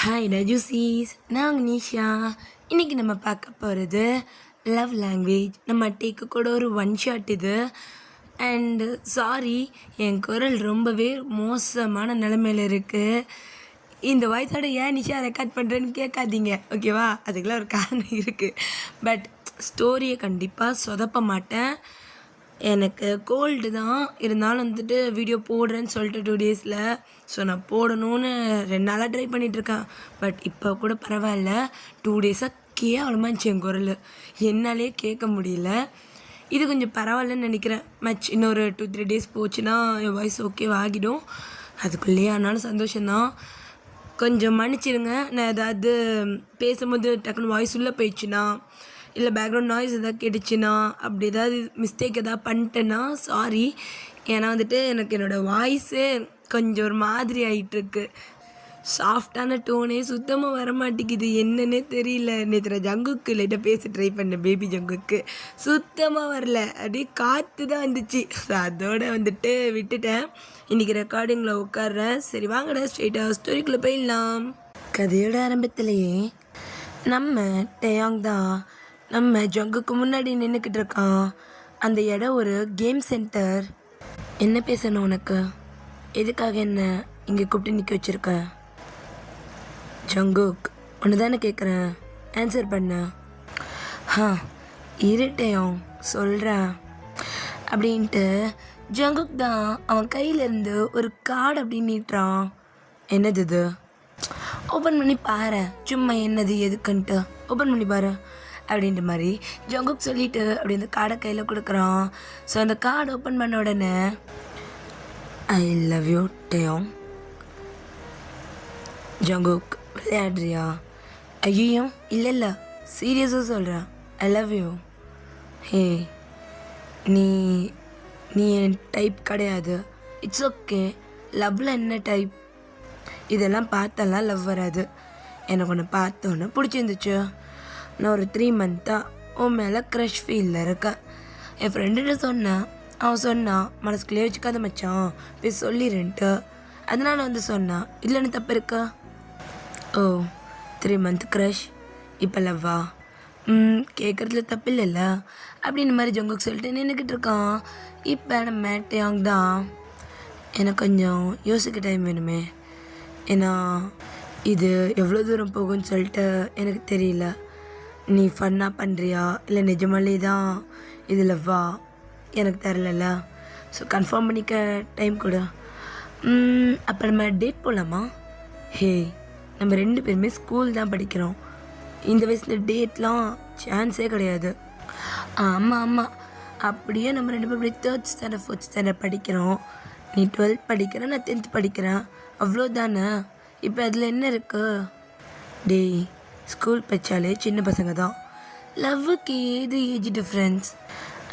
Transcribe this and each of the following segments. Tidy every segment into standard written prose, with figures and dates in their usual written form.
Hi ரஜுசீஸ், நான் உங்க நிஷா. இன்றைக்கி நம்ம பார்க்க போகிறது லவ் லாங்குவேஜ். நம்ம டேக்கு கூட ஒரு ஒன் ஷாட் இது. அண்டு சாரி, என் குரல் ரொம்பவே மோசமான நிலைமையில் இருக்குது. இந்த வாய்ஸோட ஏன் நிஷா ரெக்கார்ட் பண்ணுறேன்னு கேட்காதீங்க, ஓகேவா? அதுக்கெல்லாம் ஒரு காரணம் இருக்குது. பட் ஸ்டோரியை கண்டிப்பாக சொதப்ப மாட்டேன். எனக்கு கோல்டு தான், இருந்தாலும் வந்துட்டு வீடியோ போடுறேன்னு சொல்லிட்டு 2 டேஸில். ஸோ நான் போடணும்னு 2 நாளாக ட்ரை பண்ணிகிட்ருக்கேன். பட் இப்போ கூட பரவாயில்ல. 2 டேஸாக கேவலமாக இருந்துச்சு என் குரல், என்னாலே கேட்க முடியல. இது கொஞ்சம் பரவாயில்லன்னு நினைக்கிறேன். இன்னொரு 2-3 டேஸ் போச்சுன்னா என் வாய்ஸ் ஓகேவா ஆகிடும். அதுக்குள்ளேயே ஆனாலும் சந்தோஷம்தான். கொஞ்சம் மன்னிச்சிடுங்க. நான் ஏதாவது பேசும்போது டக்குன்னு வாய்ஸ் உள்ளே போயிடுச்சுன்னா, இல்லை பேக்ரவுண்ட் நாய்ஸ் எதாவது கேட்டுச்சுன்னா, அப்படி ஏதாவது மிஸ்டேக் எதாவது பண்ணிட்டேன்னா சாரி. ஏன்னா வந்துட்டு எனக்கு என்னோடய வாய்ஸே கொஞ்சம் ஒரு மாதிரி ஆகிட்டுருக்கு. சாஃப்டான டோனே சுத்தமாக வர மாட்டேங்குது, என்னன்னே தெரியல. நேற்று ஜங்குக்கு லைட்டாக பேச ட்ரை பண்ணேன், பேபி ஜங்குக்கு. சுத்தமாக வரல, அப்படியே காற்று தான் வந்துச்சு. ஸோ அதோடு வந்துட்டு விட்டுட்டேன். இன்றைக்கி ரெக்கார்டிங்கில் உட்காடுறேன். சரி வாங்கடா ஸ்ட்ரெயிட்டாக ஸ்டோரிக்குள்ளே போயிடலாம். கதையோட ஆரம்பத்திலேயே நம்ம டேயாங் தான் நம்ம ஜங்குக்கு முன்னாடி நின்றுக்கிட்டு இருக்கான். அந்த இடம் ஒரு கேம் சென்டர். என்ன பேசணும் உனக்கு? எதுக்காக என்ன இங்கே கூப்பிட்டு நிற்க வச்சுருக்க? ஜங்குக், ஒன்று தானே கேட்குறேன், ஆன்சர் பண்ண. இருட்டையும் சொல்கிறேன் அப்படின்ட்டு ஜங்குக் தான் அவன் கையிலேருந்து ஒரு கார்டு அப்படின்னு நீட்டுறான். என்னது இது? ஓப்பன் பண்ணி பாரு, சும்மா என்னது எதுக்குன்ட்டு ஓப்பன் பண்ணி பாரு அப்படின்ற மாதிரி ஜங்குக் சொல்லிவிட்டு அப்படி அந்த கார்டை கையில் கொடுக்குறான். ஸோ அந்த கார்டு ஓப்பன் பண்ண உடனே ஐ லவ் யூ டேயோங். ஜங்குக், விளையாடுறியா? ஐயோ இல்லை சீரியஸாக சொல்கிறேன், ஐ லவ் யூ. ஹே, நீ நீ என் டைப் கிடையாது. It's okay. லவ்வில் என்ன டைப்? இதெல்லாம் பார்த்தெல்லாம் லவ் வராது. எனக்கு ஒன்று பார்த்தோன்னே பிடிச்சிருந்துச்சு. நான் ஒரு 3 மந்த்தாக உன் மேலே க்ரஷ் ஃபீலில் இருக்கேன். என் ஃப்ரெண்டுகிட்ட சொன்னேன். அவன் சொன்னான், மனசுக்குள்ளே வச்சுக்காத மச்சான், போய் சொல்லிடுன்ட்டு. அதனால் வந்து சொன்னான். இல்லைன்னு தப்பு இருக்கா? ஓ, 3 மந்த் க்ரஷ், இப்போ லவ்வா? கேட்குறதுல தப்பு இல்லைல்ல அப்படின்னு மாதிரி ஜங்குக்கு சொல்லிட்டு நின்றுக்கிட்டு இருக்கான். இப்போ நம்ம டேயாங் தான், எனக்கு கொஞ்சம் யோசிக்க டைம் வேணுமே. ஏன்னா இது எவ்வளோ தூரம் போகும்னு சொல்லிட்டு எனக்கு தெரியல. நீ ஃபன்னாக பண்ணுறியா இல்லை நிஜமாலே தான் இதில் வா, எனக்கு தெரிலல்ல. ஸோ கன்ஃபார்ம் பண்ணிக்க டைம் கொடு. அப்போ நம்ம டேட் போகலாமா? ஹே, நம்ம 2 பேருமே ஸ்கூல் தான் படிக்கிறோம். இந்த வயசில் டேட்லாம் சான்ஸே கிடையாது. ஆமாம், அப்படியே நம்ம 2 பேரும் அப்படியே 3rd ஸ்டாண்டர்ட் 4th ஸ்டாண்டர்ட் படிக்கிறோம். நீ 12th படிக்கிற, நான் 10th படிக்கிறேன், அவ்வளோதானே. இப்போ அதில் என்ன இருக்குது? டேய், ஸ்கூல் படித்தாலே சின்ன பசங்க தான். லவ்வுக்கு ஏது ஏஜ் டிஃப்ரென்ஸ்?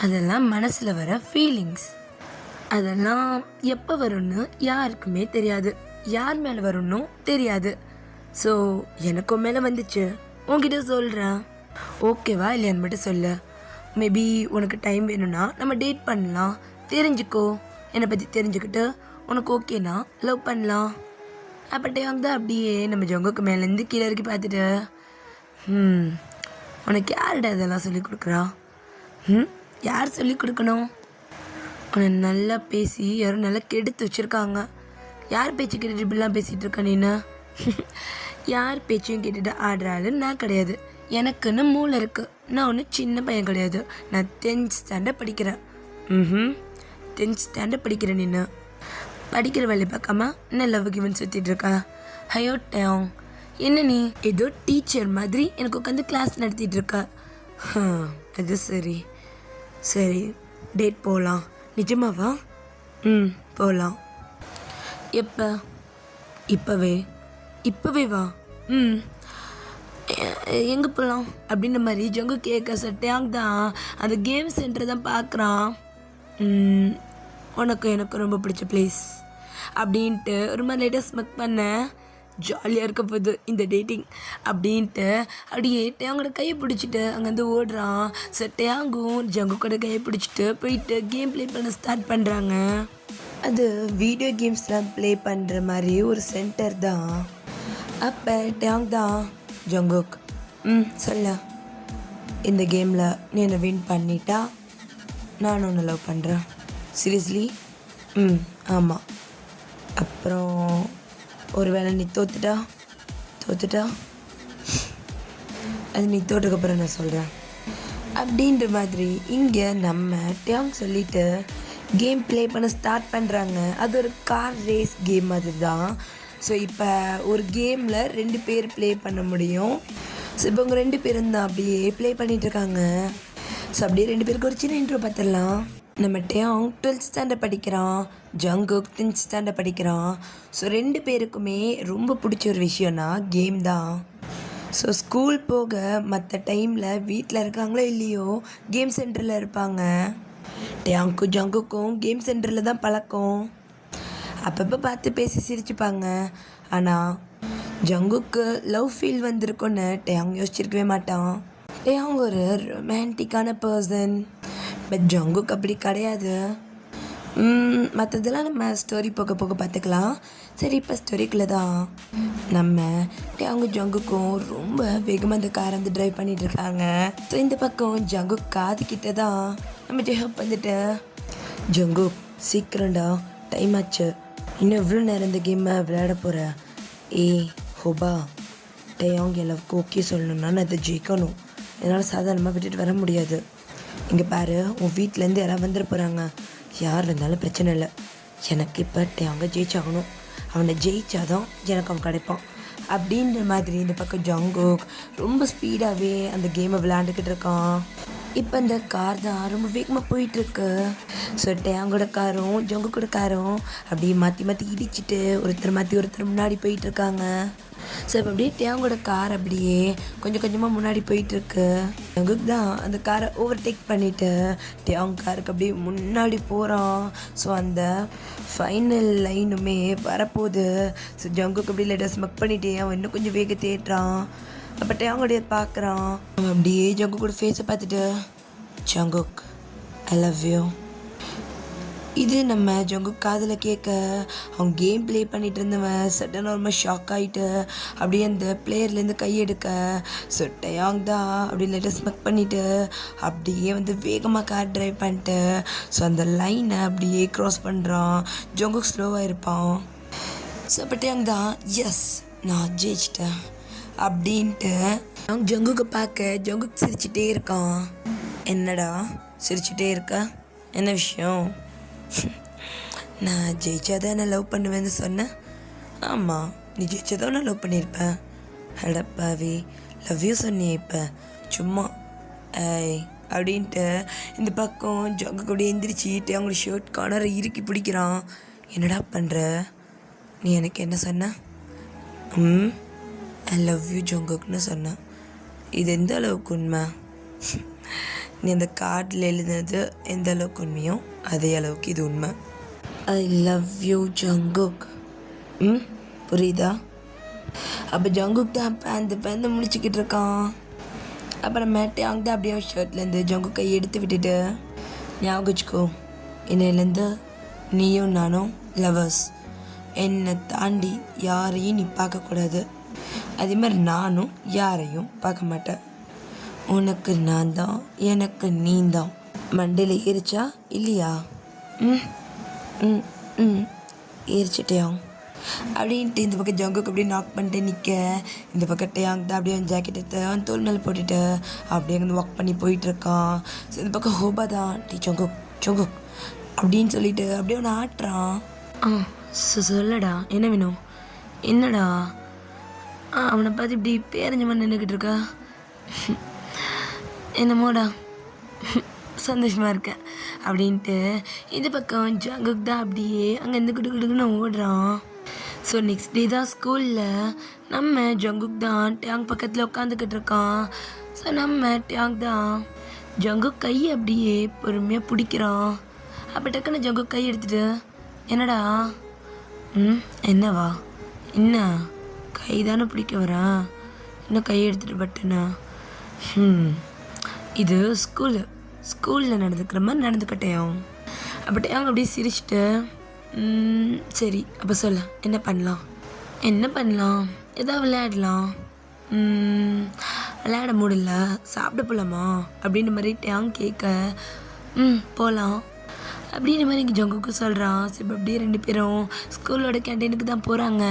அதெல்லாம் மனசில் வர ஃபீலிங்ஸ். அதெல்லாம் எப்போ வரும்னு யாருக்குமே தெரியாது, யார் மேலே வரும்னு தெரியாது. ஸோ எனக்கும் மேலே வந்துச்சு, உன்கிட்ட சொல்கிறேன். ஓகேவா இல்லையான்னு மட்டும் சொல்லு. மேபி உனக்கு டைம் வேணும்னா நம்ம டேட் பண்ணலாம். தெரிஞ்சுக்கோ, என்னை பற்றி தெரிஞ்சுக்கிட்டு உனக்கு ஓகேனா லவ் பண்ணலாம். அப்பட்டே வந்து அப்படியே நம்ம ஜங்குக்கு மேலேருந்து கீழே இறக்கி பார்த்துட்டு, உனக்கு யார்டா இதெல்லாம் சொல்லிக் கொடுக்குறா? யார் சொல்லிக் கொடுக்கணும்? உன்னை நல்லா பேசி யாரும் நல்லா கெடுத்து வச்சுருக்காங்க. யார் பேச்சு கேட்டுட்டு இப்படிலாம் பேசிகிட்டு இருக்க நீனு? யார் பேச்சையும் கேட்டுட்டு ஆடுறாள் நான் கிடையாது. எனக்குன்னு மூளை இருக்குது. நான் ஒன்றும் சின்ன பையன் கிடையாது. நான் 10th ஸ்டாண்டர்ட் படிக்கிறேன். 10th ஸ்டாண்டர்ட் படிக்கிறேன். நீனு படிக்கிற வேலையை பார்க்காம என்ன லவ் கிவன் சுற்றிட்டு இருக்கா? ஹையோ டேயோங், என்ன நீ ஏதோ டீச்சர் மாதிரி எனக்கு உட்காந்து கிளாஸ் நடத்திட்டு இருக்க. அது சரி சரி, டேட் போகலாம். நிஜமாவா? போகலாம். எப்போ? இப்போவே வா. எங்கே போகலாம் அப்படின்ற மாதிரி ஜங்கு கேட்க சட்டையாங் தான் அந்த கேம் சென்டர் தான் பார்க்குறான். எனக்கு ரொம்ப பிடிச்ச பிளேஸ் அப்படின்ட்டு ஒரு மாதிரி லைட்டாக ஸ்மெக் பண்ண. ஜாலியாக இருக்க போகுது இந்த டேட்டிங் அப்படின்ட்டு அப்படியே டேயாங்கோட கையை பிடிச்சிட்டு அங்கேருந்து ஓடுறான். ஸோ டேயாங்கும் ஜங்குக்கோட கையை பிடிச்சிட்டு போயிட்டு கேம் ப்ளே பண்ண ஸ்டார்ட் பண்ணுறாங்க. அது வீடியோ கேம்ஸ்லாம் ப்ளே பண்ணுற மாதிரி ஒரு சென்டர் தான். அப்போ டேங் தான் ஜங்குக் சொல்ல, இந்த கேமில் நீ என்னை வின் பண்ணிட்டா நான் ஒன்று லவ் பண்ணுறேன். சீரியஸ்லி? ஆமாம். அப்புறம் ஒரு வேளை நீ தோத்துட்டா அது நீ தோற்றதுக்கப்புறம் நான் சொல்கிறேன் அப்படின்ற மாதிரி இங்கே நம்ம டேங் சொல்லிவிட்டு கேம் ப்ளே பண்ண ஸ்டார்ட் பண்ணுறாங்க. அது ஒரு கார் ரேஸ் கேம் மாதிரி தான். ஸோ இப்போ ஒரு கேமில் 2 பேர் ப்ளே பண்ண முடியும். ஸோ இப்போ அவங்க 2 பேரும் தான் அப்படியே ப்ளே பண்ணிகிட்ருக்காங்க. ஸோ அப்படியே 2 பேருக்கு ஒரு சின்ன இன்ட்ரோ பார்த்துடலாம். நம்ம டேங் 12th ஸ்டாண்டர்ட் படிக்கிறான், ஜங்குக் 10th ஸ்டாண்டர்ட் படிக்கிறான். ஸோ 2 பேருக்குமே ரொம்ப பிடிச்ச ஒரு விஷயம்னா கேம் தான். ஸோ ஸ்கூல் போக மற்ற டைமில் வீட்டில் இருக்காங்களோ இல்லையோ கேம் சென்டரில் இருப்பாங்க. டேங்க்கும் ஜங்குக்கும் கேம் சென்டரில் தான் பழக்கம். அப்பப்போ பார்த்து பேசி சிரிச்சுப்பாங்க. ஆனால் ஜங்குக்கு லவ் ஃபீல் வந்திருக்குன்னு டேங் யோசிச்சிருக்கவே மாட்டான். டேங் ஒரு ரொமான்டிக்கான பர்சன். பட் ஜங்குக் அப்படி கிடையாது. மற்றதெல்லாம் நம்ம ஸ்டோரி போக போக பார்த்துக்கலாம். சரி, இப்போ ஸ்டோரிக்குள்ளே தான் நம்ம டேங்கு ஜங்குக்கும் ரொம்ப வேகமாக அந்த காரை வந்து ட்ரைவ் பண்ணிகிட்ருக்காங்க. ஸோ இந்த பக்கம் ஜங்குக் காதுக்கிட்ட தான் நம்ம டேங் வந்துட்டு, ஜங்குக் சீக்கிரம்டா, டைம் ஆச்சு, இன்னும் எவ்வளோ நேரம் இந்த கேமை விளையாட போகிற? ஹோபா, டேங் எல்லாருக்கும் ஓகே சொல்லணும்னா நான் இதை ஜெயிக்கணும். என்னால் சாதாரணமாக விட்டுட்டு வர முடியாது. இங்கே பாரு, உன் வீட்டிலேருந்து யாராவது வந்துட போகிறாங்க. யார் வந்தாலும் பிரச்சனை இல்லை. எனக்கு இப்போ டேங்க ஜெயிச்சாகணும். அவனை ஜெயிச்சாதான் எனக்கு அவன் கிடைப்பான் அப்படின்ற மாதிரி இந்த பக்கம் ஜங்குக் ரொம்ப ஸ்பீடாகவே அந்த கேமை விளையாண்டுக்கிட்டு இருக்கான். இப்போ இந்த கார் தான் ரொம்ப வேகமாக போயிட்டுருக்கு. ஸோ டேங்கோட காரும் ஜங்குக்கோட காரும் அப்படியே மாற்றி மாற்றி இடிச்சிட்டு ஒருத்தர் முன்னாடி போயிட்டுருக்காங்க. ஸோ இப்போ அப்படியே டேங்கோட கார் அப்படியே கொஞ்சம் கொஞ்சமாக முன்னாடி போயிட்டுருக்கு. ஜங்குக் தான் அந்த காரை ஓவர்டேக் பண்ணிவிட்டு டேங் காருக்கு அப்படியே முன்னாடி போகிறான். ஸோ அந்த ஃபைனல் லைனுமே வரப்போகுது. ஸோ ஜங்குக் அப்படியே லைட்டாக ஸ்மக் பண்ணிவிட்டு அவன் இன்னும் கொஞ்சம் வேகத்தை ஏற்றுறான். அப்போ டேங்கோடைய பார்க்குறான். அவன் அப்படியே ஜங்குக்கோட ஃபேஸை பார்த்துட்டு, ஜங்குக் ஐ லவ் யூ. இது நம்ம ஜங்குக் காதில் கேட்க அவன் கேம் ப்ளே பண்ணிகிட்டு இருந்தவன் சடனாக ரொம்ப ஷாக் ஆகிட்டு அப்படியே அந்த பிளேயர்லேருந்து கையெடுக்க, ஸோ டேங் தான் அப்படியே லைட்டாக ஸ்மக் பண்ணிவிட்டு அப்படியே வந்து வேகமாக கார் ட்ரைவ் பண்ணிட்டு ஸோ அந்த லைனை அப்படியே க்ராஸ் பண்ணுறான். ஜங்குக் ஸ்லோவாக இருப்பான். ஸோ அப்போ டேங் தான், எஸ் நான் ஜெயிச்சிட்டேன் அப்படின்ட்டு அவங்க ஜங்குக்கை பார்க்க ஜங்குக் சிரிச்சிட்டே இருக்கான். என்னடா சிரிச்சிட்டே இருக்க, என்ன விஷயம்? நான் ஜெயிச்சாதான் நான் லவ் பண்ணுவேன்னு சொன்னேன். ஆமாம், நீ ஜெயிச்சதான் நான் லவ் பண்ணியிருப்பேன். ஹடப்பாவி, லவ் யூ சொன்னியே இப்போ சும்மா அப்படின்ட்டு இந்த பக்கம் ஜங்குக்கு அப்படியே எந்திரிச்சிட்டு அவங்களோட ஷர்ட் கார்னரை இறுக்கி பிடிக்கிறான். என்னடா பண்ணுற? நீ எனக்கு என்ன சொன்ன? ஐ லவ் யூ ஜங்குக்னு சொன்னேன். இது எந்த அளவுக்கு உண்மை? நீ அந்த கார்டில் எழுதுனது எந்த அளவுக்கு உண்மையோ அதே அளவுக்கு இது உண்மை. ஐ லவ் யூ ஜங்குக். புரியுதா? அப்போ ஜங்குக் தான் அப்போ அந்த பேந்த முடிச்சுக்கிட்டு இருக்கான். அப்புறம் டேங் தான் அப்படியே ஷர்ட்லேருந்து ஜங்குக் கையை எடுத்து விட்டுட்டு, ஞாபகம் வச்சுக்கோ, இன்னையிலேருந்து நீயும் நானும் லவர்ஸ். என்னை தாண்டி யாரையும் நீ பார்க்கக்கூடாது. அதே மாதிரி நானும் யாரையும் பார்க்க மாட்டேன். உனக்கு நான் தான், எனக்கு நீ தான். மண்டையில் ஏறிச்சா இல்லையா? ஏறிச்சிட்டேன் அப்படின்ட்டு இந்த பக்கம் ஜங்குக்கு அப்படியே நாக் பண்ணிட்டு நிற்க, இந்த பக்கம் டேங் தான் அப்படியே ஜாக்கெட் எடுத்து அவன் தோல் மேலே போட்டுட்டு அப்படியே அங்கே வாக் பண்ணி போயிட்டுருக்கான். ஸோ இந்த பக்கம் ஹோபா தான், டீ ஜங்குக் ஜங்குக் அப்படின்னு சொல்லிட்டு அப்படியே அவனை ஆட்டுறான். சொல்லடா, என்ன வேணும்? என்னடா? அவனை பார்த்து இப்படி பேரஞ்ச மாதிரி நின்றுக்கிட்டு இருக்கா? என்னமோடா சந்தோஷமாக இருக்கேன் அப்படின்ட்டு இந்த பக்கம் ஜங்குக் தான் அப்படியே அங்கேருந்து குடுக்குன்னு ஓடுறான். ஸோ நெக்ஸ்ட் டே தான் ஸ்கூலில் நம்ம ஜங்குக் தான் டேங் பக்கத்தில் உட்காந்துக்கிட்டு இருக்கான். ஸோ நம்ம டேங் தான் ஜங்குக் கையை அப்படியே பொறுமையாக பிடிக்கிறான். அப்போ டக்குன்னு ஜங்குக் கை எடுத்துட்டு, என்னடா? என்னவா? என்ன கை தானே பிடிக்க வரேன், இன்னும் கையை எடுத்துகிட்டு பட்டுண்ணா? இது ஸ்கூலில் நடந்துக்கிற மாதிரி நடந்துக்கிட்டேன். அப்போ டேங் அப்படியே சிரிச்சிட்டு, சரி அப்போ சொல்ல என்ன பண்ணலாம்? எதாவது விளையாடலாம். விளையாட முடியல, சாப்பிட போகலாமா அப்படின்ற மாதிரி டேங் கேட்க, போகலாம் அப்படின்ற மாதிரி இங்கே ஜங்குக்கு சொல்கிறான். சரி இப்போ அப்படியே 2 பேரும் ஸ்கூலோட கேண்டீனுக்கு தான் போகிறாங்க.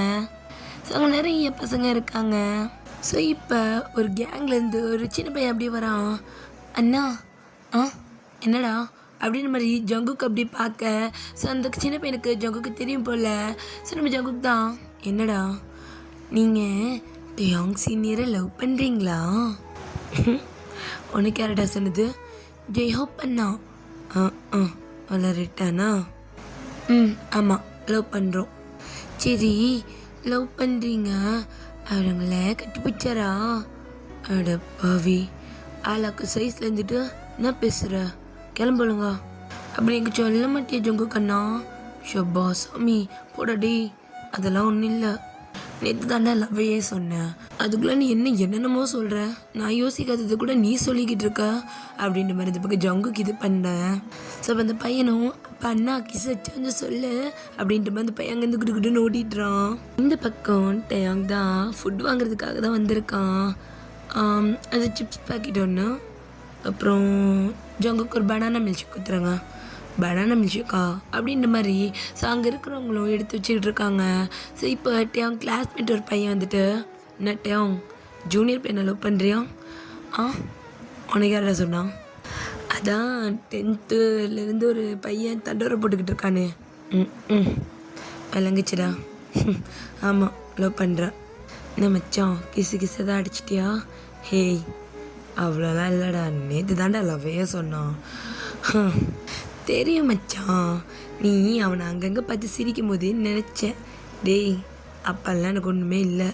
ஸோ அங்கே நிறைய பசங்க இருக்காங்க. ஸோ இப்போ ஒரு கேங்லேருந்து ஒரு சின்ன பையன் அப்படியே வரான். அண்ணா என்னடா அப்படின்ற மாதிரி ஜங்குக்கு அப்படி பார்க்க, ஸோ அந்த சின்ன பையனுக்கு ஜங்குக்கு தெரியும் போல். ஸோ நம்ம ஜங்குக்கு தான், என்னடா நீங்கள் டேயாங் சீனியரை லவ் பண்ணுறீங்களா? உனக்கு யாரடா சொன்னது? ஜெய்ஹோ பண்ணா வளரிட்டானா? ஆமாம், லவ் பண்ணுறோம். சரி, லவ் பண்ணுறீங்க, அவங்கள கட்டிப்பிடிச்சாரா? அட பாவி, ஆளாக்கு சைஸில் இருந்துட்டு என்ன பேசுகிற? கிளம்புலுங்க அப்படி எனக்கு சொல்ல மாட்டியா ஜங்கு கண்ணா? ஷப்பா சாமி போடாடி, அதெல்லாம் ஒன்றும் இல்லை. நேற்று தாண்டா லவ்வையே சொன்னேன், அதுக்குள்ளே நீ என்னென்னமோ சொல்கிற. நான் யோசிக்காதது கூட நீ சொல்லிக்கிட்டு இருக்க அப்படின்ற மாதிரி இந்த பக்கம் ஜங்குக்கு இது பண்ணேன். ஸோ அப்போ அந்த பையனும் அப்போ அண்ணா கிஸ் வச்சு சொல்லு அப்படின்ற மாதிரி அந்த பையன் அங்கேருந்து கிட்டுக்கிட்டுன்னு ஓடிட்டுறான். இந்த பக்கம் டேயாங் தான் ஃபுட் வாங்குறதுக்காக தான் வந்திருக்கான். அது சிப்ஸ் பாக்கெட் ஒன்று, அப்புறம் ஜங்குக்கு ஒரு பனானா மில்க் கொடுத்துறாங்க. பனானா மில்ஷேக்கா அப்படின்ற மாதிரி. ஸோ அங்கே இருக்கிறவங்களும் எடுத்து வச்சுக்கிட்டு இருக்காங்க. ஸோ இப்போ டேயாங் கிளாஸ்மேட் ஒரு பையன் வந்துட்டு, என்ன டேயாங் ஜூனியர் பையனை லவ் பண்ணுறியா? உனக்கு யாரா சொன்னான்? அதான் 10th ஒரு பையன் தண்டோரை போட்டுக்கிட்டு இருக்கானே. விளங்குச்சுடா. ஆமாம், லவ் பண்ணுறேன். என்ன மச்சான், கிசு தான் அடிச்சிட்டியா? ஹேய், அவ்வளோலாம் இல்லைடா, நேற்று தாண்டா லவ்வையே சொன்னான். தெரியும் மச்சான், நீ அவனை அங்கங்கே பார்த்து சிரிக்கும் போது நினச்சேன். டேய், அப்பெல்லாம் எனக்கு ஒன்றுமே இல்லை.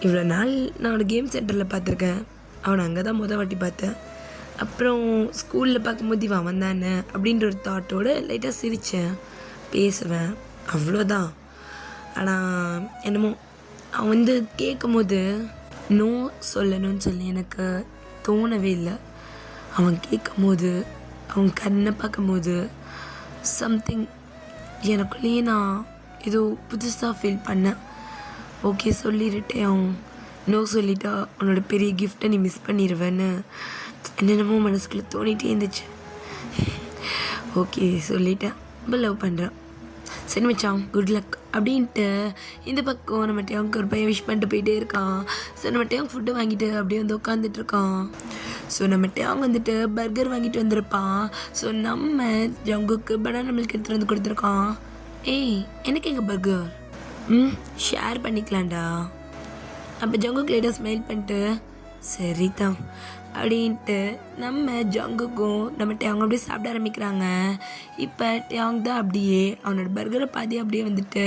இவ்வளோ நாள் நான் அவனை கேம் சென்டரில் பார்த்துருக்கேன், அவனை அங்கே தான் வாட்டி பார்த்தேன். அப்புறம் ஸ்கூலில் பார்க்கும்போது இவன் வந்தானே அப்படின்ற ஒரு தாட்டோடு லைட்டாக சிரித்தேன், பேசுவேன், அவ்வளோதான். ஆனால் என்னமோ அவன் வந்து கேட்கும் போது நோ சொல்லணும்னு சொல்லி எனக்கு தோணவே இல்லை. அவன் கேட்கும் போது, அவன் கண்ணை பார்க்கும்போது சம்திங் எனக்குள்ளேயே நான் ஏதோ புதுசாக ஃபீல் பண்ணேன். ஓகே சொல்லிட்டேன், அவன் நோ சொல்லிட்டா உன்னோட பெரிய கிஃப்டை நீ மிஸ் பண்ணிடுவேன்னு என்னென்னமோ மனசுக்குள்ளே தோணிகிட்டே இருந்துச்சு. ஓகே சொல்லிட்டேன், ரொம்ப லவ் பண்ணுறேன். சரி மச்சான், குட் லக் அப்படின்ட்டு இந்த பக்கம் நம்ம டேங்க்கு ஒரு பையன் விஷ் பண்ணிட்டு போயிட்டே இருக்கான். ஸோ நம்ம டேங்க் ஃபுட்டு வாங்கிட்டு அப்படியே வந்து உட்காந்துட்ருக்கான். ஸோ நம்ம டேங்க் வந்துட்டு பர்கர் வாங்கிட்டு வந்திருப்பான். ஸோ நம்ம ஜங்குக்கு பனானா மில்க் எடுத்துகிட்டு வந்து கொடுத்துருக்கான். ஏய், எனக்கு எங்கள் பர்கர் ஷேர் பண்ணிக்கலாம்டா. அப்போ ஜங்குக்கு லைட்டாக ஸ்மைல் பண்ணிட்டு சரி தான் அப்படின்ட்டு நம்ம ஜங்குக்கும் நம்ம டேங் அப்படியே சாப்பிட ஆரம்பிக்கிறாங்க. இப்போ டேங் தான் அப்படியே அவனோட பர்கரை பாதி அப்படியே வந்துட்டு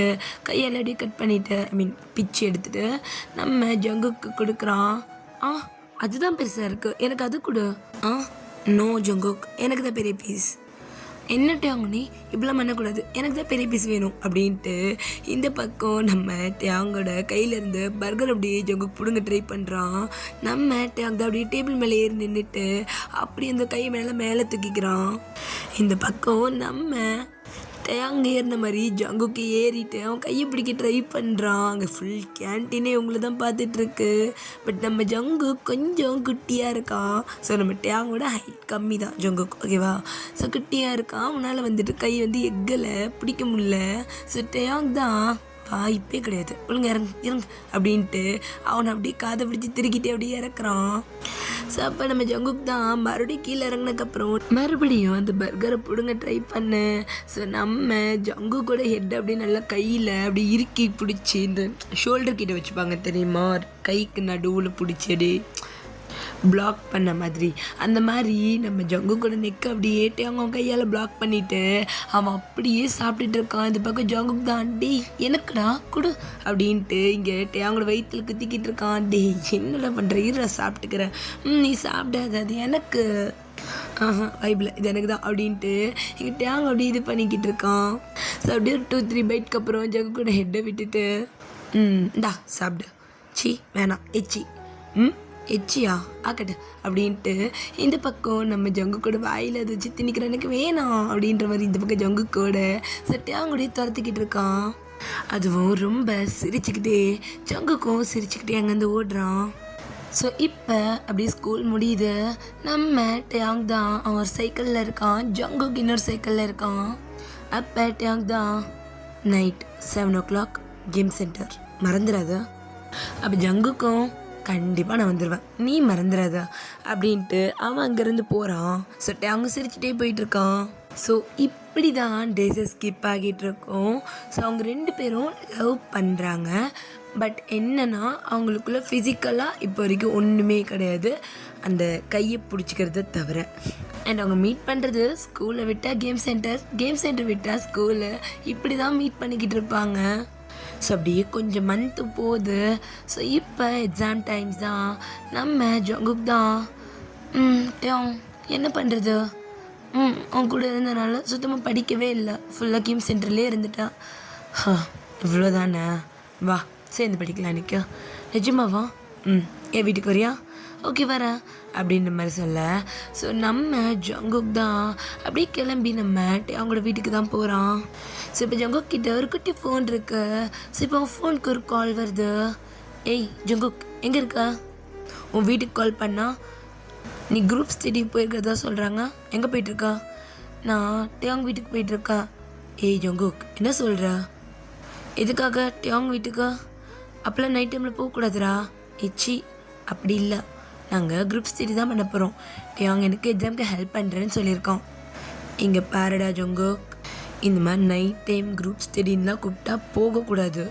கையால் அப்படியே கட் பண்ணிவிட்டு, ஐ மீன் பிச்சு எடுத்துகிட்டு நம்ம ஜங்குக்கு கொடுக்குறான். அதுதான் பெருசாக இருக்குது, எனக்கு அது கொடு. நோ ஜங்குக், எனக்கு தான் பெரிய பீஸ். என்ன டேங் நீ இப்படிலாம் பண்ணக்கூடாது, எனக்கு தான் பெரிய பீஸ் வேணும் அப்படின்ட்டு இந்த பக்கம் நம்ம டேங்கோட கையிலேருந்து பர்கர் அப்படியே ஜங்கு பிடுங்க ட்ரை பண்ணுறான். நம்ம டேங் தான் அப்படியே டேபிள் மேலே ஏறி நின்றுட்டு அப்படியே அந்த கை மேலே தூக்கிக்கிறான். இந்த பக்கம் நம்ம டேங் ஏறின மாதிரி ஜங்குக்கு ஏறிட்டு அவன் கையை பிடிக்க ட்ரை பண்ணுறான். அங்கே ஃபுல் கேன்டீனே உங்களை தான் பார்த்துட்ருக்கு. பட் நம்ம ஜங்கு கொஞ்சம் குட்டியாக இருக்கான். ஸோ நம்ம டேங்கோட ஹைட் கம்மி தான் ஜங்குக்கு, ஓகேவா? ஸோ குட்டியாக இருக்கான், அவனால் வந்துட்டு கை வந்து எக்கலை பிடிக்க முடியல. ஸோ டேங் தான் வாய்ப்பே கிடையாது, ஒழுங்கு இறங்கு அப்படின்ட்டு அவனை அப்படியே காதை பிடிச்சி திருக்கிட்டே அப்படியே இறக்குறான். ஸோ அப்போ நம்ம ஜங்குக்கு தான் மறுபடியும் கீழே இறங்கினதுக்கப்புறம் மறுபடியும் அந்த பர்கரை பிடுங்க ட்ரை பண்ணு. ஸோ நம்ம ஜங்கு கூட ஹெட் அப்படியே நல்லா கையில் அப்படி இறுக்கி பிடிச்சி இந்த ஷோல்டர் கிட்ட வச்சுப்பாங்க தெரியுமா, கைக்கு நடுவில் பிடிச்சடி பிளாக் பண்ண மாதிரி, அந்த மாதிரி நம்ம ஜங்கு கூட நெக் அப்படியே அவன் கையால் பிளாக் பண்ணிவிட்டு அவன் அப்படியே சாப்பிட்டுட்டு இருக்கான். இந்த பக்கம் ஜங்குக்கு தான் டே எனக்குடா கொடு அப்படின்ட்டு இங்கே அவங்களோட வயிற்றுல குத்திக்கிட்டு இருக்கான். டே என்னடா பண்ணுற, இருடா சாப்பிட்டுக்கிறேன். நீ சாப்பிடாது, அது எனக்கு வைப்பில், இது எனக்கு தான் அப்படின்ட்டு இங்கே டேங் அப்படியே இது பண்ணிக்கிட்டு இருக்கான். ஸோ அப்படியே ஒரு 2-3 பைட்க்கு அப்புறம் ஜங்கு கூட ஹெட்டை விட்டுட்டு இந்தா சாப்பிடு, சி வேணாம் எச்சி எச்சியா ஆக்கட்டு அப்படின்ட்டு இந்த பக்கம் நம்ம ஜங்கு கூட வாயில் அதை வச்சு திணிக்கிற எனக்கு வேணாம் அப்படின்ற மாதிரி இந்த பக்கம் ஜங்கு கூட சட்டை அவங்களுடைய துரத்திக்கிட்டு இருக்கான். அதுவும் ரொம்ப சிரிச்சுக்கிட்டே ஜங்குக்கும் சிரிச்சுக்கிட்டே அங்கேருந்து ஓடுறான். ஸோ இப்போ அப்படியே ஸ்கூல் முடியுது. நம்ம டேங் தான் அவன் ஒரு சைக்கிளில் இருக்கான், ஜங்குக்கு இன்னொரு சைக்கிளில் இருக்கான். அப்போ டேங் தான் நைட் 7 o'clock கேம் சென்டர் மறந்துடாத. அப்போ ஜங்குக்கும் கண்டிப்பாக நான் வந்துடுவேன், நீ மறந்துடாத அப்படின்ட்டு அவன் அங்கேருந்து போகிறான். ஸோ டேங்கும் சிரிச்சுட்டே போயிட்டுருக்கான். ஸோ இப்படி தான் டேஸை ஸ்கிப் ஆகிட்டு இருக்கோம். ஸோ அவங்க 2 பேரும் லவ் பண்ணுறாங்க. பட் என்னன்னா அவங்களுக்குள்ள ஃபிசிக்கலாக இப்போ வரைக்கும் ஒன்றுமே கிடையாது, அந்த கையை பிடிச்சிக்கிறத தவிர. அண்ட் அவங்க மீட் பண்ணுறது ஸ்கூலை விட்டால் கேம் சென்டர், கேம் சென்டர் விட்டால் ஸ்கூலு, இப்படி தான் மீட் பண்ணிக்கிட்டு இருப்பாங்க. ஸோ அப்படியே கொஞ்சம் மந்த்து போகுது. ஸோ இப்போ எக்ஸாம் டைம்ஸ் தான். நம்ம ஜங்குக் தான் டேங் என்ன பண்ணுறது, அவன் கூட இருந்தனால சுத்தமாக படிக்கவே இல்லை, ஃபுல்லாக கேம் சென்டர்லேயே இருந்துட்டான். இவ்வளோதானே, வா சேர்ந்து படிக்கலாம் நிற்க. நிஜமாவா? என் வீட்டுக்கு வரியா? ஓகே வரேன் அப்படின்ற மாதிரி சொல்ல. ஸோ நம்ம ஜங்குக் தான் அப்படியே கிளம்பி நம்ம அவங்களோட வீட்டுக்கு தான் போகிறான். ஸோ இப்போ ஜங்குக் கிட்ட ஒரு குட்டி ஃபோன் இருக்கு. ஸோ இப்போ அவன் ஃபோனுக்கு ஒரு கால் வருது. ஏய் ஜங்குக் எங்கே இருக்க? உன் வீட்டுக்கு கால் பண்ணா நீ குரூப் ஸ்டடி போயிருக்கிறதா சொல்கிறாங்க, எங்கே போயிட்டுருக்கா? நான் டேங் வீட்டுக்கு போயிட்டுருக்கா. ஏய் ஜங்குக் என்ன சொல்கிற? எதுக்காக டேங் வீட்டுக்கு? அப்போல்லாம் நைட் டைமில் போகக்கூடாதுரா. எச்சி அப்படி இல்லை, நாங்கள் குரூப் ஸ்டடி தான் பண்ண போகிறோம், டேங் எனக்கு எக்ஸாமுக்கு ஹெல்ப் பண்ணுறேன்னு சொல்லியிருக்கோம். இங்கே பாரடா ஜங்குக், இந்த மாதிரி நைட் டைம் குரூப் ஸ்டடின்லாம் கூப்பிட்டா போகக்கூடாது.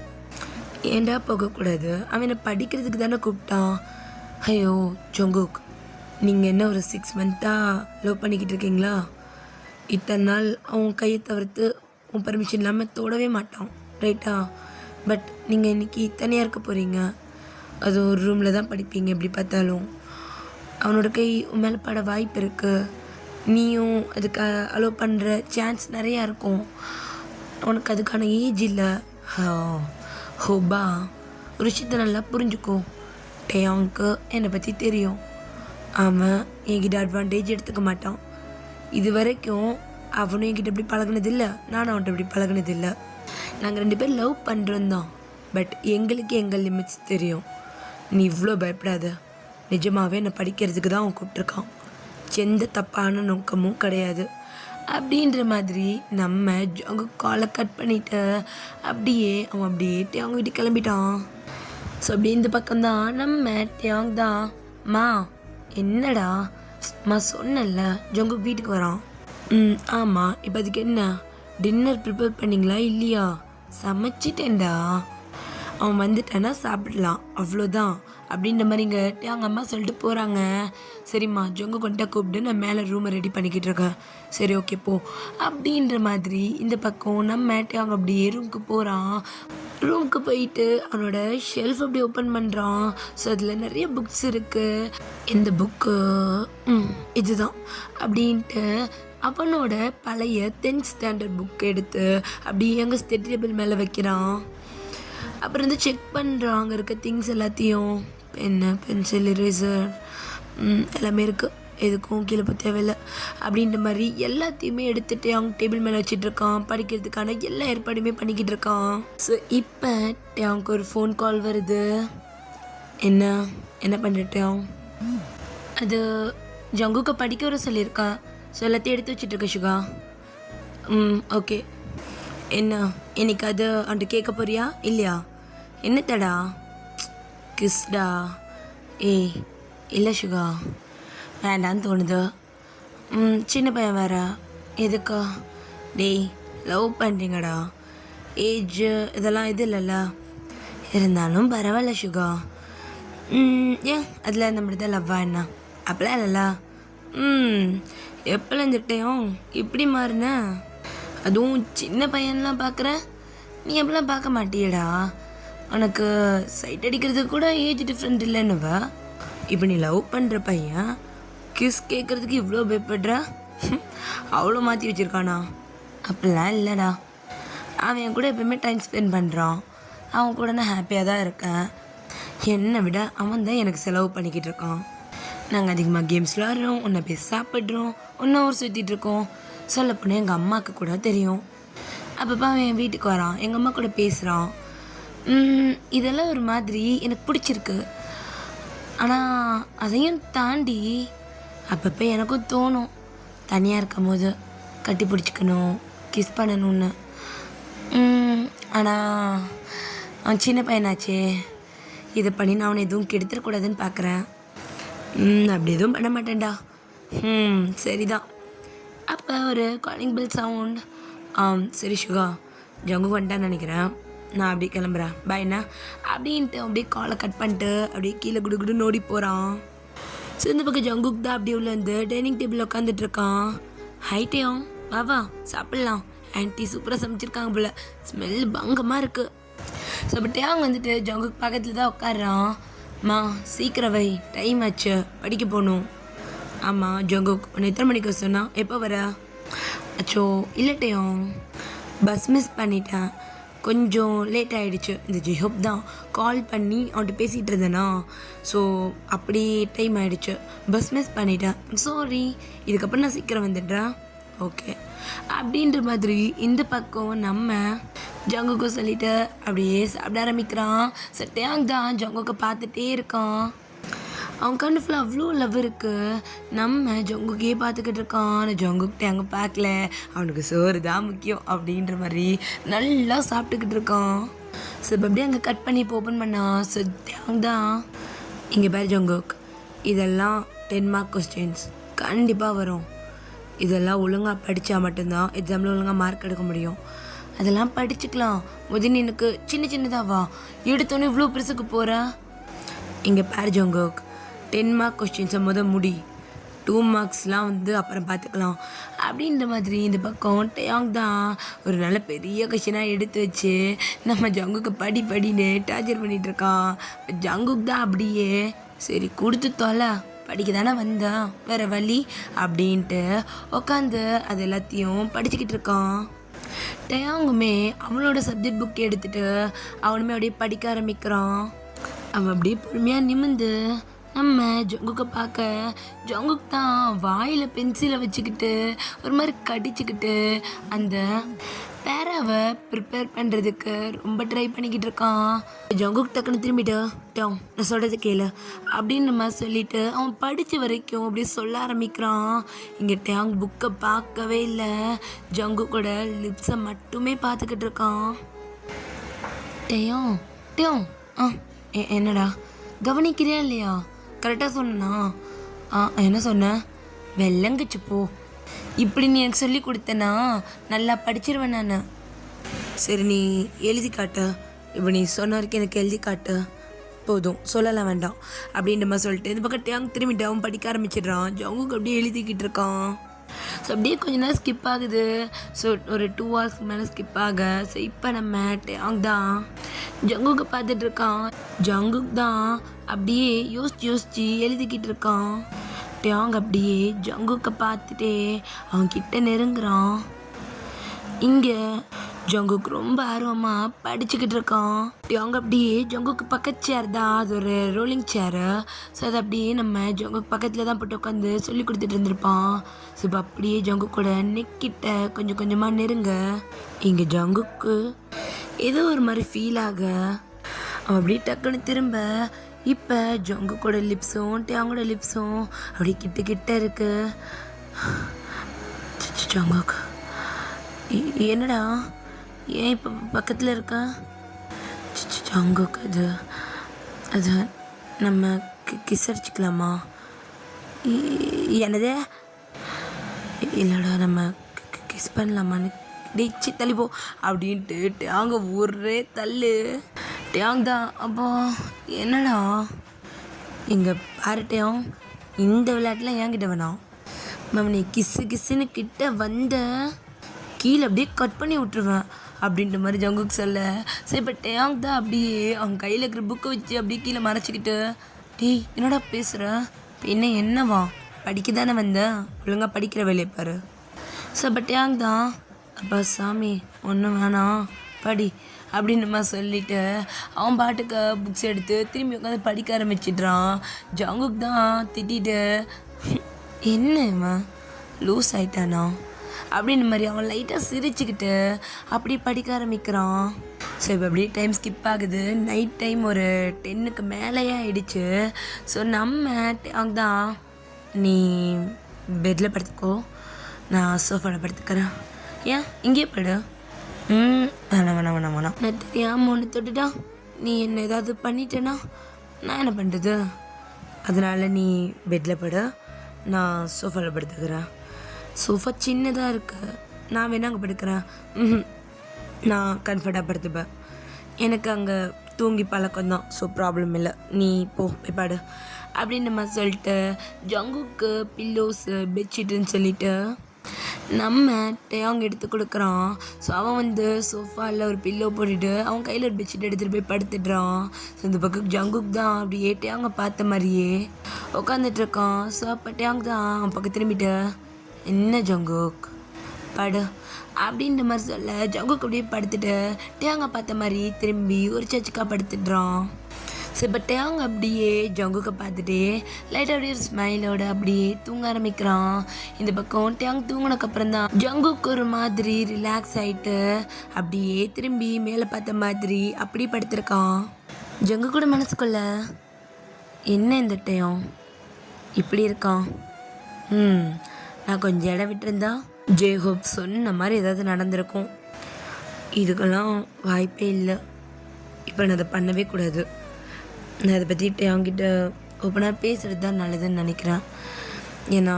ஏண்டா போகக்கூடாது? அவனை படிக்கிறதுக்கு தானே கூப்பிட்டான். ஐயோ ஜங்குக், நீங்கள் என்ன ஒரு 6 months லவ் பண்ணிக்கிட்டு இருக்கீங்களா? இத்தனை நாள் அவன் கையை தவிர்த்து உன் பர்மிஷன் இல்லாமல் தோடவே மாட்டான், ரைட்டா? பட் நீங்கள் இன்றைக்கி தனியாக இருக்க போகிறீங்க, அது ஒரு ரூமில் தான் படிப்பீங்க. எப்படி பார்த்தாலும் அவனோட கை உன் மேலே பட வாய்ப்பு இருக்குது. நீயும் அதுக்கு அலோவ் பண்ணுற சான்ஸ் நிறையா இருக்கும். உனக்கு அதுக்கான ஏஜ் இல்லை. ஹோபா, ஒரு விஷயத்தை நல்லா புரிஞ்சுக்கோ. டேயாங்க்கு என்னை பற்றி தெரியும், அவன் என்கிட்ட அட்வான்டேஜ் எடுத்துக்க மாட்டான். இது வரைக்கும் அவனும் என்கிட்ட இப்படி பழகினதில்லை, நானும் அவன்கிட்ட இப்படி பழகினதில்லை. நாங்கள் 2 பேர் லவ் பண்ணுறோம் தான், பட் எங்களுக்கு எங்கள் லிமிட்ஸ் தெரியும். நீ இவ்வளோ பயப்படாத, நிஜமாகவே என்னை படிக்கிறதுக்கு தான் அவன் கூப்பிட்ருக்கான், எந்த தப்பான நோக்கமும் கிடையாது அப்படின்ற மாதிரி நம்ம அவங்க காலை கட் பண்ணிவிட்டு அப்படியே அவன் அப்படியே அவங்க வீட்டுக்கு கிளம்பிட்டான். ஸோ அப்படி இந்த பக்கம்தான் நம்ம டேங் தான். மா என்னடா மா சொன்னல ஜங்குக் வீட்டுக்கு வரான். ஆமாம், இப்போ அதுக்கு என்ன டின்னர் ப்ரிப்பேர் பண்ணிங்களா இல்லையா? சமைச்சிட்டேன்டா, அவன் வந்துட்டானா சாப்பிடலாம் அவ்வளோதான் அப்படின்ற மாதிரி இங்கே அவங்க அம்மா சொல்லிட்டு போகிறாங்க. சரிம்மா ஜொங்கு கொண்டா கூப்பிட்டு நான் மேலே ரூமை ரெடி பண்ணிக்கிட்டு இருக்கேன். சரி ஓகே போ அப்படின்ற மாதிரி இந்த பக்கம் நம்ம அவங்க அப்படியே ரூமுக்கு போகிறான். ரூமுக்கு போயிட்டு அவனோட ஷெல்ஃப் அப்படி ஓப்பன் பண்ணுறான். ஸோ அதில் நிறைய புக்ஸ் இருக்குது. இந்த புக்கு இதுதான் அப்படின்ட்டு அவனோட பழைய 10th standard புக் எடுத்து அப்படியே எங்கள் ஸ்டடி டேபிள் மேலே வைக்கிறான். அப்புறம் வந்து செக் பண்ணுறான் அங்கே இருக்க திங்ஸ் எல்லாத்தையும். பென்னு, பென்சில், இரேசர் எல்லாமே இருக்குது, எதுக்கும் கீழே போய் தேவையில்லை அப்படின்ற மாதிரி எல்லாத்தையுமே எடுத்துகிட்டு அவங்க டேபிள் மேலே வச்சிட்ருக்கான். படிக்கிறதுக்கான எல்லா ஏற்பாடுமே பண்ணிக்கிட்டு இருக்கான். ஸோ இப்போ அவனுக்கு ஒரு ஃபோன் கால் வருது. என்ன என்ன பண்ணிட்டேன், அது ஜங்குக்கு படிக்க வர சொல்லியிருக்கான். ஸோ எல்லாத்தையும் எடுத்து வச்சிட்ருக்க சுகா. ஓகே, என்ன இன்னைக்கு அது அவன்கிட்ட கேட்க போறியா இல்லையா? என்னத்தடா? கிஸ்டா? ஏய் இல்லை சுகா, வேண்டான்னு தோணுது. சின்ன பையன் வேற எதுக்கா? டேய் லவ் பண்ணுறீங்கடா, ஏஜ் இதெல்லாம் இது இல்லைல்ல, இருந்தாலும் பரவாயில்ல சுகா. ஏன் அதில் நம்மளுக்கு தான் லவ்வா என்ன? அப்பெல்லாம் இல்லைல்ல. எப்போல்லாம் திட்டையும் இப்படி மாறின? அதுவும் சின்ன பையன்லாம் பார்க்குற, நீ எப்படிலாம் பார்க்க மாட்டியடா. உனக்கு சைட் அடிக்கிறதுக்கு கூட ஏஜ் டிஃப்ரெண்ட் இல்லைன்னுவ. இப்போ நீ லவ் பண்ணுற பையன் கிஸ் கேட்குறதுக்கு இவ்வளோ பயப்படுற? அவ்வளோ மாற்றி வச்சுருக்கானா? அப்படிலாம் இல்லைடா, அவன் என் கூட எப்போயுமே டைம் ஸ்பெண்ட் பண்ணுறான், அவன் கூட நான் ஹாப்பியாக தான் இருக்கேன். என்னை விட அவன் தான் எனக்கு செலவு பண்ணிக்கிட்டு இருக்கான். நாங்கள் அதிகமாக கேம்ஸ் விளாட்றோம், ஒன்றை போய் சாப்பிட்றோம், ஒன்றா ஊர் சுற்றிட்டுருக்கோம். சொல்லப்போனால் எங்கள் அம்மாவுக்கு கூட தெரியும். அப்பப்போ அவன் என் வீட்டுக்கு வரான், எங்கள் அம்மா கூட பேசுகிறான். இதெல்லாம் ஒரு மாதிரி எனக்கு பிடிச்சிருக்கு. ஆனால் அதையும் தாண்டி அப்பப்போ எனக்கும் தோணும் தனியாக இருக்கும் போது கட்டி பிடிச்சிக்கணும், கிஸ் பண்ணணும்னு. ஆனால் அவன் சின்ன பையனாச்சே, இதை பண்ணி நான் அவனை எதுவும் கெடுத்துடக்கூடாதுன்னு பார்க்குறேன். அப்படி எதுவும் பண்ண மாட்டேன்டா. சரிதான். அப்போ ஒரு காலிங் பெல் சவுண்ட். சரி சுகா, ஜங்குக்கு வந்துட்டான்னு நினைக்கிறேன், நான் அப்படியே கிளம்புறேன், பாய்ண்ணா அப்படின்ட்டு அப்படியே காலை கட் பண்ணிட்டு அப்படியே கீழே குடு ஓடி போகிறான். ஸோ இந்த பக்கம் ஜங்குக் தான் அப்படியே உள்ள இருந்து டைனிங் டேபிளில் உட்காந்துட்ருக்கான். ஹைட்டையும் வா சாப்பிட்லாம், ஆன்ட்டி சூப்பராக சமைச்சிருக்காங்க போல, ஸ்மெல் பங்கமாக இருக்குது. ஸோ அப்போ டேங் வந்துட்டு ஜங்குக் பக்கத்தில் தான் உட்காடுறான். மா சீக்கிரம் வை, டைம் ஆச்சு, படிக்க போகணும். ஆமாம் ஜங்குக், உன்னை எத்தனை மணிக்கு சொன்னா, எப்போ வர? அச்சோ இல்லட்டையும், பஸ் மிஸ் பண்ணிட்டேன், கொஞ்சம் லேட் ஆகிடுச்சு. இந்த ஜிஹோப் தான் கால் பண்ணி அவன்கிட்ட பேசிகிட்டு இருந்தேனா, ஸோ அப்படி டைம் ஆகிடுச்சு, பஸ் மிஸ் பண்ணிட்டேன், சாரி, இதுக்கப்புறம் நான் சீக்கிரம் வந்துடுறேன். ஓகே அப்படின்ற மாதிரி இந்த பக்கம் நம்ம ஜங்குக்கு சொல்லிட்டு அப்படியே சாப்பிட ஆரம்பிக்கிறான். டேங் தான் ஜங்குக்கு பார்த்துட்டே இருக்கான். அவன் கண்டு ஃபுல்லாக அவ்வளோ லவ் இருக்குது. நம்ம ஜங்குக்கே பார்த்துக்கிட்டு இருக்கான். ஜங்குக் டேங்க பார்க்கல, அவனுக்கு சோறு தான் முக்கியம் அப்படின்ற மாதிரி நல்லா சாப்பிட்டுக்கிட்டு இருக்கான். ஸோ இப்போ அப்படியே அங்கே கட் பண்ணி இப்போ ஓப்பன் பண்ணா. ஸோ டேங் தான், இங்கே பேர் ஜங்குக், இதெல்லாம் 10 மார்க் கொஸ்டின்ஸ் கண்டிப்பாக வரும், இதெல்லாம் ஒழுங்காக படித்தா மட்டும்தான் எக்ஸாமில் ஒழுங்காக மார்க் எடுக்க முடியும். அதெல்லாம் படிச்சுக்கலாம், முதல்ல எனக்கு சின்னதாவா எடுத்தோன்னே இவ்வளோ பெருசுக்கு போகிற. இங்கே பேர் ஜங்குக், 10 மார்க் கொஸ்டின்ஸை முடி, 2 மார்க்ஸ்லாம் வந்து அப்புறம் பார்த்துக்கலாம் அப்படின்ற மாதிரி இந்த பக்கம் டேங் தான் ஒரு நல்ல பெரிய கொஸ்டினாக எடுத்து வச்சு நம்ம ஜங்குக்கு படின்னு டார்ச்சர் பண்ணிகிட்ருக்கான். ஜங்குக் தான் அப்படியே சரி கொடுத்து தொலை, படிக்க தானே வந்தேன், வேறு வழி அப்படின்ட்டு உட்காந்து அது எல்லாத்தையும் படிச்சுக்கிட்டு இருக்கான். டேங்குமே அவனோட சப்ஜெக்ட் புக் எடுத்துகிட்டு அவனுமே அப்படியே படிக்க ஆரம்பிக்கிறான். அவன் அப்படியே பொறுமையாக நிமிந்து நம்ம ஜங்குக்கை பார்க்க, ஜங்குக் தான் வாயில் பென்சிலை வச்சுக்கிட்டு ஒரு மாதிரி கடிச்சுக்கிட்டு அந்த பேராவை ப்ரிப்பேர் பண்ணுறதுக்கு ரொம்ப ட்ரை பண்ணிக்கிட்டு இருக்கான். ஜங்குக் டக்குன்னு திரும்பிட்டு டேங் நான் சொல்கிறது கேளு அப்படின்னு நம்ம சொல்லிவிட்டு அவன் படித்த வரைக்கும் அப்படியே சொல்ல ஆரம்பிக்கிறான். இங்கே டேங் புக்கை பார்க்கவே இல்லை, ஜங்குக்கோட லிப்ஸை மட்டுமே பார்த்துக்கிட்டு இருக்கான். டேங் என்னடா கவனிக்கிறியா இல்லையா? கரெக்டாக சொன்னா? என்ன சொன்ன? வெள்ளங்கிச்சு போ, இப்படி நீ எனக்கு சொல்லி கொடுத்தனா நல்லா படிச்சிருவேன் நான். சரி நீ எழுதி காட்டு, இப்போ நீ சொன்ன வரைக்கும் எனக்கு எழுதி காட்டு போதும், சொல்லலாம் வேண்டாம் அப்படின்ற மாதிரி சொல்லிட்டு இந்த பக்கம் டேங் திரும்பிட்டு அவன் படிக்க ஆரம்பிச்சிடுறான். ஜங்குக்கு அப்படியே எழுதிக்கிட்டு இருக்கான். ஸோ அப்படியே கொஞ்ச நேரம் ஸ்கிப் ஆகுது. ஸோ ஒரு 2 ஹவர்ஸ்க்கு மேலே ஸ்கிப் ஆக. ஸோ இப்போ நம்ம டேங் தான் ஜங்குக்கு பார்த்துட்டு இருக்கான். ஜங்குக் தான் அப்படியே யோசிச்சு எழுதிக்கிட்டு இருக்கான். டேங் அப்படியே ஜங்குக்கை பார்த்துட்டே அவன் கிட்ட நெருங்குறான். இங்கே ஜங்குக் ரொம்ப ஆர்வமாக படிச்சுக்கிட்டு இருக்கான். டேங் அப்படியே ஜங்குக்கு பக்கத்து சேர் தான், அது ஒரு ரோலிங் சேரு. ஸோ அது அப்படியே நம்ம ஜங்குக் பக்கத்தில் தான் போட்டு உட்காந்து சொல்லி கொடுத்துட்டு இருந்திருப்பான். ஸோ இப்போ அப்படியே ஜங்குக்கோட நெக்கிட்ட கொஞ்சம் கொஞ்சமாக நெருங்க. இங்கே ஜங்குக்கு ஏதோ ஒரு மாதிரி ஃபீல் ஆக அவன் அப்படியே டக்குன்னு திரும்ப. இப்போ ஜங்குக்கோட லிப்ஸும் டேங்கோட லிப்ஸும் அப்படியே கிட்ட இருக்கு. ஜங்குக் என்னடா ஏன் இப்போ பக்கத்தில் இருக்க? ஜங்குக் அது நம்ம கிஸ் அடிச்சுக்கலாமா? என்னது? இல்லைடா நம்ம கிஸ் பண்ணலாமான்னு டிச்சு தள்ளிப்போ அப்படின்ட்டு டேங்க ஒரே தள்ளு. டேங் தான் அப்போ என்னடா இங்கே பாருட்டேன், இந்த விளையாட்டுலாம் என்கிட்ட வேணாம், நீ கிஸ்ஸுன்னு கிட்ட வந்த கீழே அப்படியே கட் பண்ணி விட்டுருவேன் அப்படின்ற மாதிரி ஜங்குக்கு சொல்ல. சரி இப்போ டேங் தான் அப்படியே அவன் கையில் இருக்கிற புக்கை வச்சு அப்படியே கீழே மறைச்சிக்கிட்டு, டேய் என்னடா பேசுகிற, இப்போ என்னவா படிக்க தானே வந்தேன், ஒழுங்காக படிக்கிற வேலையை பாரு. ஸோ இப்போ டேங் தான் அப்பா சாமி ஒன்றும் வேணாம் படி அப்படின்னு மாதிரி சொல்லிவிட்டு அவன் பாட்டுக்கு புக்ஸ் எடுத்து திரும்பி உட்காந்து படிக்க ஆரம்பிச்சிட்றான். ஜங்குக் தான் திட்டிட்டு என்ன இவன் லூஸ் ஆயிட்டானா, அப்படின்னு மாதிரி அவன் லைட்டாக சிரிச்சுக்கிட்டு அப்படி படிக்க ஆரம்பிக்கிறான். ஸோ இப்போ அப்படியே டைம் ஸ்கிப் ஆகுது. நைட் டைம் ஒரு 10க்கு மேலேயே ஆயிடுச்சு. ஸோ நம்ம அவங்க தான் நீ பெட்டில் படுத்துக்கோ, நான் சோஃபாவில் படுத்துக்கிறேன். ஏன் இங்கேயே படு. வேணாம் வேணாம் வேணாம் வேணாம், நான் தெரியாமல் ஒன்று தொட்டுட்டா நீ என்ன ஏதாவது பண்ணிட்டேன்னா நான் என்ன பண்ணுறது? அதனால் நீ பெட்டில் படு, நான் சோஃபாவில் படுத்துக்கிறேன். சோஃபா சின்னதாக இருக்குது, நான் வேணா அங்கே படுக்கிறேன். நான் கம்ஃபர்ட்டாக படுத்துப்பேன், எனக்கு அங்கே தூங்கி பழக்கம்தான், ஸோ ப்ராப்ளம் இல்லை, நீ போய் பாடு அப்படின்னு நம்ம சொல்லிட்டு ஜங்குக்கு பில்லோஸு பெட்ஷீட்டுன்னு சொல்லிவிட்டு நம்ம டேயாங் எடுத்து கொடுக்குறான். ஸோ அவன் வந்து சோஃபாவில் ஒரு பில்லோ போட்டுட்டு அவன் கையில் ஒரு பெட்ஷீட் எடுத்துகிட்டு போய் படுத்துடுறான். ஸோ இந்த பக்கம் ஜங்குக் தான் அப்படியே டேயாங்க பார்த்த மாதிரியே உட்காந்துட்ருக்கான். ஸோ அப்போ டேயாங் தான் அவன் பக்கம் திரும்பிட்டு என்ன ஜங்குக் படு அப்படின்ற மாதிரி சொல்ல ஜங்குக் அப்படியே படுத்துட்டு டேயாங்க பார்த்த மாதிரி திரும்பி ஒரு சச்சுக்கா படுத்துடுறான். ஸோ இப்போ டேயாங் அப்படியே ஜங்குக்கை பார்த்துட்டு லைட்டாக அப்படியே ஒரு ஸ்மைலோட அப்படியே தூங்க ஆரம்பிக்கிறான். இந்த பக்கம் டேயாங் தூங்கினக்கப்புறம் தான் ஜங்குக்கு ஒரு மாதிரி ரிலாக்ஸ் ஆகிட்டு அப்படியே திரும்பி மேலே பார்த்த மாதிரி அப்படி படுத்திருக்கான். ஜங்குக்கோட மனசுக்குள்ள என்ன இந்த டேயாங் இப்படி இருக்கான், நான் கொஞ்சம் இடம் விட்டுருந்தா ஜேஹோப் சொன்ன மாதிரி ஏதாவது நடந்திருக்கும். இதுக்கெல்லாம் வாய்ப்பே இல்லை, இப்போ நான் அதை பண்ணவே கூடாது. நான் அதை பற்றி அவங்ககிட்ட ஓப்பனாக பேசுகிறது தான் நல்லதுன்னு நினைக்கிறேன். ஏன்னா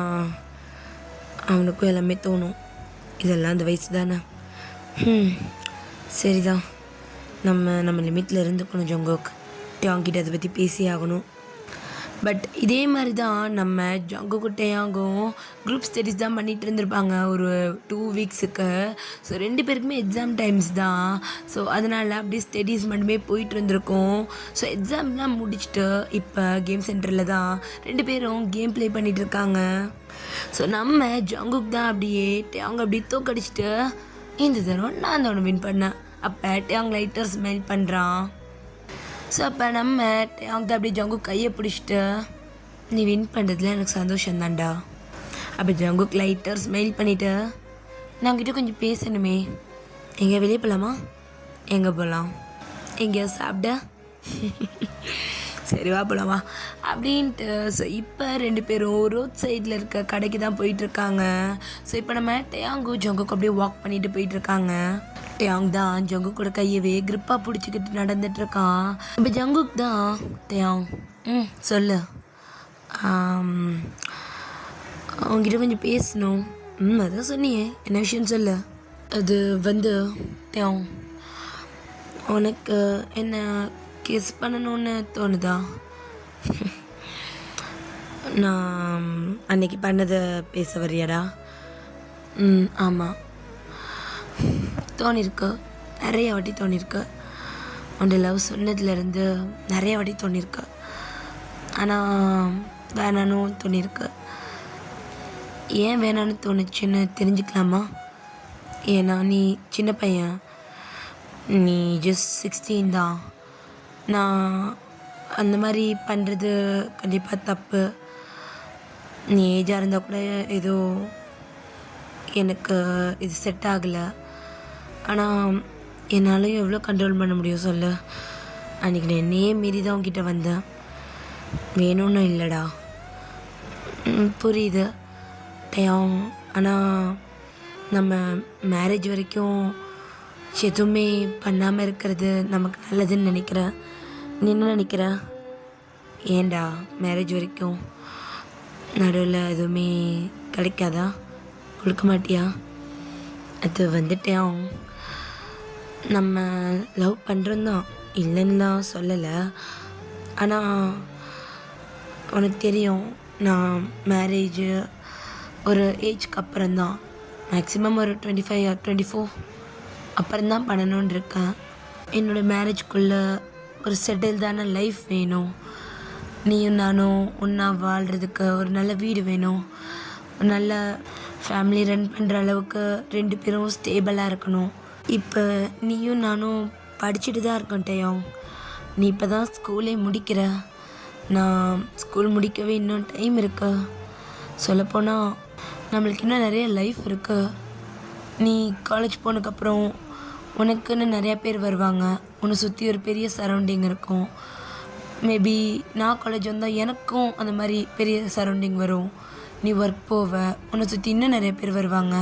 அவனுக்கும் எல்லாமே தோணும், இதெல்லாம் அந்த வயசு தானே. சரிதான், நம்ம லிமிட்டில் இருந்துக்கணும் ஜங்குக், அவங்ககிட்ட அதை பற்றி பேசி ஆகணும். பட் இதே மாதிரி தான் நம்ம ஜங்குக்கும் டேயாங்கும் குரூப் ஸ்டடீஸ் தான் பண்ணிகிட்டு இருந்திருப்பாங்க ஒரு 2 வீக்ஸுக்கு. ஸோ 2 பேருக்குமே எக்ஸாம் டைம்ஸ் தான். ஸோ அதனால் அப்படியே ஸ்டடீஸ் மட்டுமே போயிட்டு இருந்திருக்கோம். ஸோ எக்ஸாம்லாம் முடிச்சுட்டு இப்போ கேம் சென்டரில் தான் 2 பேரும் கேம் ப்ளே பண்ணிகிட்டு இருக்காங்க. ஸோ நம்ம ஜங்குக் தான் அப்படியே டேயாங் அப்படியே தோக்கடிச்சிட்டு இந்த தடவை நான் தான் ஒன்று வின் பண்ணேன். அப்போ டேயாங் லைட்டர் ஸ்மெல் பண்ணுறான். ஸோ அப்போ நம்ம அவங்க அப்படியே ஜங்குக் கையை பிடிச்சிட்டு நீ வின் பண்ணுறதுல எனக்கு சந்தோஷந்தான்டா. அப்போ ஜங்குக் லைட்டர் ஸ்மைல் பண்ணிவிட்டு நான் உங்ககிட்ட கொஞ்சம் பேசணுமே, எங்கே வெளியே போகலாமா? எங்கே போகலாம்? எங்கேயா சாப்பிட? சரிவா போகலாமா அப்படின்ட்டு. ஸோ இப்போ 2 பேரும் ரோட் சைடில் இருக்க கடைக்கு தான் போயிட்டுருக்காங்க. ஸோ இப்போ நம்ம டேயாங்கு ஜங்குக்கு அப்படியே வாக் பண்ணிட்டு போயிட்டுருக்காங்க. டேயாங் தான் ஜங்குக் கூட கையவே கிரிப்பாக பிடிச்சிக்கிட்டு நடந்துட்டுருக்கான். இப்போ ஜங்குக் தான் டேயாங் சொல்லு, அவங்ககிட்ட கொஞ்சம் பேசணும். அதான் சொன்னியே, என்ன விஷயம் சொல்லு. அது வந்து டேயாங், உனக்கு என்ன கிஸ் பண்ணணும்னு தோணுதா? நான் அன்னைக்கு பண்ணதை பேச வரியாடா? ஆமாம், தோணிருக்கு, நிறைய வாட்டி தோணிருக்கு. உன்னை லவ் சொன்னதுலேருந்து நிறைய வாட்டி தோணிருக்கு. ஆனால் வேணான்னு தோணிருக்கு. ஏன் வேணான்னு தோணுச்சுன்னு தெரிஞ்சுக்கலாமா? ஏன்னா நீ சின்ன பையன், நீ ஜஸ்ட் 16 தான். நான் அந்த மாதிரி பண்ணுறது கண்டிப்பாக தப்பு. நீ ஏஜாக இருந்தால் கூட ஏதோ எனக்கு இது செட் ஆகலை. ஆனால் என்னாலையும் எவ்வளோ கண்ட்ரோல் பண்ண முடியும் சொல்லு? அன்றைக்கி நான் என்னையே மீறி தான் உங்ககிட்ட வந்தேன், வேணும்னு இல்லைடா. புரியுது டேயாங், ஆனால் நம்ம மேரேஜ் வரைக்கும் எதுவுமே பண்ணாமல் இருக்கிறது நமக்கு நல்லதுன்னு நினைக்கிறேன். நீ என்ன நினைக்கிற? ஏண்டா மேரேஜ் வரைக்கும் நடுவில் எதுவுமே கிடைக்காதா? கொடுக்க மாட்டியா? அது வந்துட்டேன், நம்ம லவ் பண்ணுறோம் தான், இல்லைன்னுலாம் சொல்லலை. ஆனால் உனக்கு தெரியும், நான் மேரேஜ் ஒரு ஏஜ்க்கு அப்புறம்தான், மேக்ஸிமம் ஒரு 25 or 24 அப்புறம்தான் பண்ணணுன்னு இருக்கேன். என்னோடய மேரேஜ்குள்ளே ஒரு செட்டில்டான லைஃப் வேணும். நீயும் நானும் ஒன்றா வாழ்கிறதுக்கு ஒரு நல்ல வீடு வேணும். ஒரு நல்ல ஃபேமிலி ரன் பண்ணுற அளவுக்கு 2 பேரும் ஸ்டேபிளாக இருக்கணும். இப்போ நீயும் நானும் படிச்சுட்டு தான் இருக்கோம் டேயாங். நீ இப்போ தான் ஸ்கூலே முடிக்கிற, நான் ஸ்கூல் முடிக்கவே இன்னும் டைம் இருக்கு. சொல்லப்போனால் நம்மளுக்கு இன்னும் நிறைய லைஃப் இருக்குது. நீ காலேஜ் போனதுக்கப்புறம் உனக்குன்னு நிறையா பேர் வருவாங்க. உன்னை சுற்றி ஒரு பெரிய சரௌண்டிங் இருக்கும். மேபி நான் காலேஜ் வந்தால் எனக்கும் அந்த மாதிரி பெரிய சரௌண்டிங் வரும். நீ ஒர்க் போவ, உன்னை சுற்றி இன்னும் நிறைய பேர் வருவாங்க.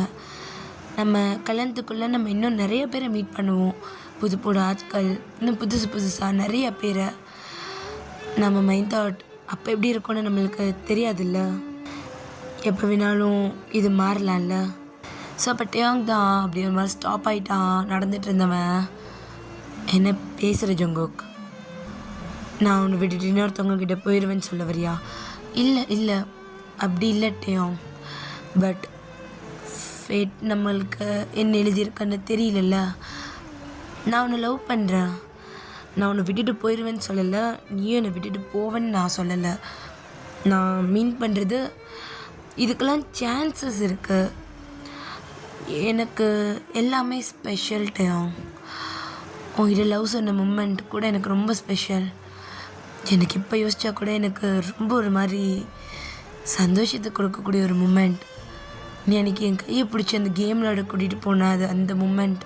நம்ம கல்யாணத்துக்குள்ளே நம்ம இன்னும் நிறைய பேரை மீட் பண்ணுவோம். புது புது ஆட்கள், இன்னும் புதுசு புதுசாக நிறைய பேரை. நம்ம மைண்ட் தாட் அப்போ எப்படி இருக்கும்னு நம்மளுக்கு தெரியாதுல்ல. எப்போ வேணாலும் இது மாறலாம்ல. ஸோ அப்போ டேங் தான் அப்படி ஒரு மாதிரி ஸ்டாப் ஆகிட்டான். நடந்துகிட்டு இருந்தவன் என்ன பேசுகிற ஜங்குக், நான் உன்னை விட்டுட்டு இன்னொருத்தவங்க கிட்டே போயிடுவேன்னு சொல்ல வரியா? இல்லை இல்லை, அப்படி இல்லை டேங். பட் ஃபேட் நம்மளுக்கு என்ன எழுதியிருக்கன்னு தெரியலல்ல. நான் உன்னை லவ் பண்ணுறேன். நான் உன்னை விட்டுட்டு போயிடுவேன்னு சொல்லலை, நீயும் என்னை விட்டுட்டு போவேன்னு நான் சொல்லலை. நான் மீன் பண்ணுறது இதுக்கெல்லாம் சான்சஸ் இருக்குது. எனக்கு எல்லாமே ஸ்பெஷல் டேம். உங்ககிட்ட லவ் சொன்ன மூமெண்ட் கூட எனக்கு ரொம்ப ஸ்பெஷல். எனக்கு இப்போ யோசித்தா கூட எனக்கு ரொம்ப ஒரு மாதிரி சந்தோஷத்தை கொடுக்கக்கூடிய ஒரு மூமெண்ட். நீ அன்றைக்கி என் கையை பிடிச்சி அந்த கேம் விளையாட கூட்டிகிட்டு போன அது அந்த மூமெண்ட்,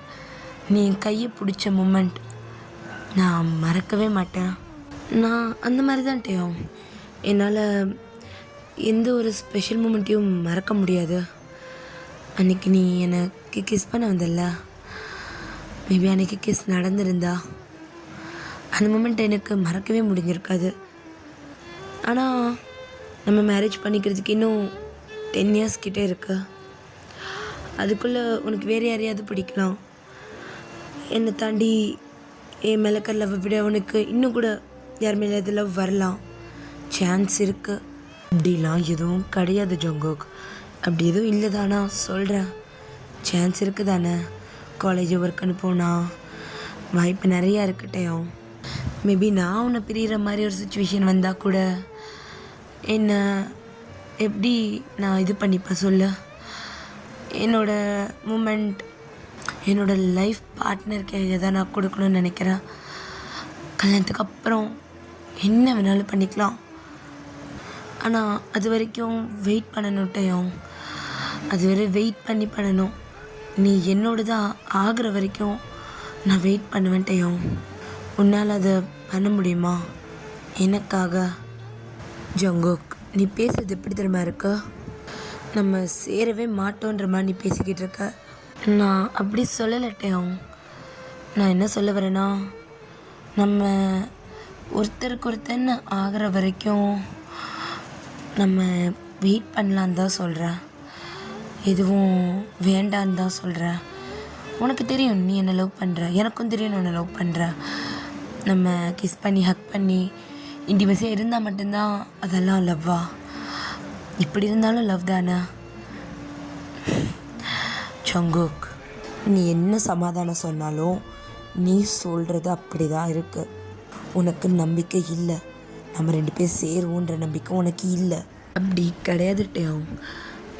நீ என் கையை பிடிச்ச மூமெண்ட் நான் மறக்கவே மாட்டேன். நான் அந்த மாதிரி தான் டேம். என்னால் எந்த ஒரு ஸ்பெஷல் மூமெண்ட்டையும் மறக்க முடியாது. அன்றைக்கி நீ எனக்கு கிஸ் பண்ண வந்தல்ல, மேபி அன்றைக்கி கிஸ் நடந்திருந்தா அந்த மூமெண்ட் எனக்கு மறக்கவே முடிஞ்சிருக்காது. ஆனால் நம்ம மேரேஜ் பண்ணிக்கிறதுக்கு இன்னும் 10 years கிட்டே இருக்கு. அதுக்குள்ளே உனக்கு வேறு யாரையாவது பிடிக்கலாம். என்னை தாண்டி என் மேலக்க லவ் விட உனக்கு இன்னும் கூட யார் மேலேயாவது லவ் வரலாம், சான்ஸ் இருக்குது. அப்படிலாம் எதுவும் கிடையாது ஜங்குக். அப்படி எதுவும் இல்லை தானா சொல்கிறேன். சான்ஸ் இருக்குது தானே. காலேஜ் ஒர்க்குன்னு போனால் வாய்ப்பு நிறையா இருக்கட்டையும். மேபி நான் உன்னை பிரிகிற மாதிரி ஒரு சுச்சுவேஷன் வந்தால் கூட என்ன எப்படி நான் இது பண்ணிப்பேன் சொல்லு. என்னோடய மூமெண்ட் என்னோடய லைஃப் பார்ட்னர் கையில் தான் நான் கொடுக்கணும்னு நினைக்கிறேன். கல்யாணத்துக்கு அப்புறம் என்ன வேணாலும் பண்ணிக்கலாம். ஆனால் அது வரைக்கும் வெயிட் பண்ணணும் டயம். அது வரை வெயிட் பண்ணி பண்ணணும். நீ என்னோட தான் ஆகிற வரைக்கும் நான் வெயிட் பண்ணுவேன் டயம். உன்னால் அதை பண்ண முடியுமா எனக்காக? ஜங்குக், நீ பேசுறது எப்படி தெரியுமா இருக்கு? நம்ம சேரவே மாட்டோன்ற மாதிரி நீ பேசிக்கிட்டு இருக்க. நான் அப்படி சொல்லலை டயம். நான் என்ன சொல்ல வரேன்னா, நம்ம ஒருத்தருக்கு ஒருத்தன்னு ஆகிற வரைக்கும் நம்ம வெயிட் பண்ணலான்னு தான் சொல்கிறேன். எதுவும் வேண்டான்னு தான் சொல்கிறேன். உனக்கு தெரியும் நீ என்னை லவ் பண்ணுற, எனக்கும் தெரியும் நான் உன்னை லவ் பண்ணுறேன். நம்ம கிஸ் பண்ணி ஹக் பண்ணி இன்டிமேசியாக இருந்தால் மட்டும்தான் அதெல்லாம் லவ்வா? இப்படி இருந்தாலும் லவ் தானே ஜங்குக். நீ என்ன சமாதானம் சொன்னாலும் நீ சொல்கிறது அப்படி தான் இருக்குது. உனக்கு நம்பிக்கை இல்லை, நம்ம 2 பேர் சேருவோன்ற நம்பிக்கை உனக்கு இல்லை. அப்படி கிடையாது டேம்.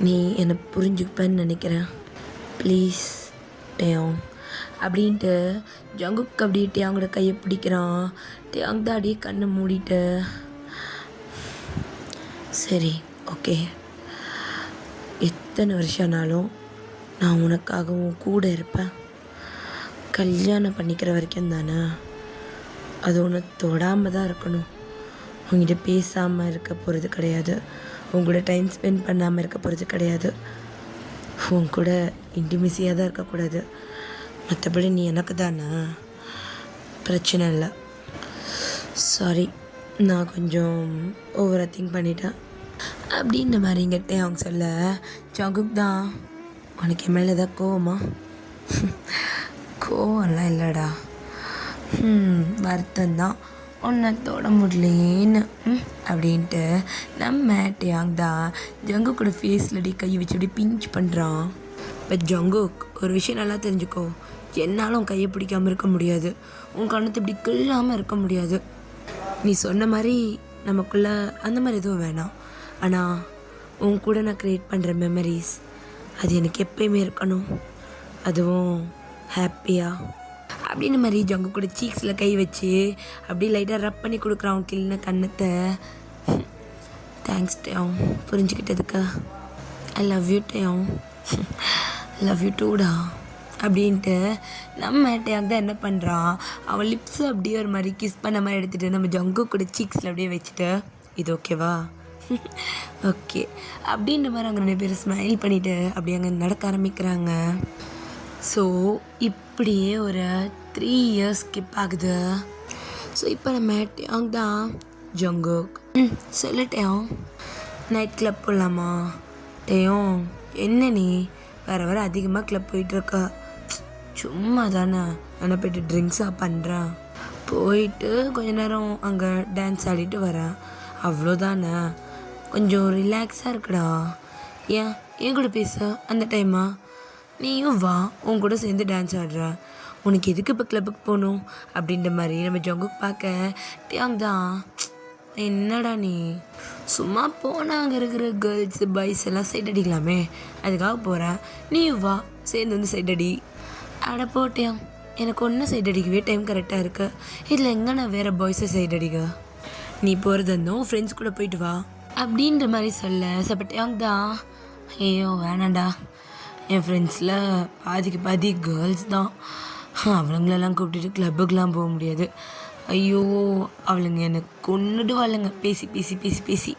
நீ என்னை புரிஞ்சுப்பேன்னு நினைக்கிறேன். ப்ளீஸ் டேம் அப்படின்ட்டு ஜங்குக் அப்படி டேங்கோட கையை பிடிக்கிறான். டேங் தான் அப்படியே கண்ணை மூடிட்டு சரி ஓகே, எத்தனை வருஷம் ஆனாலும் நான் உனக்காகவும் கூட இருப்பேன். கல்யாணம் பண்ணிக்கிற வரைக்கும் தானே, அது ஒன்று தொடாமல் தான் இருக்கணும். உங்ககிட்ட பேசாமல் இருக்க போகிறது கிடையாது, உங்களோட டைம் ஸ்பெண்ட் பண்ணாமல் இருக்க போகிறது கிடையாது, உன் கூட இன்டிமேசியாக தான் இருக்கக்கூடாது. மற்றபடி நீ எனக்கு தானே, பிரச்சனை இல்லை. சாரி, நான் கொஞ்சம் ஓவராக திங்க் பண்ணிட்டேன் அப்படின்ற மாதிரி இங்கிட்டே அவங்க சொல்ல, ஜங்குக் தான் உனக்கு என் மேலே ஏதாவது கோவமா? கோவம்லாம் இல்லைடா, வருத்தம்தான் உன்னை தொட முடியலேன்னு அப்படின்ட்டு நம்ம டேங் தான் ஜங்குக்கோட ஃபேஸில் கை வச்சு அப்படி பிஞ்ச் பண்ணுறான். இப்போ ஜங்குக், ஒரு விஷயம் நல்லா தெரிஞ்சுக்கோ, என்னால் உன் கையை பிடிக்காமல் இருக்க முடியாது, உன் கண்ணத்தை இப்படி கிள்ளாமல் இருக்க முடியாது. நீ சொன்ன மாதிரி நமக்குள்ளே அந்த மாதிரி எதுவும் வேணாம். ஆனால் உன் கூட நான் க்ரியேட் பண்ணுற மெமரிஸ் அது எனக்கு எப்பயுமே இருக்கணும், அதுவும் ஹாப்பியாக அப்படின்னு மாதிரி ஜங்கு கூட சீக்ஸில் கை வச்சு அப்படியே லைட்டாக ரப் பண்ணி கொடுக்குறான் கிள்ன கண்ணத்தை. தேங்க்ஸ் டேம், புரிஞ்சுக்கிட்டதுக்கு. ஐ லவ் யூ டேம், லவ் யூ டூடா அப்படின்ட்டு நம்ம டேக் தான் என்ன பண்ணுறான், அவன் லிப்ஸு அப்படியே ஒரு மாதிரி கிஸ் பண்ண மாதிரி எடுத்துகிட்டு நம்ம ஜங்கு கூட சீக்ஸில் அப்படியே வச்சுட்டு இது ஓகேவா ஓகே அப்படின்ற மாதிரி அங்கே 2 பேரும் ஸ்மைல் பண்ணிவிட்டு அப்படியே அங்கே நடக்க ஆரம்பிக்கிறாங்க. ஸோ இப்படியே ஒரு 3 இயர்ஸ் ஸ்கிப் ஆகுது. ஸோ இப்போ நம்ம டேக் தான் ஜங்குக் சொல்லிட்டேன் நைட் கிளப் போடலாமா? டேயோங் என்ன நீ வர வர அதிகமாக கிளப் போயிட்டுருக்க, சும்மா தானே நான் போய்ட்டு ட்ரிங்க்ஸாக பண்ணுறேன், போயிட்டு கொஞ்ச நேரம் அங்கே டான்ஸ் ஆடிட்டு வரேன், அவ்வளோதானே, கொஞ்சம் ரிலாக்ஸாக இருக்குடா. ஏன் கூட பேச அந்த டைமா நீயும் வா, உன் கூட சேர்ந்து டான்ஸ் ஆடுற, உனக்கு எதுக்கு இப்போ கிளப்புக்கு போகணும் அப்படின்ற மாதிரி நம்ம ஜங்குக் பார்க்க டேங் தான் என்னடா நீ சும்மா போனால் அங்கே இருக்கிற கேர்ள்ஸு பாய்ஸ் எல்லாம் சைட் அடிக்கலாமே, அதுக்காக போகிறேன், நீயும் வா சேர்ந்து வந்து சைட் அடி. அட போட்டேன், எனக்கு ஒன்றும் சைட் அடிக்கவே டைம் கரெக்டாக இருக்கு, இதில் எங்கே நான் வேறு பாய்ஸை சைட் அடிக்க, நீ போகிறது இருந்தோம் ஃப்ரெண்ட்ஸ் கூட போயிட்டு வா அப்படின்ற மாதிரி சொல்ல சப்பட்டேங் தான் ஐயோ வேணாண்டா, என் ஃப்ரெண்ட்ஸில் பாதிக்கு பாதி கேர்ள்ஸ் தான், அவளுங்களெல்லாம் கூப்பிட்டுட்டு கிளப்புக்கெலாம் போக முடியாது, ஐயோ அவளுங்க எனக்கு கொன்னுடுவாளுங்க பேசி பேசி பேசி பேசி.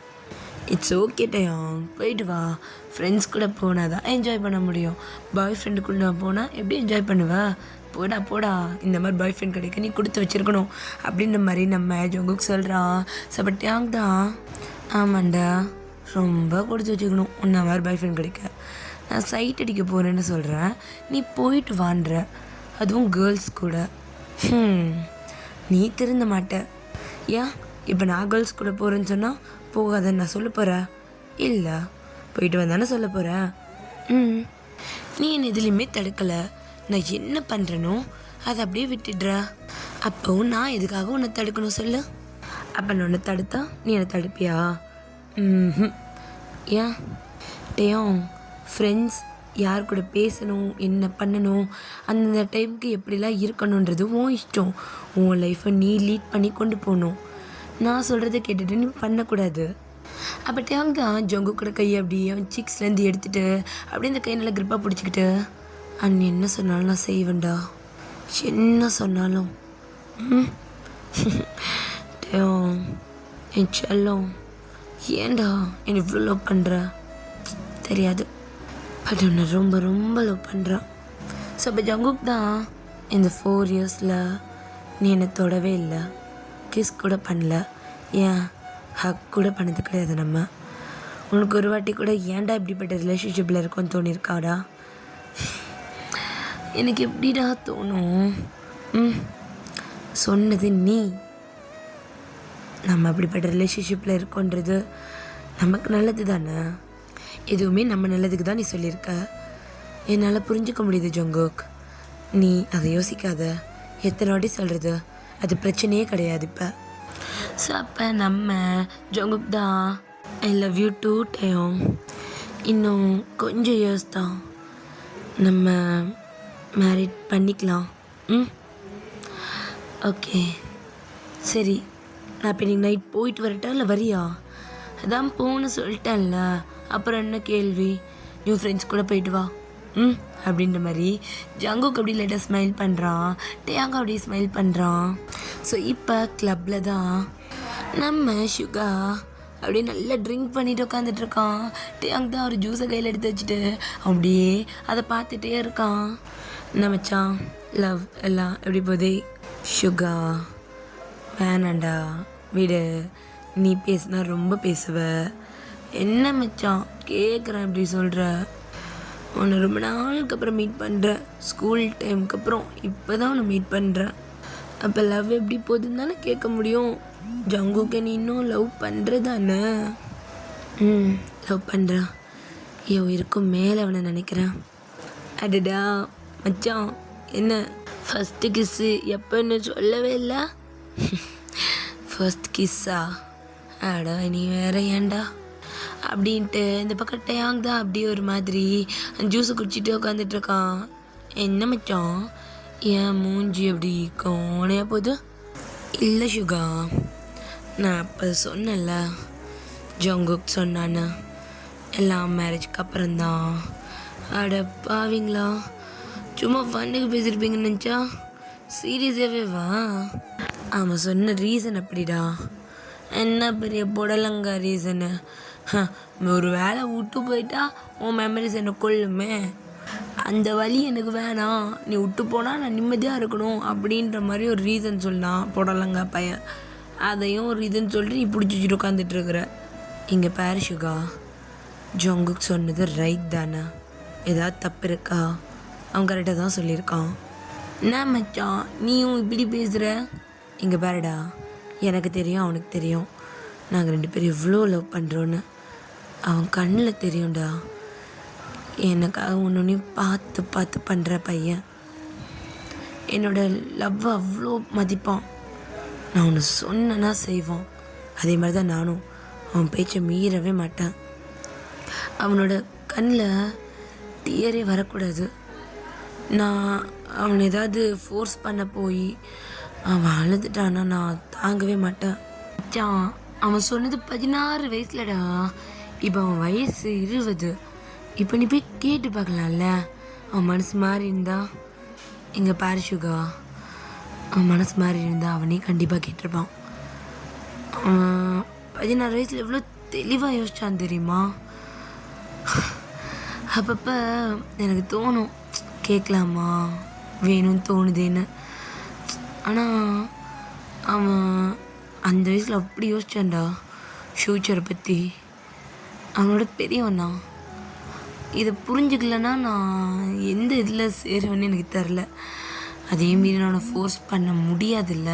இட்ஸ் ஓகே டயாங் போயிட்டு வா, ஃப்ரெண்ட்ஸ் கூட போனால் தான் என்ஜாய் பண்ண முடியும், பாய் ஃப்ரெண்டு கூட போனால் எப்படி என்ஜாய் பண்ணுவேன், போடா போடா இந்த மாதிரி பாய் ஃப்ரெண்ட் கிடைக்க நீ கொடுத்து வச்சுருக்கணும் அப்படின்ற மாதிரி நம்ம ஜங்குக் சொல்கிறான். பட் டயாங் தான் ஆமாண்டா ரொம்ப கொடுத்து வச்சுக்கணும் உன்ன மாதிரி பாய் ஃப்ரெண்ட் கிடைக்க, நான் சைட் அடிக்க போகிறேன்னு சொல்கிறேன், நீ போயிட்டு வான்ற, அதுவும் கேர்ள்ஸ் கூட, நீ திருந்த மாட்ட, ஏன் இப்போ நான் கேர்ள்ஸ் கூட போகிறேன்னு சொன்னால் போகாதன்னு நான் சொல்ல போகிறேன், இல்லை போயிட்டு வந்தானே சொல்ல போகிறேன், நீ என்னை எதுலேயுமே தடுக்கலை, நான் என்ன பண்ணுறனோ அதை அப்படியே விட்டுடுற, அப்போவும் நான் எதுக்காக உன்னை தடுக்கணும் சொல்லு, அப்போ நான் உன்னை தடுத்தா நீ என்னை தடுப்பியா? ஏன் டேயோங் ஃப்ரெண்ட்ஸ் யார் கூட பேசணும் என்ன பண்ணணும் அந்தந்த டைமுக்கு எப்படிலாம் இருக்கணுன்றது உன் இஷ்டம், உன் லைஃப்பை நீ லீட் பண்ணி கொண்டு போகணும், நான் சொல்கிறத கேட்டுட்டு நீ பண்ணக்கூடாது. அப்போ டேங் தான் ஜங்கு கூட கையை அப்படியே அவன் சிக்ஸ்லேருந்து எடுத்துகிட்டு அப்படியே இந்த கை நல்லா கிரிப்பாக பிடிச்சிக்கிட்டு அண்ணன் என்ன சொன்னாலும் நான் செய்வேன்டா, என்ன சொன்னாலும் டேங் என் செல்லம் ஏன்டா என்னை இவ்வளோ லவ் பண்ணுற தெரியாது, பட் உன்னை ரொம்ப ரொம்ப லவ் பண்ணுறான். ஸோ இப்போ ஜங்குக் தான் இந்த 4 இயர்ஸில் நீ என்னை தொடவே இல்லை, கிஸ் கூட பண்ணல, ஏன் ஹக் கூட பண்ணது கிடையாது, நம்ம உனக்கு ஒரு வாட்டி கூட ஏன்டா இப்படிப்பட்ட ரிலேஷன்ஷிப்பில் இருக்கோன்னு தோணியிருக்காடா? எனக்கு எப்படிடா தோணும், சொன்னது நீ, நம்ம அப்படிப்பட்ட ரிலேஷன்ஷிப்பில் இருக்கோன்றது நமக்கு நல்லது தானே, எதுவுமே நம்ம நல்லதுக்கு தான் நீ சொல்லியிருக்க, என்னால் புரிஞ்சுக்க முடியுது ஜங்குக், நீ அதை யோசிக்காத, எத்தனை வாட்டி சொல்கிறது, அது பிரச்சனையே கிடையாது இப்போ. ஸோ அப்போ நம்ம ஜங்குக் தான் ஐ லவ் யூ டூ டேயோங், இன்னும் கொஞ்சம் இயர்ஸ் தான் நம்ம மேரிட் பண்ணிக்கலாம், ஓகே சரி, நான் இப்போ நீங்கள் நைட் போயிட்டு வரட்டா இல்லை வரியா? அதான் போன்னு சொல்லிட்டேன்ல, அப்புறம் என்ன கேள்வி, நியூ ஃப்ரெண்ட்ஸ் கூட போயிட்டு வா அப்படின்ற மாதிரி ஜங்குக் அப்படி லைட்டாக ஸ்மைல் பண்ணுறான், டேயாங் அப்படியே ஸ்மைல் பண்ணுறான். ஸோ இப்போ கிளப்பில் தான் நம்ம சுகா அப்படியே நல்லா ட்ரிங்க் பண்ணிட்டு உட்காந்துட்ருக்கான், டேயாங் தான் ஒரு ஜூஸை கையில் எடுத்து வச்சுட்டு அப்படியே அதை பார்த்துட்டே இருக்கான். என்ன மச்சான் லவ் எல்லாம் எப்படி போதே? சுகா வேணாண்டா விடு, நீ பேசுனா ரொம்ப பேசுவ, என்ன மச்சான் கேட்குறேன் இப்படி சொல்கிற, உன்னை ரொம்ப நாளுக்கு அப்புறம் மீட் பண்ணுறேன், ஸ்கூல் டைமுக்கு அப்புறம் இப்போ தான் உன்னை மீட் பண்ணுறேன், அப்போ லவ் எப்படி போகுதுன்னு தானே கேட்க முடியும், ஜங்குக்கு நீ இன்னும் லவ் பண்ணுறதானே? லவ் பண்ணுறேன், என் உயிருக்கும் மேலே அவனை நினைக்கிறேன். அடடா மச்சான் என்ன ஃபஸ்ட்டு கிஸ்ஸு எப்போன்னு சொல்லவே இல்லை? ஃபர்ஸ்ட் கிஸ்ஸா? அட நீ வேற ஏன்டா அப்படின்ட்டு இந்த பக்கம் டேயாங் தான் அப்படியே ஒரு மாதிரி ஜூஸை குடிச்சிட்டு உட்காந்துட்ருக்கான். என்ன மச்சான் என் மூஞ்சி அப்படி கோணையாக போகுது? இல்லை சுகா, நான் அப்போ சொன்னேன்ல ஜங்குக் சொன்னான்னு, எல்லாம் மேரேஜுக்கு அப்புறம்தான் அட பாவீங்களா, சும்மா ஃபண்ணுக்கு பேசியிருப்பீங்கன்னு நினச்சா சீரியஸாகவே வா. அவன் சொன்ன ரீசன் அப்படிடா. என்ன பெரிய புடலங்கா ரீசனு? ஒரு வேளை விட்டு போயிட்டா உன் மெமரிஸ் என்னை கொள்ளுமே, அந்த வழி எனக்கு வேணாம், நீ விட்டு போனால் நான் நிம்மதியாக இருக்கணும் அப்படின்ற மாதிரி ஒரு ரீசன் சொன்னான் புடலங்கா பையன். அதையும் ஒரு ரீசன் சொல்லிட்டு நீ பிடிச்சி வச்சுட்டு உட்காந்துட்ருக்குற. இங்கே பாரு சுகா, ஜங்குக் சொன்னது ரைட் தானே? ஏதாவது தப்பு இருக்கா? அவன் கரெக்டாக தான் சொல்லியிருக்கான். என்ன மச்சான் நீயும் இப்படி பேசுகிற? இங்கே பாருடா, எனக்கு தெரியும் அவனுக்கு தெரியும் நாங்கள் 2 பேரும் எவ்வளோ லவ் பண்ணுறோன்னு. அவன் கண்ணில் தெரியும்டா. எனக்காக ஒன்றையும் பார்த்து பார்த்து பண்ணுற பையன். என்னோடய லவ்வை அவ்வளோ மதிப்பான். நான் ஒன்று சொன்னேன்னா செய்வான். அதே மாதிரி தான் நானும் அவன் பேச்சை மீறவே மாட்டேன். அவனோட கண்ணில் டியரே வரக்கூடாது. நான் அவனை ஏதாவது ஃபோர்ஸ் பண்ண போய் அவன் அழுதுட்டான்னா நான் தாங்கவே மாட்டேன். மச்சான் அவன் சொன்னது 16 வயசுலடா, இப்போ அவன் வயசு 20. இப்போ நீ போய் கேட்டு பார்க்கலாம்ல, அவன் மனசு மாறி இருந்தா. இங்கே பாரு சுகா, அவன் மனசு மாறி இருந்தா அவனே கண்டிப்பாக கேட்டிருப்பான். அவன் 16 வயசில் எவ்வளோ தெளிவாக யோசிச்சான் தெரியுமா? அப்பப்போ எனக்கு தோணும் கேட்கலாமா வேணும்னு தோணுதேன்னு. ஆனால் அவன் அந்த வயசில் அப்படி யோசிச்சான்டா ஃப்யூச்சரை பற்றி. அவனோட பெரியவனா இதை புரிஞ்சுக்கலன்னா நான் எந்த இதில் சேருவேன்னு எனக்கு தெரில. அதே மீறி நான் ஃபோர்ஸ் பண்ண முடியாதுல்ல.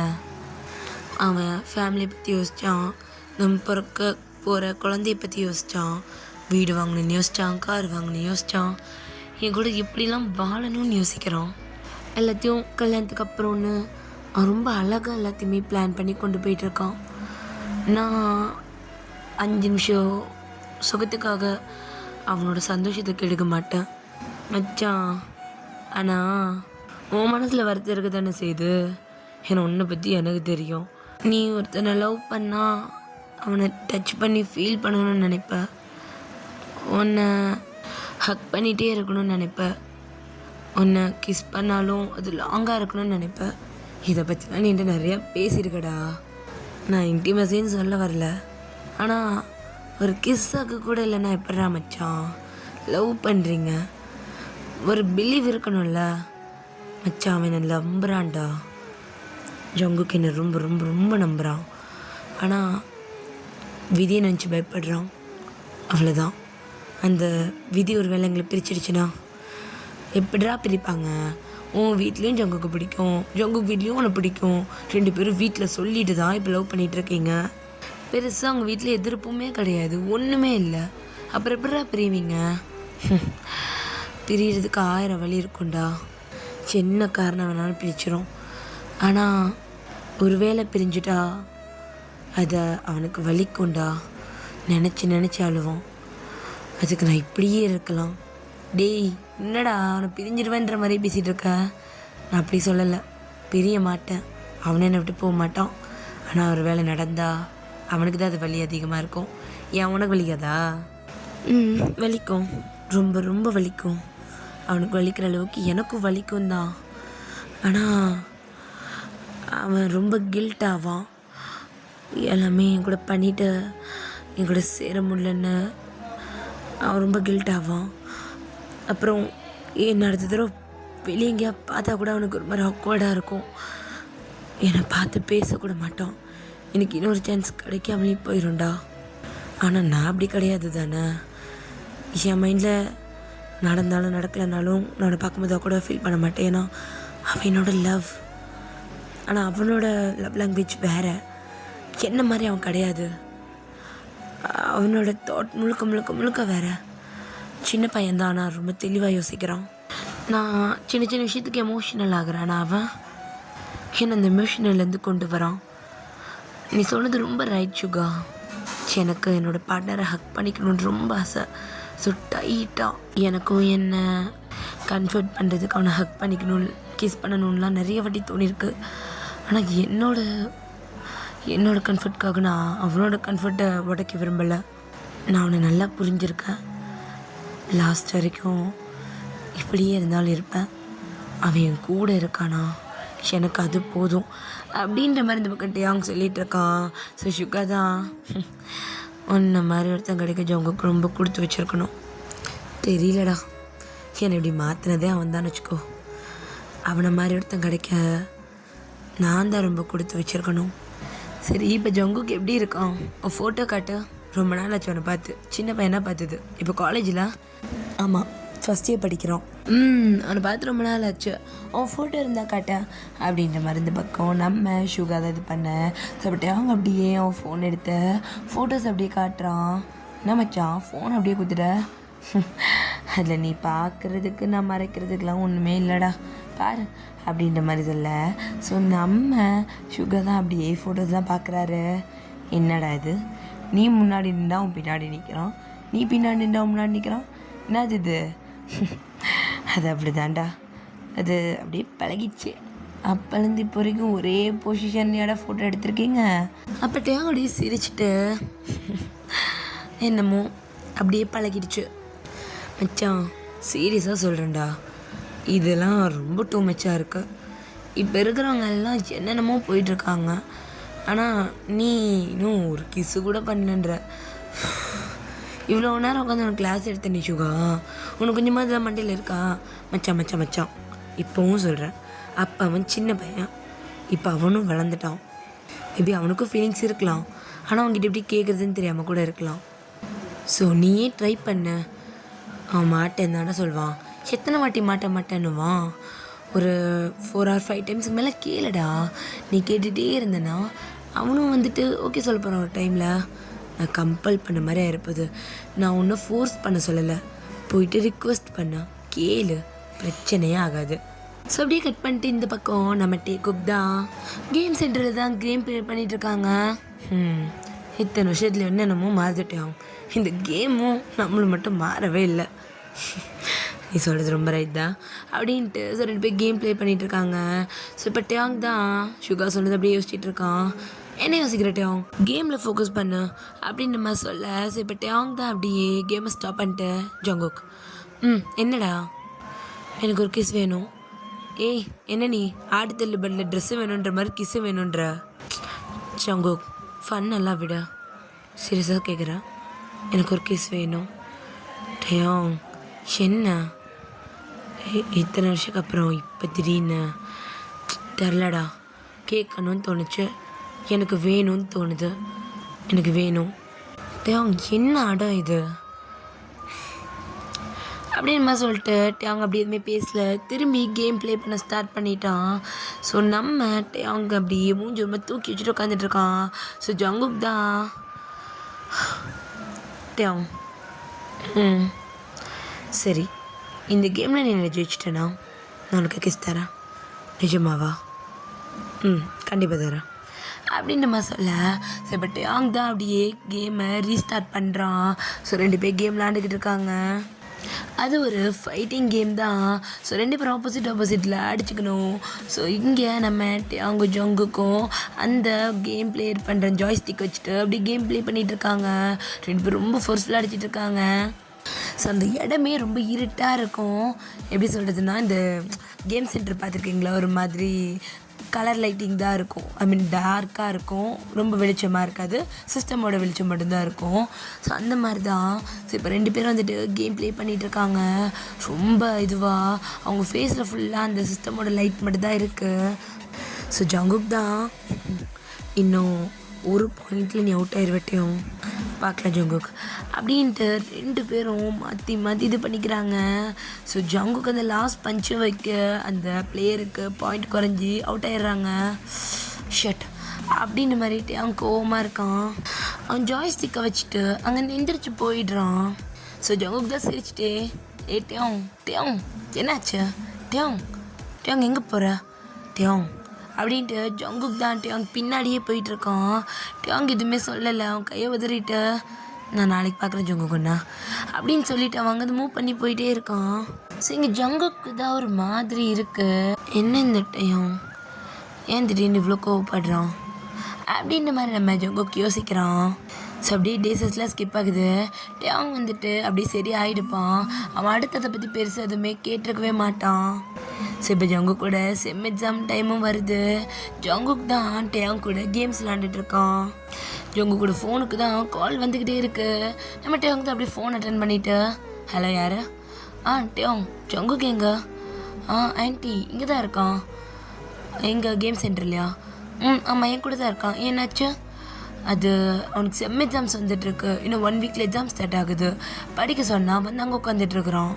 அவன் ஃபேமிலியை பற்றி யோசித்தான், நம்ம பிறக்க போகிற குழந்தைய பற்றி யோசித்தான், வீடு வாங்கணும்னு யோசித்தான், கார் வாங்கணும்னு யோசித்தான், என் கூட எப்படிலாம் வாழணும்னு யோசிக்கிறான். எல்லாத்தையும் கல்யாணத்துக்கு அப்புறம்னு அவன் ரொம்ப அழகாக எல்லாத்தையுமே பிளான் பண்ணி கொண்டு போயிட்டுருக்கான். நான் 5 நிமிஷம் சுகத்துக்காக அவனோட சந்தோஷத்தை கெடுக்க மாட்டேன் மச்சான். ஆனால் உன் மனசில் வருத்தம் இருக்க தானே செய்யுது. ஏன்னா உன்னை பற்றி எனக்கு தெரியும். நீ ஒருத்தனை லவ் பண்ணால் அவனை டச் பண்ணி ஃபீல் பண்ணணும்னு நினைப்ப, உன்னை ஹக் பண்ணிகிட்டே இருக்கணும்னு நினைப்ப, உன்னை கிஸ் பண்ணாலும் அது லாங்காக இருக்கணும்னு நினைப்ப. இதை பற்றிலாம் நீ நிறையா பேசியிருக்கடா. நான் இன்டிமசின்னு சொல்ல வரல, ஆனால் ஒரு கிஸ்ஸாக்கு கூட இல்லைன்னா எப்படா மச்சான் லவ் பண்ணுறீங்க? ஒரு பிலீவ் இருக்கணும்ல மச்சான். அவன் என்னை நம்புகிறான்டா. ஜங்குக்கு என்னை ரொம்ப ரொம்ப ரொம்ப நம்புகிறான். ஆனால் விதியை நினச்சி பயப்படுறான், அவ்வளோதான். அந்த விதி ஒரு வேளை எங்களை பிரிச்சிடுச்சுன்னா எப்படிடா பிரிப்பாங்க? உன் வீட்லேயும் ஜங்குக்கு பிடிக்கும், ஜங்குக்கு வீட்லேயும் உன்னை பிடிக்கும். 2 பேரும் வீட்டில் சொல்லிட்டு தான் இப்போ லவ் பண்ணிகிட்ருக்கீங்க. பெருசாக அவங்க வீட்டில் எதிர்ப்புமே கிடையாது, ஒன்றுமே இல்லை. அப்புறம் எப்படிடா பிரிவீங்க? பிரியறதுக்கு 1000 வழி இருக்கும்டா. சின்ன காரணம் வேணாலும் பிரிச்சிடும். ஆனால் ஒரு வேளை பிரிஞ்சுட்டா அதை அவனுக்கு வலிக்கும்டா. நினச்சி அழுவான். அதுக்கு நான் இப்படியே இருக்கலாம். டேய் என்னடா அவனை பிரிஞ்சிடுவேன்ற மாதிரி பேசிகிட்டு இருக்க? நான் அப்படி சொல்லலை, பிரிய மாட்டேன். அவனை என்னை விட்டு போக மாட்டான். ஆனால் ஒரு வேளை நடந்தா அவனுக்கு தான் அது வலி அதிகமாக இருக்கும். ஏன் உனக்கு வலிக்காதா? வலிக்கும், ரொம்ப ரொம்ப வலிக்கும். அவனுக்கு வலிக்கிற அளவுக்கு எனக்கும் வலிக்கும் தான். ஆனால் அவன் ரொம்ப கில்ட் ஆவான். எல்லாமே என் கூட பண்ணிவிட்டு என் கூட சேர முடியலன்னு அவன் ரொம்ப கில்ட் ஆவான். அப்புறம் அடுத்த தடவை வெளியே எங்கேயா பார்த்தா கூட அவனுக்கு ஒரு மாதிரி அக்வர்டாக இருக்கும். என்னை பார்த்து பேசக்கூட மாட்டான். எனக்கு இன்னொரு சான்ஸ் கிடைக்காமலே போயிடும்டா. ஆனால் நான் அப்படி கிடையாது தானே. என் மைண்டில் நடந்தாலும் நடக்கலைனாலும் நான் அவனை பார்க்கும்போது கூட ஃபீல் பண்ண மாட்டேன். ஏன்னா அவன் என்னோட லவ். ஆனால் அவனோட லவ் லாங்குவேஜ் வேறு. என்ன மாதிரி அவன் கிடையாது. அவனோட தாட் முழுக்க முழுக்க முழுக்க வேறு. சின்ன பையன்தான், ஆனால் ரொம்ப தெளிவாக யோசிக்கிறான். நான் சின்ன சின்ன விஷயத்துக்கு எமோஷ்னல் ஆகிறேன். ஆனால் அவன் என்னை அந்த எமோஷனல்லேருந்து கொண்டு வரான். நீ சொன்னது ரொம்ப ரைட் சுகா. எனக்கு என்னோடய பார்ட்னரை ஹக் பண்ணிக்கணுன்னு ரொம்ப ஆசை. ஸோ டைட்டாக எனக்கும் என்னை கம்ஃபர்ட் பண்ணுறதுக்கு அவனை ஹக் பண்ணிக்கணும், கிஸ் பண்ணணும்லாம் நிறைய வாட்டி தோணியிருக்கு. ஆனால் என்னோட கம்ஃபர்ட்காக நான் அவனோட கம்ஃபர்ட்டை உடைக்க விரும்பலை. நான் அவனை நல்லா புரிஞ்சிருக்கேன். லாஸ்ட் வரைக்கும் இப்படியே இருந்தாலும் இருப்பேன், அவன் என் கூட இருக்கானா, எனக்கு அது போதும் அப்படின்ற மாதிரி இந்த பக்கம் டேயாங் சொல்லிகிட்டு இருக்கான். ஸோ சுகா தான் உன்ன மாதிரி ஒருத்தன் கிடைக்க ஜங்குக்கு ரொம்ப கொடுத்து வச்சுருக்கணும். தெரியலடா, என்னை இப்படி மாற்றினதே அவன் தான் வச்சுக்கோ. அவனை மாதிரி ஒருத்தன் கிடைக்க நான் தான் ரொம்ப கொடுத்து வச்சுருக்கணும். சரி, இப்போ ஜங்குக்கு எப்படி இருக்கான்? உன் ஃபோட்டோ காட்டு. ரொம்ப நாள் ஆச்சு அவனை பார்த்து. சின்ன பையனாக பார்த்தது. இப்போ காலேஜில்? ஆமாம், ஃபஸ்ட் இயர் படிக்கிறான். அவனை பார்த்து ரொம்ப நாள் ஆச்சு. அவன் ஃபோட்டோ இருந்தால் காட்டேன் அப்படின்ற மாதிரி இந்த பக்கம் நம்ம சுகா தான் இது பண்ண சாப்பிட்டு அவங்க அப்படியே அவன் ஃபோன் எடுத்த ஃபோட்டோஸ் அப்படியே காட்டுறான். என்ன மச்சான் ஃபோன் அப்படியே கொடுத்துட்ட? அதில் நீ பார்க்குறதுக்கு நான் மறைக்கிறதுக்கெலாம் ஒன்றுமே இல்லைடா, பாரு அப்படின்ற மாதிரி சொல்ல. ஸோ நம்ம சுகா தான் அப்படியே ஃபோட்டோஸ்லாம் பார்க்குறாரு. என்னடா இது, நீ முன்னாடி நின்றா அவன் பின்னாடி நிற்கிறான், நீ பின்னாடி நின்றா அவன் முன்னாடி நிற்கிறான், என்னது இது? அது அப்படி தான்டா, அது அப்படியே பழகிடுச்சு. அப்போலேருந்து இப்போ வரைக்கும் ஒரே பொசிஷன்லையோட ஃபோட்டோ எடுத்திருக்கீங்க. அப்பட்டையும் அப்படியே சிரிச்சிட்டு என்னமோ அப்படியே பழகிடுச்சு. மச்சான் சீரியஸாக சொல்கிறேன்டா, இதெல்லாம் ரொம்ப டூ மச்சாக இருக்கு. இப்போ இருக்கிறவங்க எல்லாம் என்னென்னமோ போயிட்டுருக்காங்க, ஆனால் நீ இன்னும் ஒரு கிஸ்ஸு கூட பண்ணலன்ற. இவ்வளோ நேரம் உட்காந்து உனக்கு கிளாஸ் எடுத்த நீ சுகா, உனக்கு கொஞ்சமாக தான் மண்டையில் இருக்கா? மச்சான் மச்சான் மச்சான் இப்போவும் சொல்கிறேன், அப்போ அவன் சின்ன பையன், இப்போ அவனும் வளர்ந்துட்டான். மேபி அவனுக்கும் ஃபீலிங்ஸ் இருக்கலாம், ஆனால் அவன்கிட்ட எப்படி கேட்குறதுன்னு தெரியாமல் கூட இருக்கலாம். ஸோ நீயே ட்ரை பண்ண. அவன் மாட்டேன் தானே சொல்வான். எத்தனை வாட்டி மாட்டேன்னுவான்? ஒரு 4 or 5 டைம்ஸுக்கு மேலே கேளுடா. நீ கேட்டுகிட்டே இருந்தேன்னா அவனும் வந்துட்டு ஓகே சொல்ல போகிறான் ஒரு டைமில். நான் கம்பல் பண்ண மாதிரி ஆயிருப்பது. நான் ஒன்றும் ஃபோர்ஸ் பண்ண சொல்லலை, போயிட்டு ரிக்வெஸ்ட் பண்ண கேளு, பிரச்சனையே ஆகாது. ஸோ அப்படியே கட் பண்ணிட்டு இந்த பக்கம் நம்ம டேக்குக் தான் கேம் சென்டரில் தான் கேம் ப்ளே பண்ணிகிட்ருக்காங்க. இத்தனை வருஷத்தில் என்னென்னமோ மாறிட்டோம், இந்த கேமும் நம்மளும் மட்டும் மாறவே இல்லை. நீ சொல்கிறது ரொம்ப ரைட் தான் அப்படின்ட்டு ஸோ 2 பேர் கேம் ப்ளே பண்ணிகிட்ருக்காங்க. ஸோ இப்போ டேயாங் தான் சுகா சொன்னது அப்படியே யோசிச்சுட்டு இருக்கான். என்ன யோசிக்கிற டேயாங், கேமில் ஃபோக்கஸ் பண்ணு அப்படின்ற மாதிரி சொல்ல. ஸோ இப்போ டேயாங் தான் அப்படியே கேமை ஸ்டாப் பண்ணிட்டு ஜங்குக், என்னடா எனக்கு ஒரு கிஸ் வேணும். ஏய் என்ன நீ ஆடுதல் பல்ல ட்ரெஸ்ஸு வேணுன்ற மாதிரி கிஸ்ஸு வேணுன்ற? ஜங்குக் ஃபன் எல்லாம் விட சீரியஸாக கேட்குறேன், எனக்கு ஒரு கிஸ் வேணும். டேயாங் என்ன இத்தனை வருஷத்துக்கு அப்புறம் இப்போ திடீர்னு தெரிலடா, கேட்கணும்னு தோணுச்சு, எனக்கு வேணும்னு தோணுது, எனக்கு வேணும். டேயாங் என்ன அடம் இது அப்படின்னு சொல்லிட்டு டேயாங் அப்படி எதுவுமே பேசல, திரும்பி கேம் ப்ளே பண்ண ஸ்டார்ட் பண்ணிட்டான். ஸோ நம்ம டேயாங் அப்படியே மூஞ்சி ரொம்ப தூக்கி வச்சுட்டு உட்காந்துட்ருக்கான். ஸோ ஜங்குக் தான் டேயாங் சரி இந்த கேமில் நீ என்ன ஜெயிச்சிட்டேன்னா நான் உனக்கு கிஸ் தரேன், நிஜமாவா? கண்டிப்பாக தரேன் அப்படின்ற மாதிரி சொல்ல. ஸோ இப்போ டேயாங் தான் அப்படியே கேமை ரீஸ்டார்ட் பண்ணுறான். ஸோ 2 பேர் கேம் விளாண்டுக்கிட்டு இருக்காங்க. அது ஒரு ஃபைட்டிங் கேம் தான். ஸோ 2 பேரும் ஆப்போசிட்டில் அடிச்சுக்கணும். ஸோ இங்கே நம்ம டேயாங் ஜங்குக்கும் அந்த கேம் ப்ளே பண்ணுற ஜாய்ஸ்டிக் வச்சுட்டு அப்படி கேம் ப்ளே பண்ணிகிட்ருக்காங்க. 2 பேரும் ரொம்ப ஃபோர்ஸ்ஃபுல்லாக அடிச்சிட்டு இருக்காங்க. ஸோ அந்த இடமே ரொம்ப இருட்டாக இருக்கும். எப்படி சொல்கிறதுனா, இந்த கேம் சென்டர் பார்த்துருக்கீங்களா, ஒரு மாதிரி கலர் லைட்டிங் தான் இருக்கும். ஐ மீன் டார்க்காக இருக்கும், ரொம்ப வெளிச்சமாக இருக்காது, சிஸ்டமோட வெளிச்சம் மட்டும்தான் இருக்கும். ஸோ அந்த மாதிரி தான். ஸோ இப்போ 2 பேரும் வந்துட்டு கேம் ப்ளே பண்ணிகிட்ருக்காங்க. ரொம்ப இதுவாக அவங்க ஃபேஸில் ஃபுல்லாக அந்த சிஸ்டமோட லைட் மட்டும்தான் இருக்குது. ஸோ ஜங்குக் தான் இன்னும் ஒரு பாயிண்டில் நீ அவுட் ஆயிடுவட்டையும் பார்க்கலாம் ஜங்குக் அப்படின்ட்டு 2 பேரும் மாற்றி இது பண்ணிக்கிறாங்க. ஸோ ஜங்குக் அந்த லாஸ்ட் பஞ்சு வைக்க அந்த பிளேயருக்கு பாயிண்ட் குறைஞ்சி அவுட் ஆயிடுறாங்க. ஷட் அப்படின்ற மாதிரிட்டு அவன் கோவமாக இருக்கான். அவன் ஜாய்ஸ்டிக்கை வச்சுட்டு அங்கே நின்றுச்சு போயிடுறான். ஸோ ஜங்குக் தான் சிரிச்சிட்டே, டேயாங் என்னாச்சு? டேயாங் எங்கே போகிற? டேயாங் அப்படின்ட்டு ஜங்குக் தான் டேயாங் பின்னாடியே போயிட்டுருக்கான். டேயாங் எதுவுமே சொல்லலை, அவன் கையை உதறிட்டு நான் நாளைக்கு பார்க்குறேன் ஜங்குக்குண்ணா அப்படின்னு சொல்லிட்டு அவன் அங்கே மூவ் பண்ணி போயிட்டே இருக்கான். ஸோ இங்கே ஜங்குக்கு தான் ஒரு மாதிரி இருக்குது. என்ன இந்த டேயாங் ஏன் திடீர்னு இவ்வளோ கோவப்படுறான் அப்படின்ற மாதிரி நம்ம ஜங்குக் யோசிக்கிறான். ஸோ அப்படியே டேஸஸ்லாம் ஸ்கிப் ஆகுது. டேங் வந்துட்டு அப்படியே சரி ஆகிடுப்பான். அவன் அடுத்ததை பற்றி பெருசாக எதுவுமே கேட்டிருக்கவே மாட்டான். ஸோ இப்போ ஜங்குக் கூட செம் எக்ஸாம் டைமும் வருது. ஜங்குக் தான் டேங் கூட கேம்ஸ் விளாண்டுட்டு இருக்கான். ஜங்குக் கூட ஃபோனுக்கு தான் கால் வந்துக்கிட்டே இருக்கு. நம்ம டேங் தான் அப்படியே ஃபோன் அட்டன் பண்ணிட்டு, ஹலோ யார்? டேங், ஜங்குக் எங்க? ஆன்ட்டி இங்கே தான் இருக்கான். எங்கள் கேம் சென்டர்லையா? ஆமாம், என் கூட தான் இருக்கான். என்னாச்சு? அது அவனுக்கு செம் எக்ஸாம்ஸ் வந்துட்டுருக்கு. இன்னும் 1 வீக்கில் எக்ஸாம் ஸ்டார்ட் ஆகுது. படிக்க சொன்னால் வந்து அங்கே உட்காந்துட்ருக்குறான்.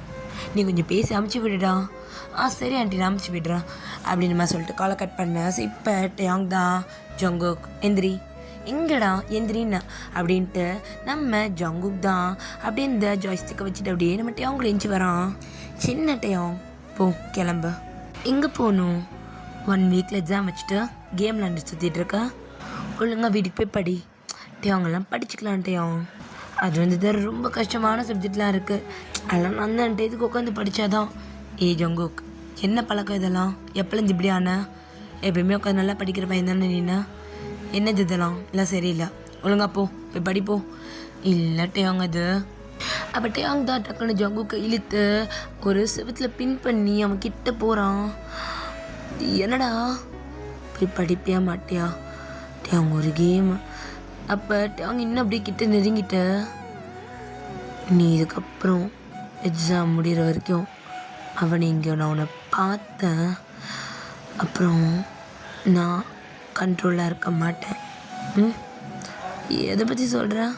நீ கொஞ்சம் பேசி அமுச்சு விடுடா. சரி ஆண்டி, நான் அமுச்சு விடுறேன் அப்படின்னு நம்ம சொல்லிட்டு காலை கட் பண்ணேன். ஸோ இப்போ டேங் தான் ஜங்குக் எந்திரி, எங்கடா எந்திரின்னு அப்படின்ட்டு நம்ம ஜங்குக் தான் அப்படியே இந்த ஜாய்ஸ்டிக்கை வச்சுட்டு அப்படியே நம்ம டேங்குள்ள எஞ்சி வரான். சின்ன டேங், போ கிளம்பு. எங்கே போகணும்? 1 வீக்கில் எக்ஸாம் வச்சுட்டு கேம் விளாண்டு சுற்றிட்டு இருக்க. ஒழுங்காக வீட்டுக்கு போய் படி. டேங்கெல்லாம் படிச்சுக்கலாம் டேங். அது வந்து ரொம்ப கஷ்டமான சப்ஜெக்ட்லாம் இருக்குது. அதெல்லாம் நான் தான் இதுக்கு உட்காந்து படித்தாதான். ஜங்குக், என்ன பழக்கம் இதெல்லாம்? எப்போலேருந்து இப்படி ஆன? எப்பயுமே உட்காந்து நல்லா படிக்கிற பையன் தானே நீனா? என்னது இதெல்லாம்? இல்லை சரியில்லை, ஒழுங்கா போய் படிப்போ. இல்லை டேங் அது. அப்போ டேங் தான் டக்குன்னு ஜங்குக்கை இழுத்து ஒரு செவத்தில் பின் பண்ணி அவன் கிட்ட போகிறான். என்னடா, போய் படிப்பியா மாட்டியா? டேங் ஒரு கேம். அப்போ டேங் இன்னும் அப்படியே கிட்ட நெருங்கிட்ட. நீ இதுக்கப்புறம் எக்ஸாம் முடிகிற வரைக்கும் அவனை இங்கே நான் உன்னை பார்த்தேன், அப்புறம் நான் கண்ட்ரோலாக இருக்க மாட்டேன். எதை பற்றி சொல்கிறேன்?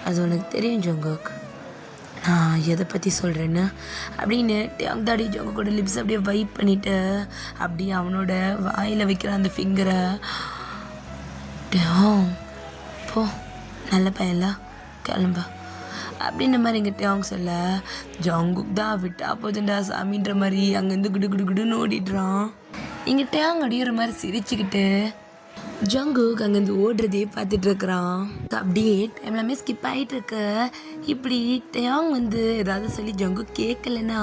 அது உனக்கு தெரியும் ஜங்குக், நான் எதை பற்றி சொல்கிறேன்னு அப்படின்னு. டேங் தாடி ஜங்குக்கோட லிப்ஸ் அப்படியே வைப் பண்ணிவிட்டு அப்படியே அவனோட வாயில் வைக்கிற அந்த ஃபிங்கரை. டேங், போ, நல்ல பையன்ல, கிளம்பா அப்படின்ற மாதிரி எங்கள் டேங் சொல்ல, ஜங்குக் தான் விட்டா போதுண்டா சாமின்ற மாதிரி அங்கேருந்து குடு குடு குடுன்னு ஓடிடுறான். எங்கள் டேங் அடிக்கிற மாதிரி சிரிச்சுக்கிட்டு ஜங்குக் அங்கேருந்து ஓடுறதே பார்த்துட்டு இருக்கிறான். அப்படியே டைம் எல்லாமே ஸ்கிப் ஆகிட்டு இருக்கு. இப்படி டேங் வந்து ஏதாவது சொல்லி ஜங்குக் கேட்கலன்னா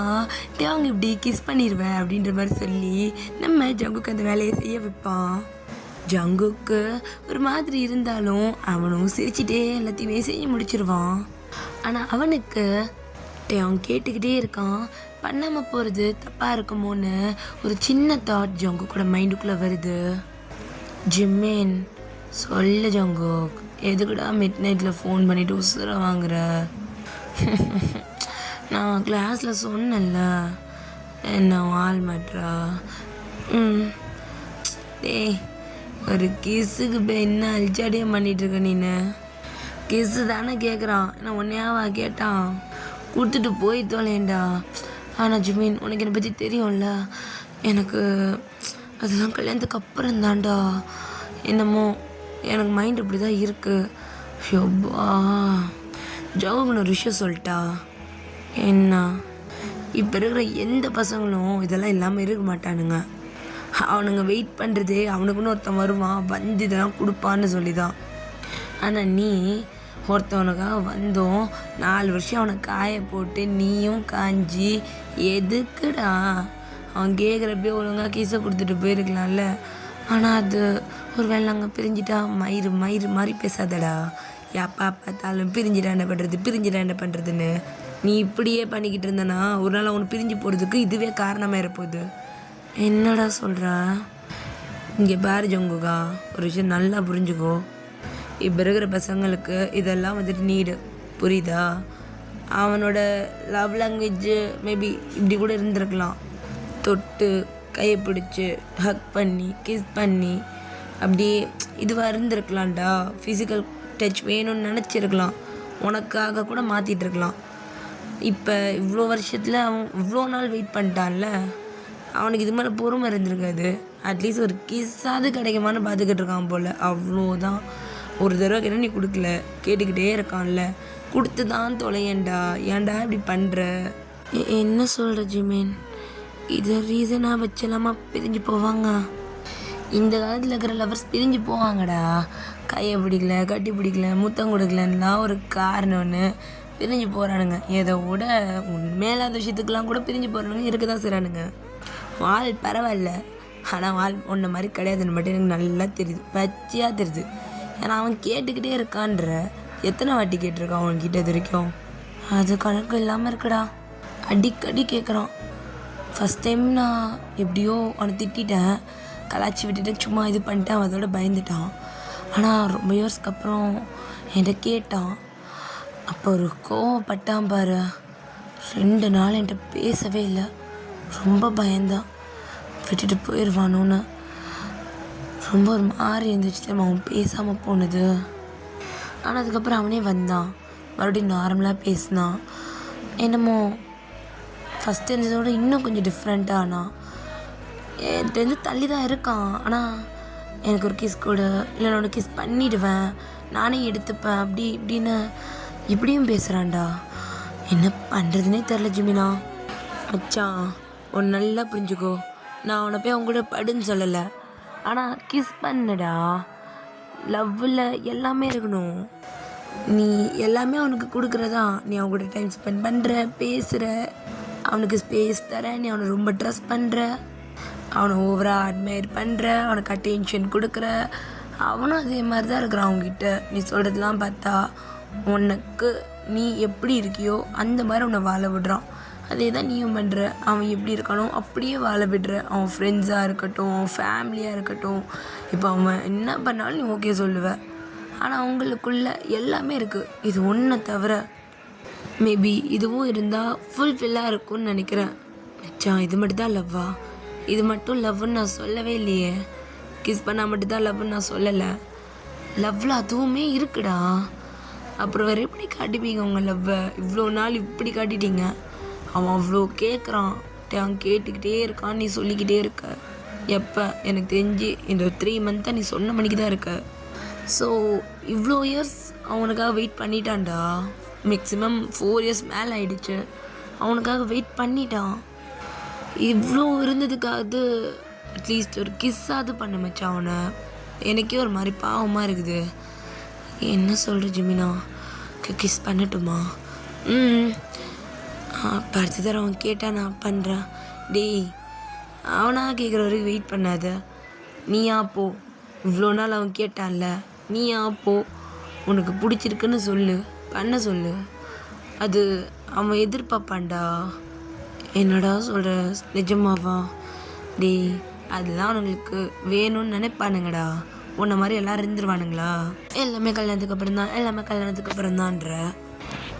டேங் இப்படி கிஸ் பண்ணிடுவேன் அப்படின்ற மாதிரி சொல்லி நம்ம ஜங்குக் அந்த வேலையை செய்ய வைப்பான். ஜங்குக்கு ஒரு மாதிரி இருந்தாலும் அவனும் சிரிச்சுட்டே எல்லாத்தையுமே செய்ய முடிச்சிருவான். ஆனால் அவனுக்கு டேங் கேட்டுக்கிட்டே இருக்கான். பண்ணாமல் போகிறது தப்பாக இருக்குமோன்னு ஒரு சின்ன தாட் ஜங்குக்கோட மைண்டுக்குள்ளே வருது. ஜிம்மேன், சொல்ல ஜங்குக், எதுக்குடா மிட் நைட்டில் ஃபோன் பண்ணிவிட்டு உசுர வாங்குற? நான் கிளாஸில் சொன்னேன்ல என்ன ஆள் மாட்றா. டேய், ஒரு கிஸ்ஸுக்கு போய் என்ன அல்சாடியம் பண்ணிகிட்ருக்க நீனு? கிஸ்ஸு தானே கேட்குறான், நான் ஒன்றையாவா கேட்டான்? கொடுத்துட்டு போய் தொலைண்டா. ஆனால் ஜிமீன், உனக்கு என்னை பற்றி தெரியும்ல, எனக்கு அதெல்லாம் கல்யாணத்துக்கு அப்புறம் தான்டா என்னமோ எனக்கு மைண்ட் இப்படி தான் இருக்குது. ஷோபா, ஜவுன்னு ஒரு விஷயம் சொல்லிட்டா. என்ன, இப்போ இருக்கிற எந்த பசங்களும் இதெல்லாம் இல்லாமல் இருக்க மாட்டானுங்க. அவனுங்க வெயிட் பண்ணுறதே அவனுக்குன்னு ஒருத்தன் வருவான் வந்து இதெல்லாம் கொடுப்பான்னு சொல்லி தான். ஆனால் நீ ஒருத்தவனுக்காக வந்தோம் 4 வருஷம் அவனை காய போட்டு நீயும் காஞ்சி எதுக்குடா? அவன் கேட்குறப்பே ஒழுங்காக கீசை கொடுத்துட்டு போயிருக்கலாம்ல. ஆனால் அது ஒரு வேளை நாங்கள் பிரிஞ்சிட்டா மயிறு மாதிரி பேசாதடா. எப்பா பார்த்தாலும் பிரிஞ்சிட்டா என்ன பண்ணுறதுன்னு நீ இப்படியே பண்ணிக்கிட்டு இருந்தனா ஒரு நாள் அவனை பிரிஞ்சு போகிறதுக்கு இதுவே காரணமாக இருப்போகுது. என்னடா சொல்கிறா? இங்கே பாரு ஜங்குகா, ஒரு விஷயம் நல்லா புரிஞ்சுக்கோ. இப்போ இருக்கிற பசங்களுக்கு இதெல்லாம் வந்துட்டு நீடு, புரியுதா? அவனோட லவ் லாங்குவேஜ் மேபி இப்படி கூட இருந்திருக்கலாம். தொட்டு கையை பிடிச்சி ஹக் பண்ணி கிஸ் பண்ணி அப்படியே இதுவாக இருந்திருக்கலாம்டா. ஃபிசிக்கல் டச் வேணும்னு நினச்சிருக்கலாம், உனக்காக கூட மாற்றிட்டு இருக்கலாம். இப்போ இவ்வளோ வருஷத்தில் அவன் இவ்வளோ நாள் வெயிட் பண்ணிட்டான்ல, அவனுக்கு இது மேலே பொறுமை இருந்திருக்காது. அட்லீஸ்ட் ஒரு கிஸ்ஸாவது கிடைக்குமான்னு பார்த்துக்கிட்டு இருக்கான் போல். அவ்வளோதான். ஒரு தடவை கேட்டால் நீ கொடுக்கல, கேட்டுக்கிட்டே இருக்கான்ல, கொடுத்து தான் தொலையேண்டா. ஏன்டா இப்படி பண்ணுற? என்ன சொல்கிற ஜிமேன்? இதை ரீசனாக வச்சலாமா பிரிஞ்சு போவாங்க? இந்த காலத்தில் இருக்கிற லவர்ஸ் பிரிஞ்சு போவாங்கடா. கையை பிடிக்கல, கட்டி பிடிக்கல, முத்தம் கொடுக்கலன்னெலாம் ஒரு காரணம்னு பிரிஞ்சு போகிறானுங்க. இதை விட உண்மையில்லாத விஷயத்துக்கெலாம் கூட பிரிஞ்சு போகிறானுங்க இருக்க தான் செய்கிறானுங்க. வால் பரவாயில்ல, ஆனால் வால் ஒன்றை மாதிரி கிடையாதுன்னு மட்டும் எனக்கு நல்லா தெரியுது, பச்சையாக தெரியுது. ஏன்னா அவன் கேட்டுக்கிட்டே இருக்கான்ற. எத்தனை வாட்டி கேட்டிருக்கான் அவன்கிட்ட இது வரைக்கும்? அது கணக்கு இல்லாமல் இருக்குடா. அடிக்கடி கேட்குறான். ஃபஸ்ட் டைம் நான் எப்படியோ அவனை திட்டேன், கலாச்சி விட்டுட்டு சும்மா இது பண்ணிட்டேன், அவன் அதோட பயந்துட்டான். ஆனால் ரொம்ப இயர்ஸ்க்கு அப்புறம் என்கிட்ட கேட்டான். அப்போ ஒரு கோவப்பட்டான் பாரு. 2 நாள் என்கிட்ட பேசவே இல்லை. ரொம்ப பயந்தான் விட்டுட்டு போயிடுவானோன்னு. ரொம்ப ஒரு மாதிரி இருந்துச்சு அவன் பேசாமல் போனது. ஆனால் அதுக்கப்புறம் அவனே வந்தான், மறுபடியும் நார்மலாக பேசினான். என்னமோ ஃபஸ்ட்டு இருந்ததோட இன்னும் கொஞ்சம் டிஃப்ரெண்ட்டாக. ஆனால் என்கிட்ட தள்ளி தான் இருக்கான். ஆனால் எனக்கு ஒரு கிஸ் கொடு, இல்லை நான் ஒரு கிஸ் பண்ணிவிடுவேன், நானே எடுத்துப்பேன், அப்படி இப்படின்னு இப்படியும் பேசுகிறான்டா. என்ன பண்ணுறதுனே தெரில ஜிமினா. மச்சான் ஒன்று நல்லா புரிஞ்சுக்கோ, நான் அவனை போய் அவங்க கூட படுன்னு சொல்லலை, ஆனால் கிஸ் பண்ணுடா. லவ்வில் எல்லாமே இருக்கணும். நீ எல்லாமே அவனுக்கு கொடுக்குறதா. நீ அவங்க கூட டைம் ஸ்பெண்ட் பண்ணுற, பேசுகிற, அவனுக்கு ஸ்பேஸ் தர, நீ அவனை ரொம்ப ட்ரஸ்ட் பண்ணுற, அவனை ஓவராக அட்மையர் பண்ணுற, அவனுக்கு அட்டென்ஷன் கொடுக்குற. அவனும் அதே மாதிரி தான் இருக்கிறான் அவங்ககிட்ட. நீ சொல்கிறதுலாம் பார்த்தா உனக்கு நீ எப்படி இருக்கியோ அந்த மாதிரி அவனை வாழ விடுறான். அதே தான் நீயும் பண்ணுற. அவன் எப்படி இருக்கானோ அப்படியே வாழ விடுற. அவன் ஃப்ரெண்ட்ஸாக இருக்கட்டும், அவன் ஃபேமிலியாக இருக்கட்டும். இப்போ அவன் என்ன பண்ணாலும் நீ ஓகே சொல்லுவேன். ஆனால் அவங்களுக்குள்ள எல்லாமே இருக்குது. இது ஒன்றை தவிர மேபி இதுவும் இருந்தால் ஃபுல்ஃபில்லாக இருக்கும்னு நினைக்கிறேன். மச்சான் இது மட்டும் தான் லவ்வா? இது மட்டும் லவ்வுன்னு நான் சொல்லவே இல்லையே. கிஸ் பண்ணால் மட்டும்தான் லவ்வுன்னு நான் சொல்லலை. லவ்வில் அதுவுமே இருக்குடா. அப்புறம் வேறு எப்படி காட்டிப்பீங்க உங்கள் லவ்வை? இவ்வளோ நாள் இப்படி காட்டிட்டீங்க. அவன் அவ்வளோ கேட்குறான், அவன் கேட்டுக்கிட்டே இருக்கான், நீ சொல்லிக்கிட்டே இருக்க. எப்போ எனக்கு தெரிஞ்சு இந்த 3 மந்த்தாக நீ சொன்ன மணிக்கு தான் இருக்க. ஸோ இவ்வளோ இயர்ஸ் அவனுக்காக வெயிட் பண்ணிட்டான்டா. மேக்ஸிமம் 4 இயர்ஸ் மேலே ஆயிடுச்சு. அவனுக்காக வெயிட் பண்ணிட்டான். இவ்வளோ இருந்ததுக்காவது அட்லீஸ்ட் ஒரு கிஸ்ஸாவது பண்ண மச்சான் அவனை. எனக்கே ஒரு மாதிரி பாவமாக இருக்குது. என்ன சொல்கிற ஜிமினா? கிஸ் பண்ணட்டுமா? படுத்து தர அவன் கேட்டால் நான் பண்ணுறேன். டேய் அவனாக கேட்குற வரைக்கும் வெயிட் பண்ணாத. நீயா போ. இவ்வளோ நாள் அவன் கேட்டான்ல, நீயா போ. உனக்கு பிடிச்சிருக்குன்னு சொல்லு, பண்ண சொல்லு. அது அவன் எதிர்பார்ப்பான்டா. என்னடா சொல்கிற? நிஜமாவா? டேய் அதுதான் அவனுங்களுக்கு வேணும்னு நினைப்பானுங்கடா. உன்ன மாதிரி எல்லோரும் இருந்துருவானுங்களா? எல்லாமே கல்யாணத்துக்கு அப்புறம் தான், எல்லாமே கல்யாணத்துக்கு அப்புறம் தான்ற.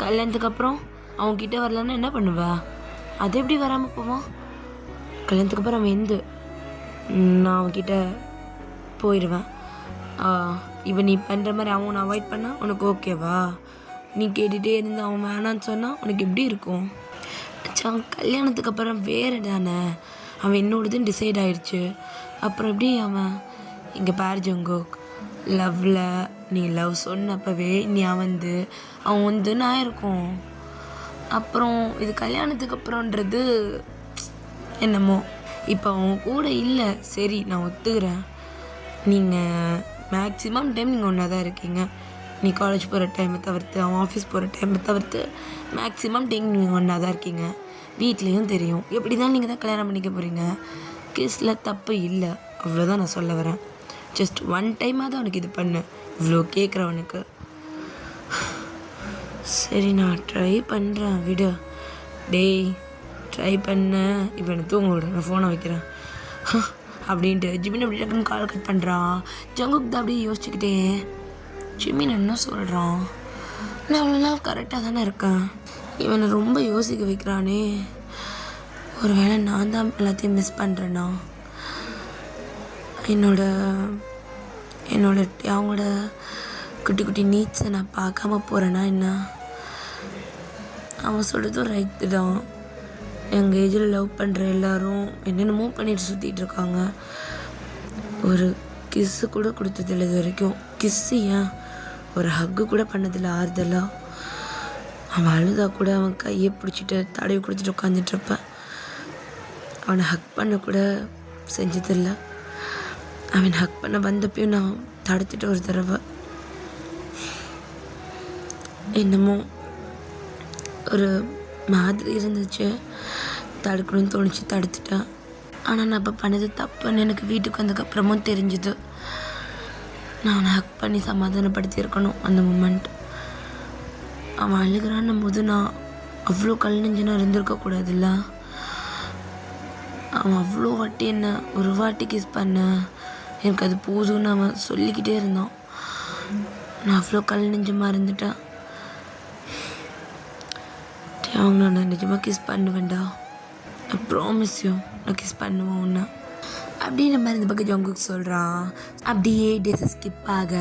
கல்யாணத்துக்கு அப்புறம் அவன்கிட்ட வரலன்னா என்ன பண்ணுவா? அது எப்படி வராமல் போவான்? கல்யாணத்துக்கு அப்புறம் அவன் நான் அவன்கிட்ட போயிடுவேன். இவன் நீ பண்ணுற மாதிரி அவனை அவாய்ட் பண்ணால் உனக்கு ஓகேவா? நீ கேட்டுகிட்டே இருந்து அவன் வேணான்னு சொன்னால் உனக்கு எப்படி இருக்கும்? அவன் கல்யாணத்துக்கு அப்புறம் வேறு தானே. அவன் என்னோடதுன்னு டிசைட் ஆகிடுச்சு. அப்புறம் எப்படி அவன் இங்கே பாரு ஜங்கோ, லவ்வில் நீ லவ் சொன்னப்பவே நீ அவன் நான் இருக்கும். அப்புறம் இது கல்யாணத்துக்கு அப்புறம்ன்றது என்னமோ. இப்போ அவன் கூட இல்லை, சரி நான் ஒத்துக்கிறேன். நீங்கள் மேக்ஸிமம் டைம் நீங்கள் ஒன்றா தான் இருக்கீங்க. நீ காலேஜ் போகிற டைமை தவிர்த்து, அவன் ஆஃபீஸ் போகிற டைமை தவிர்த்து மேக்ஸிமம் டைம் நீங்கள் ஒன்றா தான் இருக்கீங்க. வீட்லேயும் தெரியும். எப்படி தான் நீங்கள் தான் கல்யாணம் பண்ணிக்க போகிறீங்க. கிஸ்ல தப்பு இல்லை, அவ்வளோதான் நான் சொல்ல வரேன். ஜஸ்ட் 1 டைமாவது அவனுக்கு இது பண்ணு, இவ்வளோ கேட்குறவனுக்கு. சரி நான் ட்ரை பண்ணுறேன், விடு. டேய் ட்ரை பண்ண. இப்போ எனக்கு தூங்க விடு, நான் ஃபோனை வைக்கிறேன் அப்படின்ட்டு ஜிமின் அப்படி டக்குன்னு கால் கட் பண்ணுறான். ஜங்குக் தான் அப்படியே யோசிச்சுக்கிட்டே, ஜிமின் என்ன சொல்கிறான்? நான் அவ்வளோ நாள் கரெக்டாக தானே இருக்கேன், இவனை ரொம்ப யோசிக்க வைக்கிறானே. ஒரு வேளை நான் தான் எல்லாத்தையும் மிஸ் பண்ணுறேன்னா? அவங்களோட குட்டி குட்டி நீட்ஸை நான் பார்க்காம போகிறேன்னா என்ன? அவன் சொல்கிறதும் ரைட்டு தான். எங்கள் ஏஜில் லவ் பண்ணுற எல்லோரும் என்னென்னமோ பண்ணிட்டு சுற்றிட்டு இருக்காங்க. ஒரு கிஸ்ஸு கூட கொடுத்ததில்லை இது வரைக்கும். கிஸ்ஸு ஏன், ஒரு ஹக்கு கூட பண்ணதில்லை ஆறுதலாக. அவன் அழுதா கூட அவன் கையை பிடிச்சிட்டு தடவி கொடுத்துட்டு உட்காந்துட்ருப்பேன். அவனை ஹக் பண்ண கூட செஞ்சதில்லை. அவன் ஹக் பண்ண வந்தப்பையும் நான் தடுத்துட்டு ஒரு தடவை. என்னமோ ஒரு மாதிரி இருந்துச்சு, தடுக்கணும்னு தோணுச்சு, தடுத்துட்டேன். ஆனால் நான் இப்போ பண்ணது தப்புன்னு எனக்கு வீட்டுக்கு வந்ததுக்கப்புறமும் தெரிஞ்சுது. நான் அவனை ஹக் பண்ணி சமாதானப்படுத்தியிருக்கணும் அந்த மூமெண்ட். அவன் அழுகிறான்னும் போது நான் அவ்வளோ கல் நெஞ்சனா இருந்திருக்கக்கூடாதுல்ல. அவன் அவ்வளோ வாட்டி என்ன ஒரு வாட்டி கிஸ் பண்ண, எனக்கு அது போதும்னு அவன் சொல்லிக்கிட்டே இருந்தான். நான் அவ்வளோ கல் நெஞ்சமாக இருந்துட்டேன். அவங்க நான் நிஜமாக கிஸ் பண்ணுவேன்டா, ஐ ப்ராமிஸ் யூ, நான் கிஸ் பண்ணுவேன் ஒன்று அப்படின்னு மாதிரி இந்த பக்கம் ஜங்குக் சொல்கிறான். அப்படியே டேஸ் ஸ்கிப் ஆக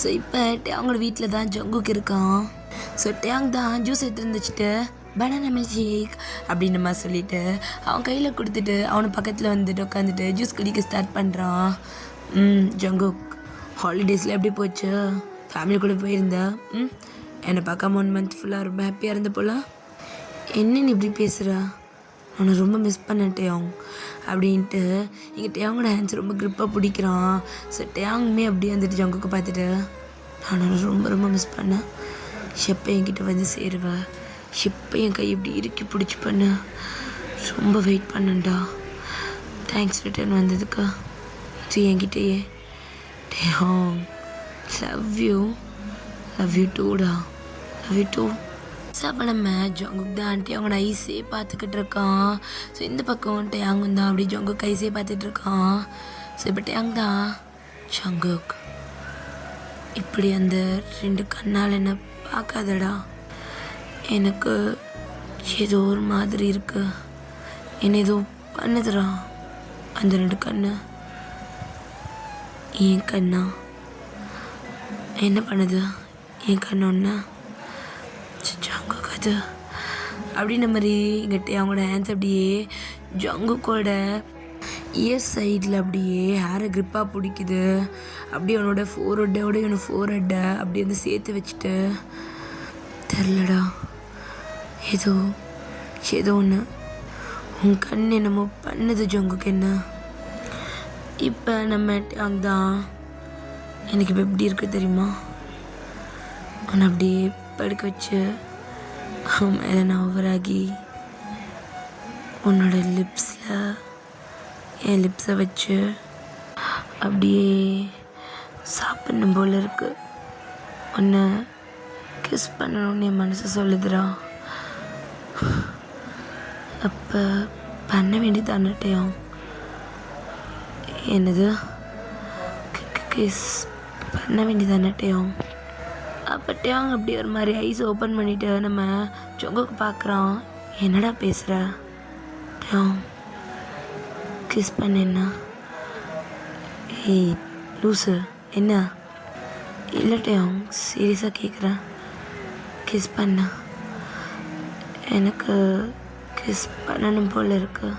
ஸோ இப்போ அவங்களோட வீட்டில் தான் ஜங்குக் இருக்கான். ஸோ டேங் தான் ஜூஸ் எடுத்துருந்து வச்சுட்டு பனானா மில்க் ஷேக் அப்படின்ற மாதிரி சொல்லிவிட்டு அவன் கையில் கொடுத்துட்டு அவனை பக்கத்தில் வந்துட்டு உட்காந்துட்டு ஜூஸ் குடிக்க ஸ்டார்ட் பண்ணுறான். ஜங்குக், ஹாலிடேஸில் எப்படி போச்சு? ஃபேமிலி கூட போயிருந்தேன். என்னை பார்க்காம 1 month ஃபுல்லாக ரொம்ப ஹாப்பியாக இருந்த போல. என்ன நீ இப்படி பேசுகிற? அவனை ரொம்ப மிஸ் பண்ணேன் டேயாங் அப்படின்ட்டு இங்கே டேயாங்கோட ஹேண்ட்ஸ் ரொம்ப க்ரிப்பாக பிடிக்கிறான். ஸோ டேயாங்குமே அப்படியே வந்துட்டு ஜங்குக்கு பார்த்துட்டு நான் ரொம்ப ரொம்ப மிஸ் பண்ணேன். ஷெப்பை என்கிட்ட வந்து சேருவேன், ஷிப்பை என் கை இப்படி இறுக்கி பிடிச்சி பண்ண ரொம்ப வெயிட் பண்ணேன்டா. தேங்க்ஸ் ரிட்டர்ன் வந்ததுக்கு. ஸோ என்கிட்டயே டேயாங் லவ் யூ டூடா, லவ் யூ டூ. ஸோ அப்போ நம்ம ஜங்குக் தான் ஆண்டி அவங்களோட ஐஸே பார்த்துக்கிட்டு இருக்கான். ஸோ இந்த பக்கம் டேயாங் தான் அப்படி ஜங்குக் ஐஸே பார்த்துட்டு இருக்கான். ஸோ இப்போ டேயாங் தான் ஜங்குக் இப்படி அந்த 2 கண்ணால் என்ன பார்க்காதடா, எனக்கு ஏதோ ஒரு மாதிரி இருக்கு, என்ன ஏதோ பண்ணுதுடா அந்த 2 கண்ணு. என் கண்ணா என்ன பண்ணுது? என் கண்ணு ஒன்று ஜங்குக் அது அப்படின்ற மாதிரி இங்கிட்ட அவங்களோட ஹேண்ட்ஸ் அப்படியே ஜங்குக்கோட இயர் சைடில் அப்படியே ஹேரை க்ரிப்பாக பிடிக்குது. அப்படியே அவனோட ஃபோர்ஹெட்டோட இவனோட ஃபோர்ஹெட்டை அப்படியே வந்து சேர்த்து வச்சுட்டு தெரிலடா ஏதோ ஒன்று உன் கண் என்னமோ பண்ணுது ஜங்குக்கு. என்ன இப்போ நம்ம அங்கதான் எனக்கு இப்போ எப்படி இருக்குது தெரியுமா? அவனை அப்படியே படுக்க வச்சு அவன் மேலே நான் ஓவராகி உன்னோட லிப்ஸில் என் லிப்ஸை வச்சு அப்படியே சாப்பிடணும் போல் இருக்கு. உன்னை கிஸ் பண்ணணும்னு என் மனசு சொல்லுதுடா. அப்போ பண்ண வேண்டியதானட்டையும் என்னது கிஸ் பண்ண வேண்டியதானட்டையும். அப்பட்டையும் அப்படி ஒரு மாதிரி ஐஸ் ஓப்பன் பண்ணிவிட்டு நம்ம ஜங்குக்கு பார்க்குறான். என்னடா பேசுகிற? கிஸ் பண்ணேன்னா ஏய் லூஸு என்ன? இல்லட்டையும் சீரியஸாக கேட்குறேன், கிஸ் பண்ண எனக்கு கிஸ் பண்ணணும் போல் இருக்கு.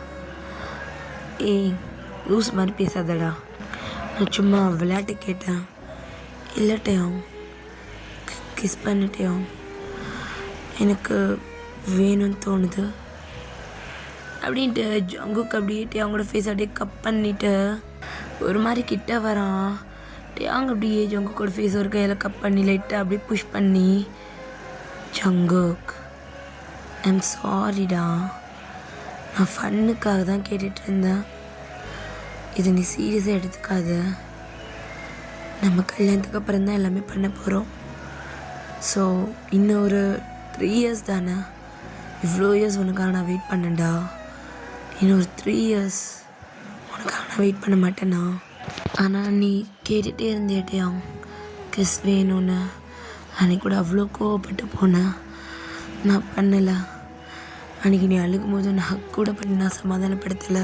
ஏய் லூஸ் மாதிரி பேசாதடா, நான் சும்மா விளையாட்டு கேட்டேன். இல்லட்டையும் கிஸ் பண்ணிட்டேன், எனக்கு வேணும்னு தோணுது அப்படின்ட்டு ஜங்குக்கு அப்படியே அவங்களோட ஃபேஸ் அப்படியே கப் பண்ணிவிட்டு ஒரு மாதிரி கிட்ட வரான். டேயாங் அப்படியே ஜங்குக்கோட ஃபேஸ் ஒரு கையில் கப் பண்ணி லைட்டாக அப்படியே புஷ் பண்ணி ஜங்குக் ஐம் சாரிடா, நான் ஃபன்னுக்காக தான் கேட்டுட்டு இருந்தேன், இது நீ சீரியஸாக எடுத்துக்காத, நம்ம கல்யாணத்துக்கு அப்புறம் தான் எல்லாமே பண்ண போகிறோம். ஸோ இன்னும் ஒரு 3 years தானே, இவ்வளோ இயர்ஸ் உனக்காக நான் வெயிட் பண்ணேன்டா, இன்னும் ஒரு 3 years உனக்காக நான் வெயிட் பண்ண மாட்டேன்னா. ஆனால் நீ கேட்டுகிட்டே இருந்தேட்டியாம் கிஸ் வேணும்னு, அன்றைக்கி கூட அவ்வளோ கோவப்பட்டு போனேன், நான் பண்ணலை. அன்றைக்கி நீ அழுகும் போது நான் ஹக் கூட பண்ணி நான் சமாதானப்படுத்தலை.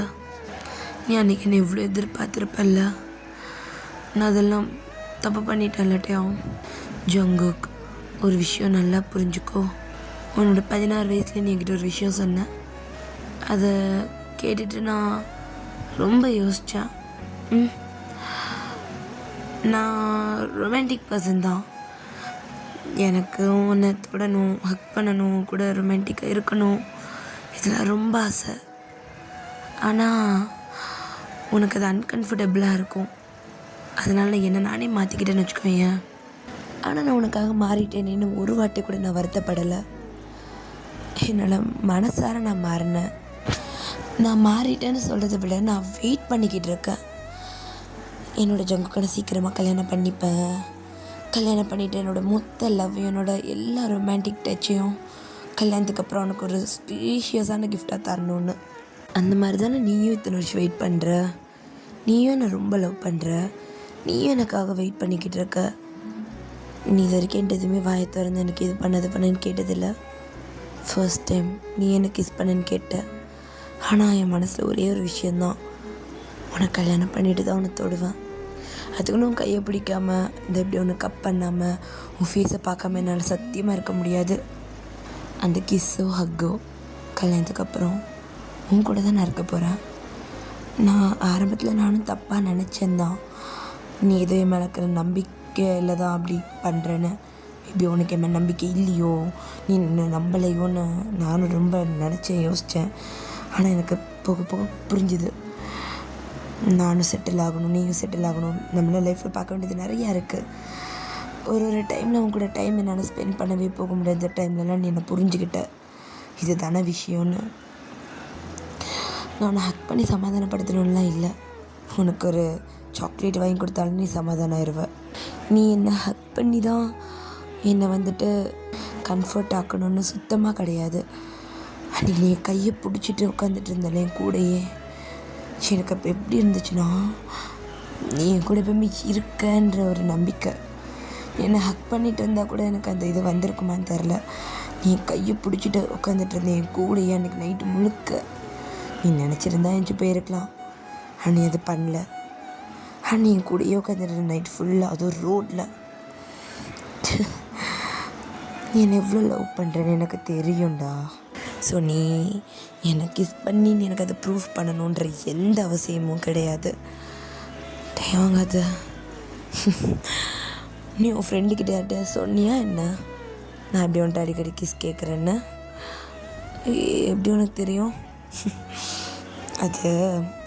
நீ அன்றைக்கி என்னை எவ்வளோ எதிர்பார்த்துருப்பல்ல, நான் அதெல்லாம் தப்பு பண்ணிட்டேன்லட்டையாம். ஜங்குக் ஒரு விஷயம் நல்லா புரிஞ்சுக்கோ, உன்னோட 16 வயசில் நீ என்கிட்ட ஒரு விஷயம் சொன்ன, அதை கேட்டுட்டு நான் ரொம்ப யோசித்தேன். நான் ரொமான்டிக் பர்சன் தான், எனக்கு உன்னை தொடணும், ஹக் பண்ணணும், கூட ரொமான்டிக்காக இருக்கணும், இதெல்லாம் ரொம்ப ஆசை. ஆனால் உனக்கு அது அன்கம்ஃபர்டபுளாக இருக்கும், அதனால் நான் என்ன நானே மாற்றிக்கிட்டேன்னு வச்சுக்கோங்க. ஆனால் நான் உனக்காக மாறிட்டேன்னு ஒரு வாட்டி கூட நான் வருத்தப்படலை. என்னால் மனசார நான் மாறினேன். நான் மாறிட்டேன்னு சொல்கிறத விட நான் வெயிட் பண்ணிக்கிட்டு இருக்கேன். என்னோடய ஜங்குக்கனை சீக்கிரமாக கல்யாணம் பண்ணிப்பேன். கல்யாணம் பண்ணிவிட்டு என்னோடய மொத்த லவ்வையும் என்னோட எல்லா ரொமான்டிக் டச்சையும் கல்யாணத்துக்கு அப்புறம் உனக்கு ஒரு ஸ்பீஷியஸான கிஃப்டாக தரணுன்னு. அந்த மாதிரி தானே நீயும் இத்தனை வருஷம் வெயிட் பண்ணுற. நீயும் என்னை ரொம்ப லவ் பண்ணுற. நீயும் எனக்காக வெயிட் பண்ணிக்கிட்டு இருக்க. நீ இது வரைக்கும் என்கிட்ட எதுவுமே வாயை திறந்து எனக்கு இது பண்ணேன்னு கேட்டதில்லை. ஃபர்ஸ்ட் டைம் நீ எனக்கு கிஸ் பண்ணேன்னு கேட்ட. ஆனால் என் மனசில் ஒரே ஒரு விஷயந்தான், உனக்கு கல்யாணம் பண்ணிட்டு தான் உன்னை தொடுவேன். அதுக்குன்னு உன் கையை பிடிக்காமல் இந்த இப்படி ஒன்று கப் பண்ணாமல் உன் ஃபேஸை பார்க்காம என்னால் சத்தியமாக இருக்க முடியாது. அந்த கிஸ்ஸோ ஹக்கோ கல்யாணத்துக்கு அப்புறம் உன் கூட தான் நான் இருக்க போகிறேன். நான் ஆரம்பத்தில் நானும் தப்பாக நினச்சேன்தான், நீ ஏதோ என் மேலே இருக்கிற நம்பிக்கையில் தான் அப்படி பண்ணுறேன்னு. இப்படி உனக்கு என் நம்பிக்கை இல்லையோ, நீ நம்பலையோன்னு நானும் ரொம்ப யோசித்தேன். ஆனால் எனக்கு போக போக புரிஞ்சுது, நானும் செட்டில் ஆகணும், நீயும் செட்டில் ஆகணும், நம்மள லைஃப்பில் பார்க்க வேண்டியது நிறையா இருக்குது. ஒரு டைமில் அவங்க கூட டைம் என்னால் ஸ்பெண்ட் பண்ணவே போக முடியாத டைம்லலாம் நீ என்னை புரிஞ்சுக்கிட்ட. இது தானே விஷயம்னு. நான் உன்னை ஹக் பண்ணி சமாதானப்படுத்தணும்லாம் இல்லை. உனக்கு ஒரு சாக்லேட் வாங்கி கொடுத்தாலும் நீ சமாதானம் ஆயிடுவ. நீ என்னை ஹக் பண்ணி தான் என்னை வந்துட்டு கம்ஃபர்ட் ஆக்கணும்னு சுத்தமாக கிடையாது. அன்றைக்கி நீ கையை பிடிச்சிட்டு உட்காந்துட்டு இருந்தாலே என் கூடையே, எனக்கு அப்போ எப்படி இருந்துச்சுன்னா, நீ என் கூட எப்பவுமே இருக்கன்ற ஒரு நம்பிக்கை. என்னை ஹக் பண்ணிட்டு இருந்தால் கூட எனக்கு அந்த இது வந்திருக்குமான்னு தெரில. நீ கையை பிடிச்சிட்டு உட்காந்துட்டு இருந்தேன் என் கூடையே அன்றைக்கி நைட்டு முழுக்க. நீ நினச்சிருந்தா எஞ்சி போயிருக்கலாம், நீ அது பண்ணல. நீ என் கூடையே உட்காந்துட்டு நைட் ஃபுல்லாக, அதுவும் ரோட்டில். நீ என்னை எவ்வளோ லவ் பண்ணுறேன்னு எனக்கு தெரியும்டா. ஸோ நீ என்னை கிஸ் பண்ணி நீ எனக்கு அதை ப்ரூஃப் பண்ணணுன்ற எந்த அவசியமும் கிடையாது. தேவாங்க அது நீ உன் ஃப்ரெண்டுக்கிட்ட யார்கிட்ட சொன்னியா என்ன, நான் எப்படி உன்ட்டு அடிக்கடி கிஸ் கேட்குறேன்னு? எப்படி உனக்கு தெரியும்?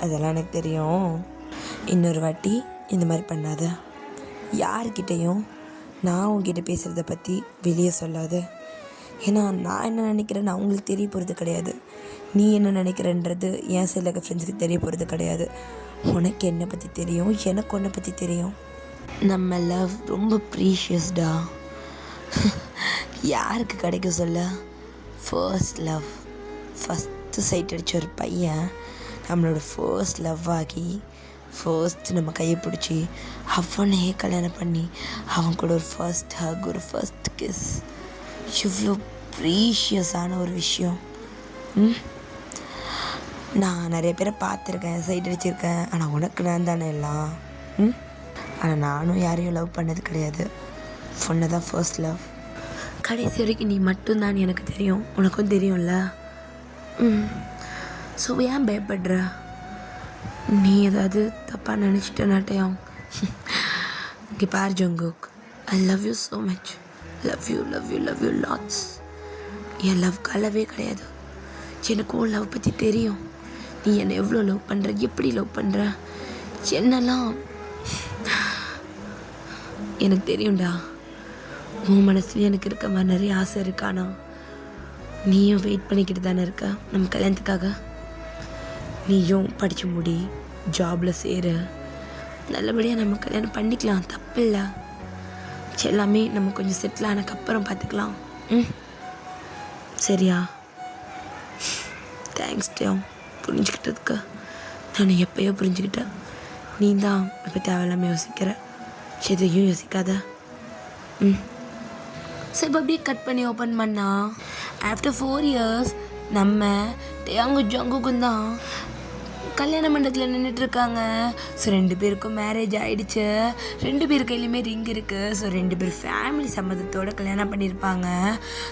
அதெல்லாம் எனக்கு தெரியும். இன்னொரு வாட்டி இந்த மாதிரி பண்ணாத. யார்கிட்டையும் நான் உங்ககிட்ட பேசுகிறத பற்றி வெளியே சொல்லாத. ஏன்னா நான் என்ன நினைக்கிறேன்னு அவங்களுக்கு தெரிய போகிறது கிடையாது. நீ என்ன நினைக்கிறன்றது என் சைடில் இருக்க ஃப்ரெண்ட்ஸுக்கு தெரிய போகிறது கிடையாது. உனக்கு என்னை பற்றி தெரியும், எனக்கு உன்னை பற்றி தெரியும். நம்ம லவ் ரொம்ப ப்ரீஷியஸ்டா. யாருக்கு கிடைக்கும் சொல்ல? ஃபர்ஸ்ட் லவ், ஃபஸ்ட்டு சைட் அடித்த ஒரு பையன் நம்மளோட ஃபர்ஸ்ட் லவ் ஆகி ஃபர்ஸ்ட் நம்ம கையை பிடிச்சி அவனையே கல்யாணம் பண்ணி அவன் கூட ஒரு ஃபர்ஸ்ட் ஹக், ஒரு ஃபர்ஸ்ட் கிஸ், இவ்வளோ ப்ரீஷியஸான ஒரு விஷயம். நான் நிறைய பேரை பார்த்துருக்கேன், சைட் அடிச்சிருக்கேன். ஆனால் உனக்கு நான் தானே எல்லாம். ஆனால் நானும் யாரையும் லவ் பண்ணது கிடையாது. பொண்ணு தான் ஃபர்ஸ்ட் லவ். கடைசி வரைக்கும் நீ மட்டும்தான் எனக்கு தெரியும், உனக்கும் தெரியும்ல. ஸோ ஏன் பயப்படுற? நீ ஏதாவது தப்பாக நினச்சிட்டனாட்டையும். இங்கே பார் Jungkook, I love you so much. Love you lots. என் லவ் கலவே கிடையாது. எனக்கும் லவ் பற்றி தெரியும். நீ என்னை எவ்வளோ லவ் பண்ணுற, எப்படி லவ் பண்ணுற, என்னெல்லாம் எனக்கு தெரியும்டா. உன் மனசுலேயும் எனக்கு இருக்க மாதிரி நிறைய ஆசை இருக்கானா? நீயும் வெயிட் பண்ணிக்கிட்டு தானே இருக்க நம்ம கல்யாணத்துக்காக. நீயும் படித்து முடி, ஜாபில் சேரு, நல்லபடியாக நம்ம கல்யாணம் பண்ணிக்கலாம், தப்பில்லை. எல்லாமே நம்ம கொஞ்சம் செட்டில் ஆனதுக்கப்புறம் பார்த்துக்கலாம். சரியா? தேங்க்ஸ் டேம், புரிஞ்சுக்கிட்டதுக்கு. நான் எப்போயோ புரிஞ்சுக்கிட்டேன். நீ தான் இப்போ தேவையில்லாமல் யோசிக்கிற. எதையும் யோசிக்காத. சரி, இப்போ அப்படியே கட் பண்ணி ஓப்பன் பண்ணா ஆஃப்டர் 4 years நம்ம டேயாங்கு ஜங்குக்கும் தான் கல்யாண மண்டபத்தில் நின்றுட்டுருக்காங்க. ஸோ 2 பேருக்கும் மேரேஜ் ஆகிடுச்சு. 2 பேர் கையிலையுமே ரிங் இருக்குது. ஸோ 2 பேர் ஃபேமிலி சம்மதத்தோடு கல்யாணம் பண்ணியிருப்பாங்க.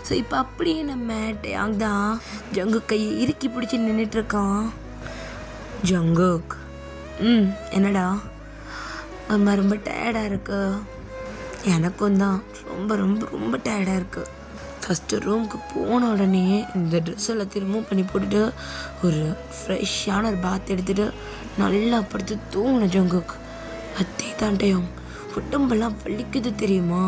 ஸோ இப்போ அப்படியே நம்ம டேயாங் தான் ஜங்குக் கையை இறுக்கி பிடிச்சி நின்றுட்டுருக்கான். ஜங்குக், என்னடா அம்மா ரொம்ப டயர்டாக இருக்கு? எனக்கும் தான் ரொம்ப ரொம்ப ரொம்ப டயர்டாக இருக்குது. ஃபஸ்ட்டு ரூமுக்கு போன உடனே இந்த ட்ரெஸ் எல்லாத்தையும் ரிமூவ் பண்ணி போட்டுட்டு ஒரு ஃப்ரெஷ்ஷான ஒரு பாத் எடுத்துகிட்டு நல்லா படுத்து தூங்கின ஜங்குக். அதே தாண்டையும் உடம்பெல்லாம் வலிக்குது தெரியுமா?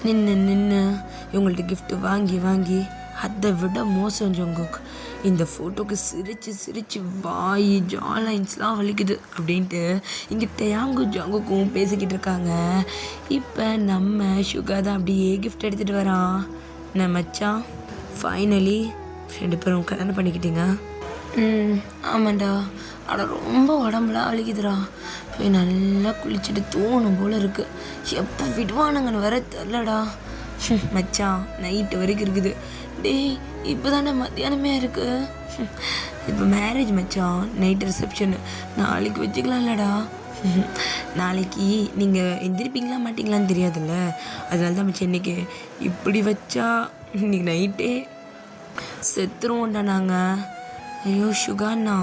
நின்று இவங்கள்ட்ட கிஃப்ட்டு வாங்கி அதை விட மோசம் ஜங்குக். இந்த ஃபோட்டோக்கு சிரித்து சிரித்து வாய் ஜாலைன்ஸ்லாம் வலிக்குது அப்படின்ட்டு இங்கே டேயாங்கும் ஜங்குக்கும் பேசிக்கிட்டு இருக்காங்க. இப்போ நம்ம சுகா தான் அப்படியே கிஃப்ட் எடுத்துகிட்டு வரான். நான் மச்சான் ஃபைனலி 2 பேரும் கல்யாணம் பண்ணிக்கிட்டீங்க. ஆமாண்டா. ஆனால் ரொம்ப உடம்புலாம் வலிக்குதுடா. போய் நல்லா குளிச்சுட்டு தூணும் போல் இருக்குது. எப்போ விடுவானுங்கன்னு வர தெரிலடா. மச்சான் நைட்டு வரைக்கும் இருக்குது. டேய் இப்போ தானே மத்தியானமே இருக்குது. இப்போ மேரேஜ் மச்சான், நைட் ரிசப்ஷனு. நாளைக்கு வச்சுக்கலாம்லடா. நாளைக்கு நீங்கள் எந்திரிப்பீங்களா மாட்டிங்களான்னு தெரியாதுல்ல, அதனால தான் மச்சான் இன்றைக்கி இப்படி வச்சா இன்றைக்கி நைட்டே செத்துருவோம்டா நாங்கள். ஐயோ சுகாண்ணா,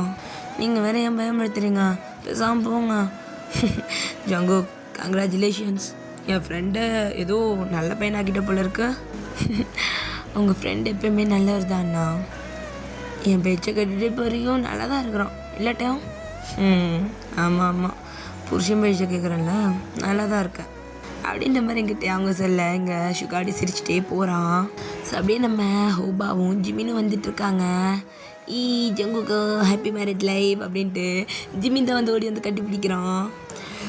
நீங்கள் வேற ஏன் பயமுறுத்துறீங்க? பேசாமல் போங்க. ஜங்கோ கங்க்ராச்சுலேஷன்ஸ், என் ஃப்ரெண்டை ஏதோ நல்ல பையனாக்கிட்ட போல இருக்கு. உங்கள் ஃப்ரெண்டு எப்பயுமே நல்லவர் தான்ண்ணா. என் பேச்சை கேட்டுட்டு இப்போ வரைக்கும் நல்லா தான் இருக்கிறான் இல்லாட்டையும். ஆமாம் ஆமாம், புருஷன் பேச்சை கேட்குறேன்ல, நல்லா தான் இருக்கேன் அப்படின்ற மாதிரி எங்கிட்ட அவங்க சொல்ல இங்கே சுகாடி சிரிச்சுட்டே போகிறான். ஸோ அப்படியே நம்ம ஹோபாவும் ஜிமினும் வந்துட்டுருக்காங்க. ஜங்குக்கு ஹாப்பி மேரேஜ் லைஃப் அப்படின்ட்டு ஜிமின் தான் வந்து ஓடி வந்து கட்டி பிடிக்கிறான்.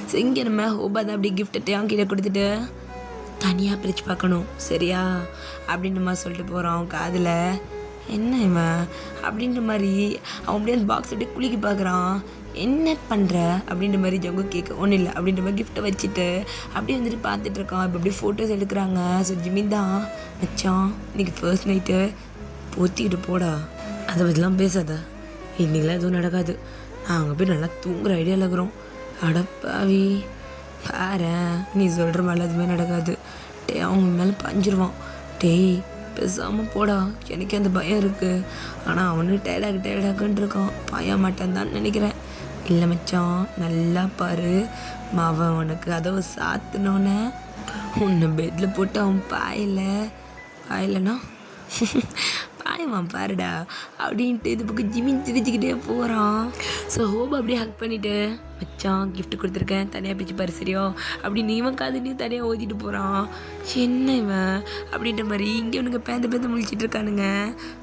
ஸோ இங்கே நம்ம ஹோபா தான் அப்படி கிஃப்ட்டை அவங்கிட்ட கொடுத்துட்டு தனியாக பிரித்து பார்க்கணும் சரியா அப்படின்ற மாதிரி சொல்லிட்டு போகிறான். காதில் என்ன இவன் அப்படின்ற மாதிரி அவன் அப்படியே அந்த பாக்ஸ் அப்படியே குளிக்க பார்க்குறான். என்ன பண்ணுற அப்படின்ற மாதிரி ஜங்கு கேட்க ஒன்றும் இல்லை அப்படின்ற மாதிரி கிஃப்ட்டை வச்சுட்டு அப்படியே வந்துட்டு பார்த்துட்டு இருக்கான். இப்போ அப்படியே ஃபோட்டோஸ் எடுக்கிறாங்க. ஸோ ஜிமின் தான் மச்சான் இன்றைக்கி ஃபர்ஸ்ட் நைட்டு பொத்திக்கிட்டு போடா, அதை பற்றிலாம் பேசாத, இன்றைக்கெலாம் எதுவும் நடக்காது, நாங்கள் போய் நல்லா தூங்குற ஐடியாவில் இருக்கிறோம். அடப்பாவி பாரு, நீ சொல்கிற மாதிரி எதுவுமே நடக்காது. டே அவங்க மேலே பஞ்சிருவான். டேய் பேசாமல் போடா, எனக்கு அந்த பயம் இருக்குது. ஆனால் அவனுக்கு டயர்டாக்குன்னு இருக்கான், பாய மாட்டான் தான் நினைக்கிறேன். இல்லை மச்சான் நல்லா பாரு, அவன் அவனுக்கு கதவை சாத்தினோன்னே உன்னை பெட்டில் போட்டு அவன் பாயலைன்னா பாயவான் பாருடா அப்படின்ட்டு இது பக்கம் ஜிமின் சிரிச்சுக்கிட்டே போகிறான். ஸோ ஹோப் அப்படியே ஹக் பண்ணிவிட்டு மச்சான் கிஃப்ட் கொடுத்துருக்கேன் தனியாக பிரிச்சு பாரு சரியா அப்படின்னு இவன் காதுலையும் தனியாக ஓதிட்டு போகிறான். என்ன இவன் அப்படின்ற மாதிரி இங்கே இவனுங்க பேந்த முழிச்சிட்டு இருக்கானுங்க.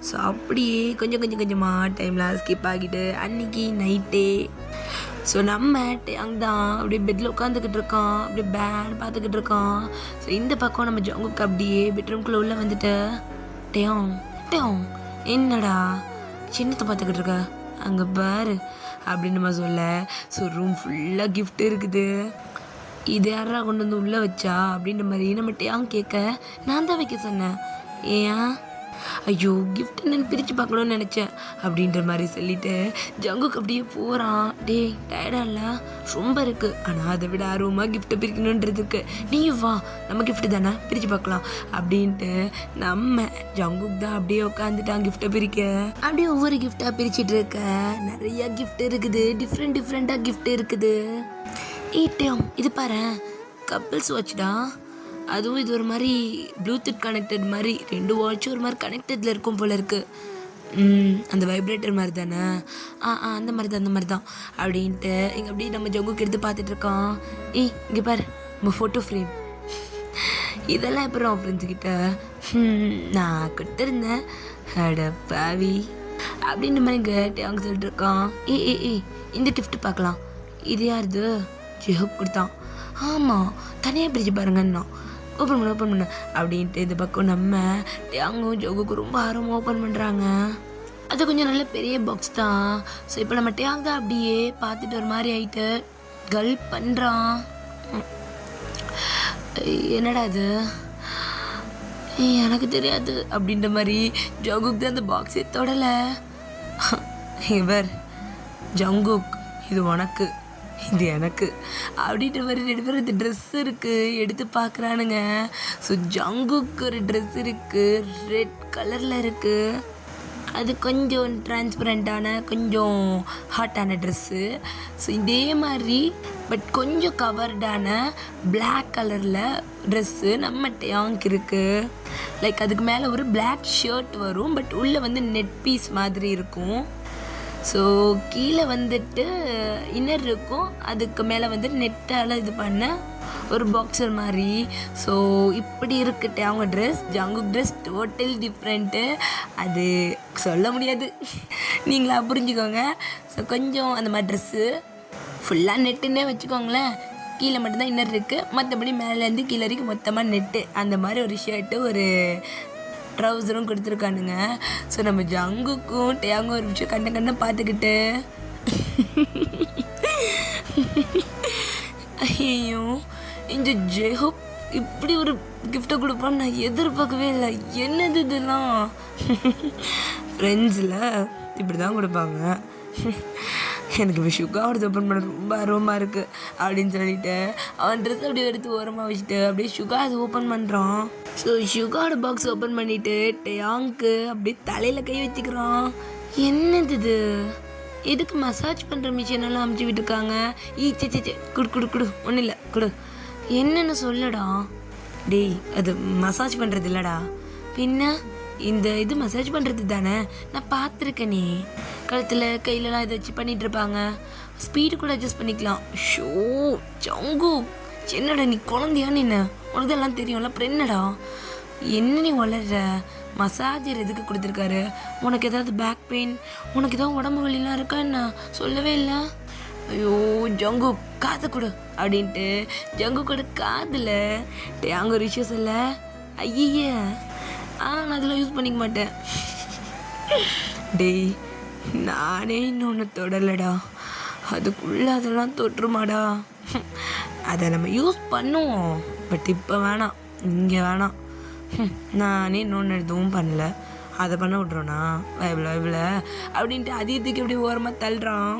ஸோ அப்படியே கொஞ்சமாக டைம்லாம் ஸ்கிப் ஆகிட்டு அன்றைக்கி நைட்டே ஸோ நம்ம அங்கே தான் அப்படியே பெட்டில் உட்காந்துக்கிட்டு இருக்கான், அப்படியே பேட் பார்த்துக்கிட்டு இருக்கான். ஸோ இந்த பக்கம் நம்ம ஜங்குக்கு அப்படியே பெட்ரூம்குள்ளே உள்ளே வந்துட்டு டேம் என்னடா சின்னத்தை பார்த்துக்கிட்டு இருக்க அங்கே பாரு அப்படின்னு நம்ம சொல்ல. ஸோ ரூம் ஃபுல்லாக கிஃப்ட் இருக்குது. இது யாரா கொண்டு வந்து உள்ளே வச்சா அப்படின்ற மாதிரி நம்ம டேம் கேட்க நான் தான் வைக்க சொன்னேன். ஏன் ஐயோ கிஃப்ட் என்னன்னு பிரித்து பார்க்கணும்னு நினச்சேன் அப்படின்ற மாதிரி சொல்லிட்டு ஜங்குக்கு அப்படியே போகிறான். டேய் டயர்டா இல்லை ரொம்ப இருக்குது, ஆனால் அதை விட ஆர்வமாக கிஃப்ட்டை பிரிக்கணுன்றதுக்கு நீயும் வா நம்ம கிஃப்ட்டு தானே பிரித்து பார்க்கலாம் அப்படின்ட்டு நம்ம ஜங்குக்கு தான் அப்படியே உட்காந்துட்டான் கிஃப்ட்டை பிரிக்க. அப்படியே ஒவ்வொரு கிஃப்டாக பிரிச்சுட்டு இருக்க. நிறையா கிஃப்ட் இருக்குது, டிஃப்ரெண்ட்டாக கிஃப்ட் இருக்குது. டேம் இது பாரு கப்பிள்ஸ் வாட்ச்டா, அதுவும் இது ஒரு மாதிரி ப்ளூடூத் கனெக்டட் மாதிரி 2 வாட்சும் ஒரு மாதிரி கனெக்டடில் இருக்கும் போல் இருக்குது. அந்த வைப்ரேட்டர் மாதிரி தானே? அந்த மாதிரி தான் அப்படின்ட்டு இங்கே அப்படியே நம்ம ஜங்குக்கு எடுத்து பார்த்துட்ருக்கான். இங்கே பாரு நம்ம ஃபோட்டோ ஃப்ரேம், இதெல்லாம் அப்புறம் ஃப்ரெண்ட்ஸுக்கிட்ட நான் கொடுத்துருந்தேன் அட பாவி அப்படின்ற மாதிரி இங்கே அவங்க சொல்லிட்டு இருக்கான். இந்த கிஃப்ட் பார்க்கலாம், இது யாருது? ஜெஹப் கொடுத்தான். ஆமாம் தனியாக பிரித்து பாருங்கண்ணா, ஓப்பன் பண்ண அப்படின்ட்டு இந்த பக்கம் நம்ம அவங்க ஜோகுக்கு ரொம்ப ஆர்வமாக ஓப்பன் பண்ணுறாங்க. அது கொஞ்சம் நல்ல பெரிய பாக்ஸ் தான். ஸோ இப்போ நம்ம டேங் தான் அப்படியே பார்த்துட்டு ஒரு மாதிரி ஆகிட்டு கல் பண்ணுறான். என்னடா அது எனக்கு தெரியாது அப்படின்ற மாதிரி ஜங்குக் தான் அந்த பாக்ஸே தொடலை. இவர் ஜங்குக் இது உனக்கு இது எனக்கு அப்படின்ற மாதிரி 2 பேரும் இந்த ட்ரெஸ் இருக்குது எடுத்து பார்க்குறானுங்க. ஸோ ஜங்குக்கு ஒரு ட்ரெஸ் இருக்குது, ரெட் கலரில் இருக்குது. அது கொஞ்சம் டிரான்ஸ்பரண்ட்டான கொஞ்சம் ஹாட்டான ட்ரெஸ்ஸு. ஸோ இதே மாதிரி பட் கொஞ்சம் கவர்டான பிளாக் கலரில் ட்ரெஸ்ஸு நம்ம டேங்க் இருக்குது. லைக் அதுக்கு மேலே ஒரு பிளாக் ஷர்ட் வரும், பட் உள்ளே வந்து நெட் பீஸ் மாதிரி இருக்கும். ஸோ கீழே வந்துட்டு இன்னர் இருக்கும், அதுக்கு மேலே வந்துட்டு நெட்டால் இது பண்ண ஒரு பாக்ஸர் மாதிரி. ஸோ இப்படி இருக்குட்டு அவங்க dress. Jungkook dress total different, அது சொல்ல முடியாது, நீங்களா புரிஞ்சுக்கோங்க. ஸோ கொஞ்சம் அந்த மாதிரி ட்ரெஸ்ஸு ஃபுல்லாக நெட்டுன்னே வச்சுக்கோங்களேன். கீழே மட்டும்தான் இன்னர் இருக்குது, மற்றபடி மேலேருந்து கீழே வரைக்கும் மொத்தமாக நெட்டு. அந்த மாதிரி ஒரு ஷர்ட்டு ஒரு ட்ரௌசரும் கொடுத்துருக்கானுங்க. ஸோ நம்ம ஜங்குக்கும் டேயாங்கும் ஒரு விஷயம் கண்ணை பார்த்துக்கிட்டு ஐயோ இந்த ஜெஹோப் இப்படி ஒரு கிஃப்ட்டை கொடுப்பான்னு நான் எதிர்பார்க்கவே இல்லை. என்னது இதெல்லாம்? ஃப்ரெண்ட்ஸில் இப்படி தான் கொடுப்பாங்க. எனக்கு இப்போ ஷுகாவோட ஓப்பன் பண்ண ரொம்ப ஆர்வமாக இருக்குது அப்படின்னு சொல்லிட்டு அவன் ட்ரெஸ் அப்படியே எடுத்து ஓரமாக வச்சுட்டு அப்படியே ஷுகா அது ஓப்பன் பண்ணுறான். ஸோ ஷுகாவோட பாக்ஸ் ஓப்பன் பண்ணிவிட்டு டேயாங்க்கு அப்படியே தலையில் கை வச்சுக்கிறான். என்னது இது? எதுக்கு மசாஜ் பண்ணுற மிஷினெல்லாம் அமுச்சு விட்டுருக்காங்க? சே குடு ஒன்றும் இல்லை குடு. என்னென்னு சொல்லடா. டேய் அது மசாஜ் பண்ணுறது இல்லைடா, பின்ன இந்த இது மசாஜ் பண்ணுறது தானே, நான் பார்த்துருக்கேனே. கழுத்தில் கையிலலாம் இதை வச்சு பண்ணிகிட்ருப்பாங்க, ஸ்பீடு கூட அட்ஜஸ்ட் பண்ணிக்கலாம். ஷோ ஜங்கு, என்னடா நீ குழந்தையா? நின்று உனக்கு எல்லாம் தெரியும்ல, அப்புறம் என்னடா என்ன நீ வளர்ற? மசாஜர் எதுக்கு கொடுத்துருக்காரு? உனக்கு ஏதாவது பேக் பெயின், உனக்கு ஏதாவது உடம்பு வலிலாம் இருக்கா என்ன? சொல்லவே இல்லை. ஐயோ ஜங்கு காதை கொடு அப்படின்ட்டு ஜங்கு கூட காதில் அங்கே ஒரு விஷயம் சொல்ல. ஐய நான் அதெல்லாம் யூஸ் பண்ணிக்க மாட்டேன். டேய் நானே இன்னொன்று தொடலடா, அதுக்குள்ளே அதெல்லாம் தொட்டுருமாடா. அதை நம்ம யூஸ் பண்ணுவோம், பட் இப்போ வேணாம், இங்கே வேணாம். நானே இன்னொன்று எதுவும் பண்ணல, அதை பண்ண விட்றோண்ணா இவ்வளோ அப்படின்ட்டு அதிகத்துக்கு அப்படியே ஓரமாக தள்ளுறான்.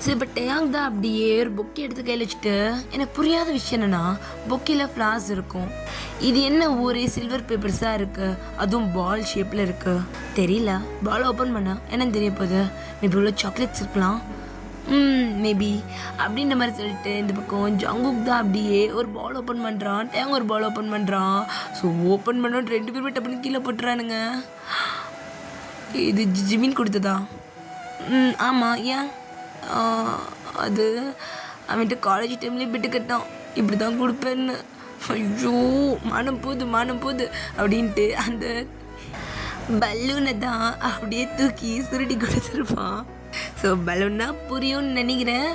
சரி இப்போ டேயாங் தான் அப்படியே ஒரு பொக்கே எடுத்து கையில் வச்சுட்டு, எனக்கு புரியாத விஷயம் என்னென்னா பொக்கையில் ஃப்ளார்ஸ் இருக்கும், இது என்ன ஒரே சில்வர் பேப்பர்ஸாக இருக்குது, அதுவும் பால் ஷேப்பில் இருக்குது. தெரியல, பால் ஓப்பன் பண்ண என்னன்னு தெரிய போகுது, மேபி உள்ள சாக்லேட்ஸ் இருக்கலாம், மேபி அப்படின்ற மாதிரி சொல்லிட்டு இந்த பக்கம் ஜங்குக் தான் அப்படியே ஒரு பால் ஓப்பன் பண்ணுறான், டேயாங் ஒரு பால் ஓப்பன் பண்ணுறான். ஸோ ஓப்பன் பண்ணோன்னு 2 பேருமே டப்புன்னு கீழே போட்டுறானுங்க. இது ஜிமின் கொடுத்ததா? ஆமாம். ஏன்? அது அவன்கிட்ட காலேஜ் டைம்லேயே பிட்டு கட்டான், இப்படி தான் கொடுப்பேன்னு. ஐயோ மானம் போகுது அப்படின்ட்டு அந்த பலூனை தான் அப்படியே தூக்கி சுருட்டி கொடுத்துருப்பான். ஸோ பலூன்னா புரியும்னு நினைக்கிறேன்.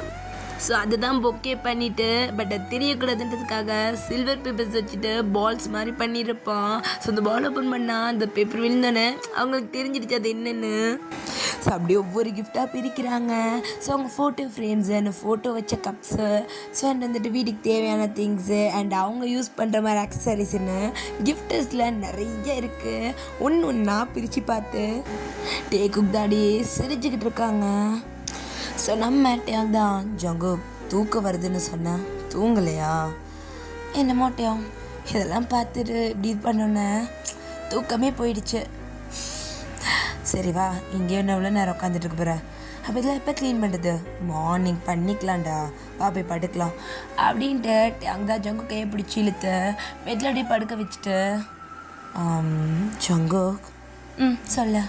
ஸோ அதை தான் பொக்கே பண்ணிவிட்டு, பட் அது தெரியக்கூடாதுன்றதுக்காக சில்வர் பேப்பர்ஸ் வச்சுட்டு பால்ஸ் மாதிரி பண்ணியிருப்பான். ஸோ அந்த பால் ஓப்பன் பண்ணால் அந்த பேப்பர் விழுந்தானே அவங்களுக்கு தெரிஞ்சிடுச்சு அது என்னென்னு. ஸோ அப்படியே ஒவ்வொரு கிஃப்டாக பிரிக்கிறாங்க. ஸோ அவங்க ஃபோட்டோ ஃப்ரேம்ஸு, அந்த ஃபோட்டோ வச்ச கப்ஸு, ஸோ அண்ட் வந்துட்டு வீட்டுக்கு தேவையான திங்ஸு அண்ட் அவங்க யூஸ் பண்ணுற மாதிரி அக்சசரிஸ்ன்னு கிஃப்டஸில் நிறைய இருக்குது. ஒன்றா பிரித்து பார்த்து டேகுக் தாடி சிரிச்சுக்கிட்டு இருக்காங்க. ஸோ நம்ம டேயாங் தான் ஜங்குக் தூக்கம் வருதுன்னு சொன்னேன், தூங்கலையா? என்னமோ டேயாங் இதெல்லாம் பார்த்துட்டு இப்படி இது பண்ணோன்னே தூக்கமே போயிடுச்சு. சரி வா, இங்கே என்ன எவ்வளோ நேரம் உட்காந்துட்டு இருக்க போகிற? அப்போ இதெல்லாம் எப்போ க்ளீன் பண்ணுறது? மார்னிங் பண்ணிக்கலாம்டா, வா போய் படுக்கலாம் அப்படின்ட்டு டேயாங் தான் ஜங்கு கையை பிடிச்சி இழுத்து பெட்டில் அப்படியே படுக்க வச்சுட்டு, ஜங்குக் சொல்ல.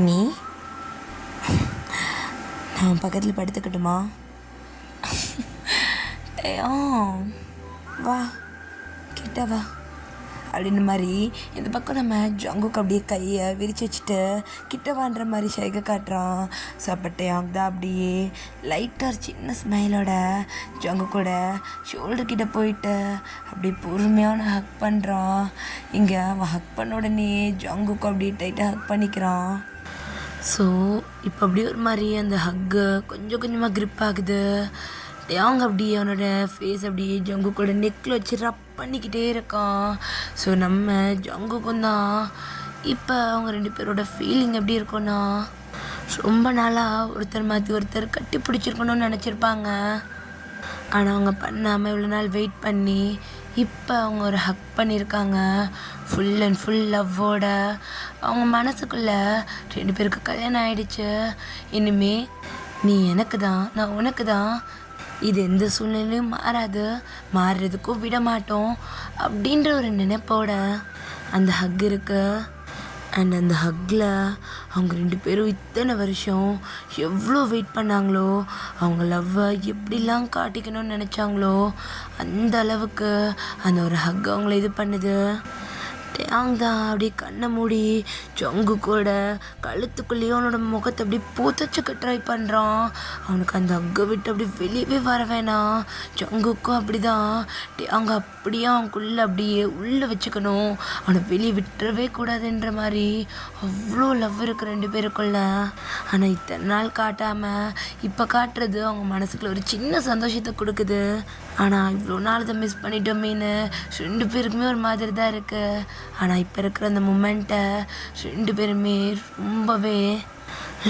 நீ நான் பக்கத்தில் படுத்துக்கட்டுமா? வா கிட்ட வா அப்படின்னு மாதிரி இந்த பக்கம் நம்ம ஜங்குக்கு அப்படியே கையை விரித்து வச்சுட்டு கிட்ட வாண்டுற மாதிரி சைகை காட்டுறான். ஸோ அப்போ டேயாங் தான் அப்படியே லைட்டாக ஒரு சின்ன ஸ்மைலோட ஜங்குக்கோட ஷோல்டர் கிட்ட போயிட்டு அப்படியே பொறுமையான ஹக் பண்ணுறான். இங்கே அவன் ஹக் பண்ண உடனே ஜங்குக்கு அப்படியே டைட்டாக ஹக் பண்ணிக்கிறான். ஸோ இப்போ அப்படியே ஒரு மாதிரி அந்த ஹக்கு கொஞ்சம் கொஞ்சமாக க்ரிப் ஆகுது. டேயாங் அப்படியே அவனோட ஃபேஸ் அப்படியே ஜங்குக்கோட நெக்கில் வச்சு ரப் பண்ணிக்கிட்டே இருக்கான். ஸோ நம்ம ஜங்குக்கும் தான் இப்போ அவங்க 2 பேரோட ஃபீலிங் எப்படி இருக்கும்னா, ரொம்ப நாளாக ஒருத்தர் மாற்றி ஒருத்தர் கட்டி பிடிச்சிருக்கணும்னு நினச்சிருப்பாங்க. ஆனால் அவங்க பண்ணாமல் இவ்வளோ நாள் வெயிட் பண்ணி இப்போ அவங்க ஒரு ஹக் பண்ணியிருக்காங்க ஃபுல் அண்ட் ஃபுல் லவ்வோட. அவங்க மனசுக்குள்ளே 2 பேருக்கு கல்யாணம் ஆகிடுச்சு. இனிமே நீ எனக்கு தான், நான் உனக்கு தான், இது எந்த சூழ்நிலையும் மாறாது, மாறுறதுக்கும் விட மாட்டோம் அப்படின்ற ஒரு நினைப்போட அந்த ஹக் இருக்கு. அண்ட் அந்த ஹக்கில் அவங்க 2 பேரும் இத்தனை வருஷம் எவ்வளோ வெயிட் பண்ணாங்களோ, அவங்க லவ்வை எப்படிலாம் காட்டிக்கணும்னு நினச்சாங்களோ அந்த அளவுக்கு அந்த ஒரு ஹக் அவங்கள இது பண்ணுது. டேயாங் தான் அப்படியே கண்ணை மூடி ஜங்குக்கோட கழுத்துக்குள்ளேயே அவனோட முகத்தை அப்படியே புதைச்சிக்க ட்ரை பண்ணுறான். அவனுக்கு அந்த ஹக்கை விட்டு அப்படியே வெளியவே வர வேணாம். ஜங்குக்கும் அப்படி தான். டேயாங் அப்படியே அவனுக்குள்ளே அப்படியே உள்ளே வச்சுக்கணும், அவனை வெளியே விட்டுறவே கூடாதுன்ற மாதிரி அவ்வளோ லவ் இருக்குது 2 பேருக்குள்ள. ஆனால் இத்தனை நாள் காட்டாமல் இப்போ காட்டுறது அவங்க மனசுக்குள்ள ஒரு சின்ன சந்தோஷத்தை கொடுக்குது. ஆனால் இவ்வளோ நாள் இதை மிஸ் பண்ணிட்டோமேன்னு 2 பேருக்குமே ஒரு மாதிரி தான் இருக்குது. ஆனால் இப்போ இருக்கிற அந்த மூமெண்ட்டை 2 பேருமே ரொம்பவே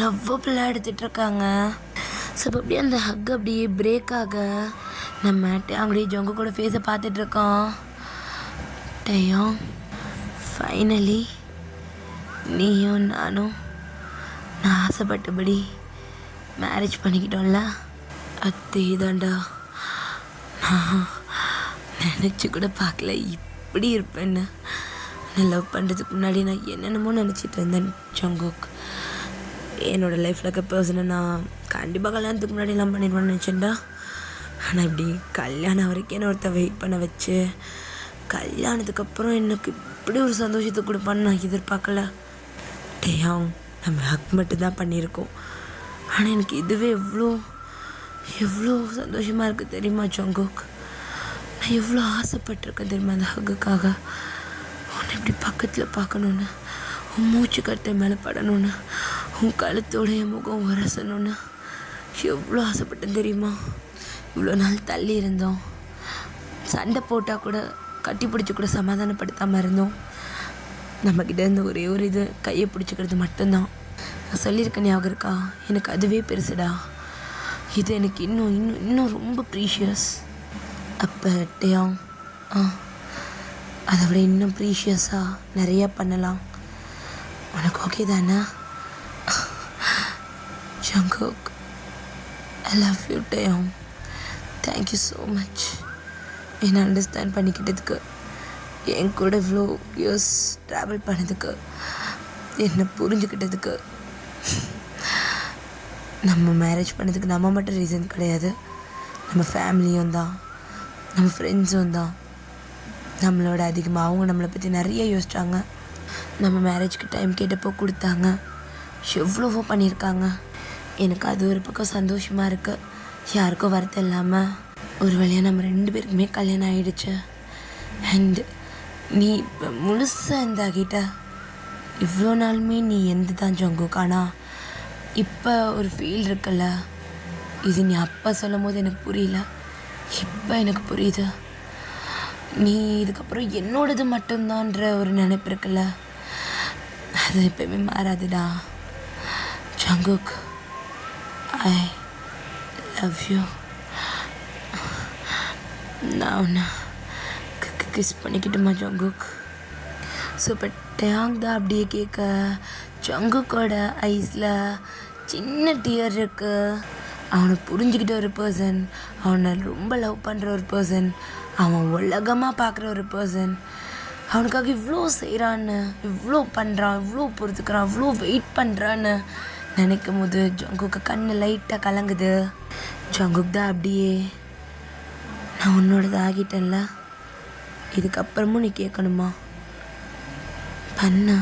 லவ்வபுல்லாக எடுத்துகிட்ருக்காங்க. ஸோ இப்போ அப்படியே அந்த ஹக் அப்படியே பிரேக் ஆக நம்ம அப்படியே ஜங்கு கூட ஃபேஸை பார்த்துட்ருக்கோம். டேயாங், ஃபைனலி நீயும் நானும் நான் ஆசைப்பட்டபடி மேரேஜ் பண்ணிக்கிட்டோம்ல, அதே தாண்டா. நான் நினச்சி கூட பார்க்கல இப்படி இருப்பேன்னு. நான் லவ் பண்ணுறதுக்கு முன்னாடி நான் என்னென்னமோ நினச்சிட்டு இருந்தேன் ஜங்குக். என்னோடய லைஃப்பில் இருக்க பர்சனை நான் கண்டிப்பாக கல்யாணத்துக்கு முன்னாடிலாம் பண்ணிடுவேன்னு நினச்சேன்டா. ஆனால் இப்படி கல்யாணம் வரைக்கும் என்ன ஒருத்தர் வெயிட் பண்ண வச்சு கல்யாணத்துக்கு அப்புறம் எனக்கு இப்படி ஒரு சந்தோஷத்தை கொடுப்பான்னு நான் எதிர்பார்க்கல. டேயாங், நம்ம ஹக் மட்டும்தான் பண்ணியிருக்கோம். ஆனால் எனக்கு இதுவே எவ்வளோ சந்தோஷமாக இருக்குது தெரியுமா ஜங்குக். நான் எவ்வளோ ஆசைப்பட்டிருக்கேன் தெரியுமா அந்த ஹக்குக்காக. உன்னை இப்படி பக்கத்தில் பார்க்கணுன்னு, உன் மூச்சு கட்டை மேலே படணுன்னு, உன் கழுத்தோட என் முகம் உரசணுன்னு எவ்வளோ ஆசைப்பட்டேன் தெரியுமா. இவ்வளோ நாள் தள்ளி இருந்தோம், சண்டை போட்டால் கூட கட்டி பிடிச்சி கூட சமாதானப்படுத்தாமல் இருந்தோம். நம்மக்கிட்ட இருந்த ஒரே ஒரு இது கையை பிடிச்சிக்கிறது மட்டும்தான். நான் சொல்லியிருக்கேன், ஞாபகம் இருக்கா? எனக்கு அதுவே பெருசுடா. இது எனக்கு இன்னும் ரொம்ப ப்ரீஷியஸ். அப்போ டேயாங், அதை விட இன்னும் ப்ரீஷியஸாக நிறையா பண்ணலாம். உனக்கு ஓகே தானே? Jungkook, I love you Taeyang. Thank you so much என்னை அண்டர்ஸ்டாண்ட் பண்ணிக்கிட்டதுக்கு, என் கூட இவ்வளோ இயர்ஸ் ட்ராவல் பண்ணதுக்கு, என்னை புரிஞ்சுக்கிட்டதுக்கு. நம்ம மேரேஜ் பண்ணதுக்கு நம்ம மட்டும் ரீசன் கிடையாது, நம்ம ஃபேமிலியும் தான், நம்ம ஃப்ரெண்ட்ஸும் தான். நம்மளோட அதிகமாக அவங்க நம்மளை பற்றி நிறைய யோசித்தாங்க. நம்ம மேரேஜ்க்கு டைம் கேட்டப்போ கொடுத்தாங்க, எவ்வளவோ பண்ணியிருக்காங்க. எனக்கு அது ஒரு பக்கம் சந்தோஷமாக இருக்குது. யாருக்கும் வருத்தம் இல்லாமல் ஒரு வழியாக நம்ம 2 பேருக்குமே கல்யாணம் ஆகிடுச்சு. அண்ட் நீ இப்போ முழுசாக இருந்தாகிட்ட. இவ்வளோ நாளுமே நீ எந்த தான் ஜங்குக். ஆனால் இப்போ ஒரு ஃபீல் இருக்குல்ல, இது நீ அப்போ சொல்லும் போது எனக்கு புரியல, இப்போ எனக்கு புரியுது. நீ இதுக்கப்புறம் என்னோடது மட்டும்தான்ற ஒரு நினைப்பு இருக்குல்ல, அது எப்பயுமே மாறாதுடா ஜங்குக். I love you. நான் உன்னை கிஸ் பண்ணிக்கிட்டுமா ஜங்குக்? ஸோ இப்போ டேயாங் தான் அப்படியே கேட்க ஜங்குக்கோட ஐஸில் சின்ன டியர் இருக்குது. அவனை புரிஞ்சுக்கிட்ட ஒரு பர்சன், அவனை ரொம்ப லவ் பண்ணுற ஒரு பர்சன், அவன் உலகமாக பார்க்குற ஒரு பர்சன், அவனுக்காக இவ்வளோ செய்கிறான்னு, இவ்வளோ பண்ணுறான், இவ்வளோ பொறுத்துக்கிறான், இவ்வளோ வெயிட் பண்ணுறான்னு நினைக்கும் போது ஜங்குக்கு கண்ணு லைட்டாக கலங்குது. ஜங்குக் தான் அப்படியே, நான் உன்னோடது ஆகிட்டேன்ல, இதுக்கப்புறமும் நீ கேட்கணுமா பண்ண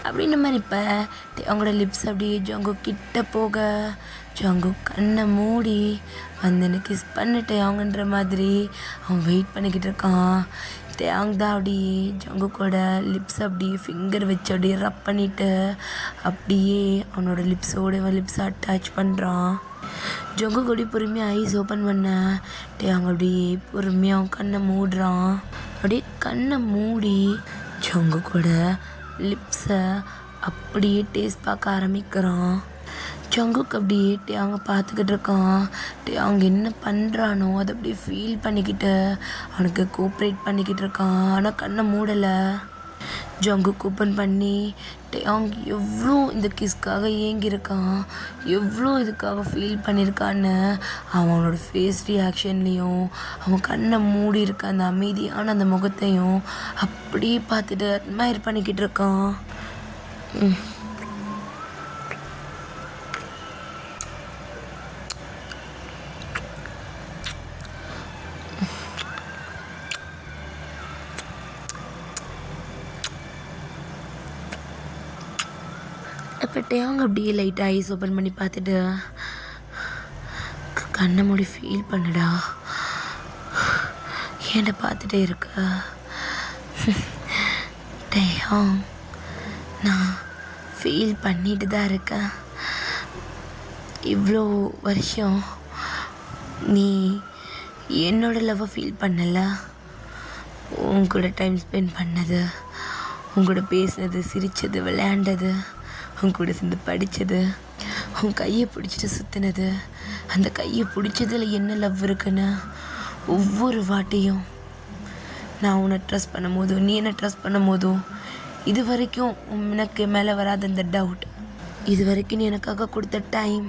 அப்படின்ற மாதிரி. இப்போ அவங்களோட லிப்ஸ் அப்படியே ஜங்குக் கிட்ட போக ஜங்குக் கண்ணை மூடி வந்து எனக்கு கிஸ் பண்ணிட்டு அவங்கன்ற மாதிரி அவன் வெயிட் பண்ணிக்கிட்டு இருக்கான். டேயாங் தான் அப்படியே ஜங்குக்கோட லிப்ஸ் அப்படியே ஃபிங்கர் வச்சு அப்படியே ரப் பண்ணிவிட்டு அப்படியே அவனோட லிப்ஸை அட்டாச் பண்ணுறான். ஜங்குக் அப்படியே பொறுமையாக ஐஸ் ஓப்பன் பண்ண டேயாங் அப்படியே பொறுமையாக அவன் கண்ணை மூடுறான். அப்படியே கண்ணை மூடி ஜங்குக்கோட லிப்ஸை அப்படியே டேஸ்ட் பார்க்க ஆரம்பிக்கிறான். ஜங்குக் அப்படியே டேயாங்க பார்த்துக்கிட்டு இருக்கான். டேயாங் என்ன பண்ணுறானோ அதை அப்படியே ஃபீல் பண்ணிக்கிட்டு அவனுக்கு கோஆப்ரேட் பண்ணிக்கிட்டு இருக்கான். ஆனால் கண்ணை மூடலை. ஜங்குக்கு ஓப்பன் பண்ணி டேயாங் எவ்வளோ இந்த கிஸ்க்காக ஏங்கியிருக்கான், எவ்வளோ இதுக்காக ஃபீல் பண்ணியிருக்கான்னு அவனோட ஃபேஸ் ரியாக்ஷன்லேயும் அவன் கண்ணை மூடி இருக்க அந்த அமைதியான அந்த முகத்தையும் அப்படியே பார்த்துட்டு அட்மையர் பண்ணிக்கிட்டு இருக்கான். அப்போ டேயாங் அப்படியே லைட்டாக ஐஸ் ஓப்பன் பண்ணி பார்த்துட்டு கண்ணை மூடி ஃபீல் பண்ணுடா, ஏன்டா பார்த்துட்டே இருக்க. டேயாங் நான் ஃபீல் பண்ணிட்டு தான் இருக்கேன். இவ்வளோ வருஷம் நீ என்னோட லவ்வை ஃபீல் பண்ணல, உன் கூட டைம் ஸ்பெண்ட் பண்ணது, உன் கூட பேசுனது, சிரித்தது, விளையாண்டது, உன் கூட சேர்ந்து படித்தது, உன் கையை பிடிச்சிட்டு சுற்றினது, அந்த கையை பிடிச்சதில் என்ன லவ் இருக்குன்னு ஒவ்வொரு வாட்டியும் நான் உன்னை ட்ரஸ்ட் பண்ணும் போதும் நீ என்ன ட்ரஸ்ட் பண்ணும் போதும் இது வரைக்கும் உனக்கு மேலே வராத அந்த டவுட், இது வரைக்கும் நீ எனக்காக கொடுத்த டைம்,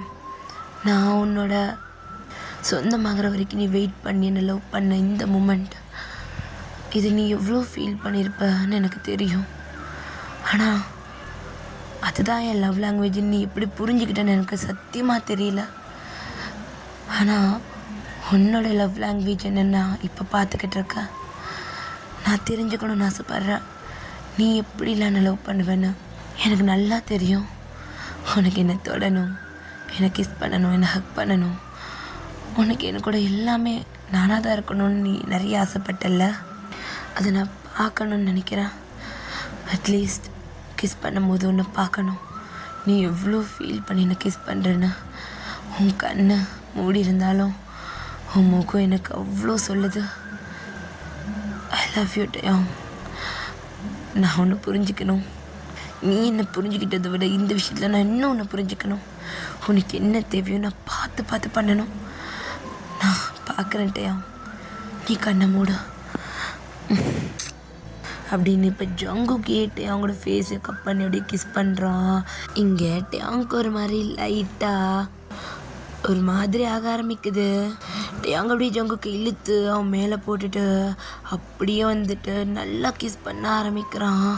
நான் உன்னோட சொந்தமாகிற வரைக்கும் நீ வெயிட் பண்ணி என்னை லவ் பண்ண இந்த மூமெண்ட், இது நீ எவ்வளோ ஃபீல் பண்ணியிருப்பன்னு எனக்கு தெரியும். ஆனால் அதுதான் என் லவ் லாங்குவேஜ்னு நீ எப்படி புரிஞ்சுக்கிட்டேன்னு எனக்கு சத்தியமாக தெரியல. ஆனால் உன்னோட லவ் லாங்குவேஜ் என்னென்னா இப்போ பார்த்துக்கிட்டு இருக்கேன். நான் தெரிஞ்சுக்கணும்னு ஆசைப்பட்றேன், நீ எப்படிலாம் என்ன லவ் பண்ணுவேன்னு. எனக்கு நல்லா தெரியும் உனக்கு என்ன தொடணும், என்னை கிஸ் பண்ணணும், என்னை ஹக் பண்ணணும், உனக்கு எனக்கு கூட எல்லாமே நானாக தான் இருக்கணும்னு நீ நிறைய ஆசைப்பட்டல. அதை நான் பார்க்கணுன்னு நினைக்கிறேன். அட்லீஸ்ட் கிஸ் பண்ணும்போது உன்னை பார்க்கணும், நீ எவ்வளோ ஃபீல் பண்ணி என்னை கிஸ் பண்ணுறேன்னு. உன் கண்ணை மூடி இருந்தாலும் உன் முகம் எனக்கு அவ்வளோ சொல்லுது. I love you Taeyang. நான் ஒன்று புரிஞ்சுக்கணும், நீ என்னை புரிஞ்சுக்கிட்டதை விட இந்த விஷயத்தில் நான் இன்னும் ஒன்று புரிஞ்சுக்கணும். உனக்கு என்ன தேவையோ நான் பார்த்து பார்த்து பண்ணணும். நான் பார்க்குறேன் டேயாங், நீ கண்ணை மூடு அப்படின்னு. இப்போ ஜங்கு கேட்டு அவங்களோட ஃபேஸை கப் பண்ணி அப்படியே கிஸ் பண்ணுறான். இங்கே டேயாங்க்கு ஒரு மாதிரி லைட்டாக ஒரு மாதிரி ஆக ஆரம்பிக்குது. டேயாங் அப்படியே ஜங்குக்கு இழுத்து அவன் மேலே போட்டுட்டு அப்படியே வந்துட்டு நல்லா கிஸ் பண்ண ஆரம்பிக்கிறான்.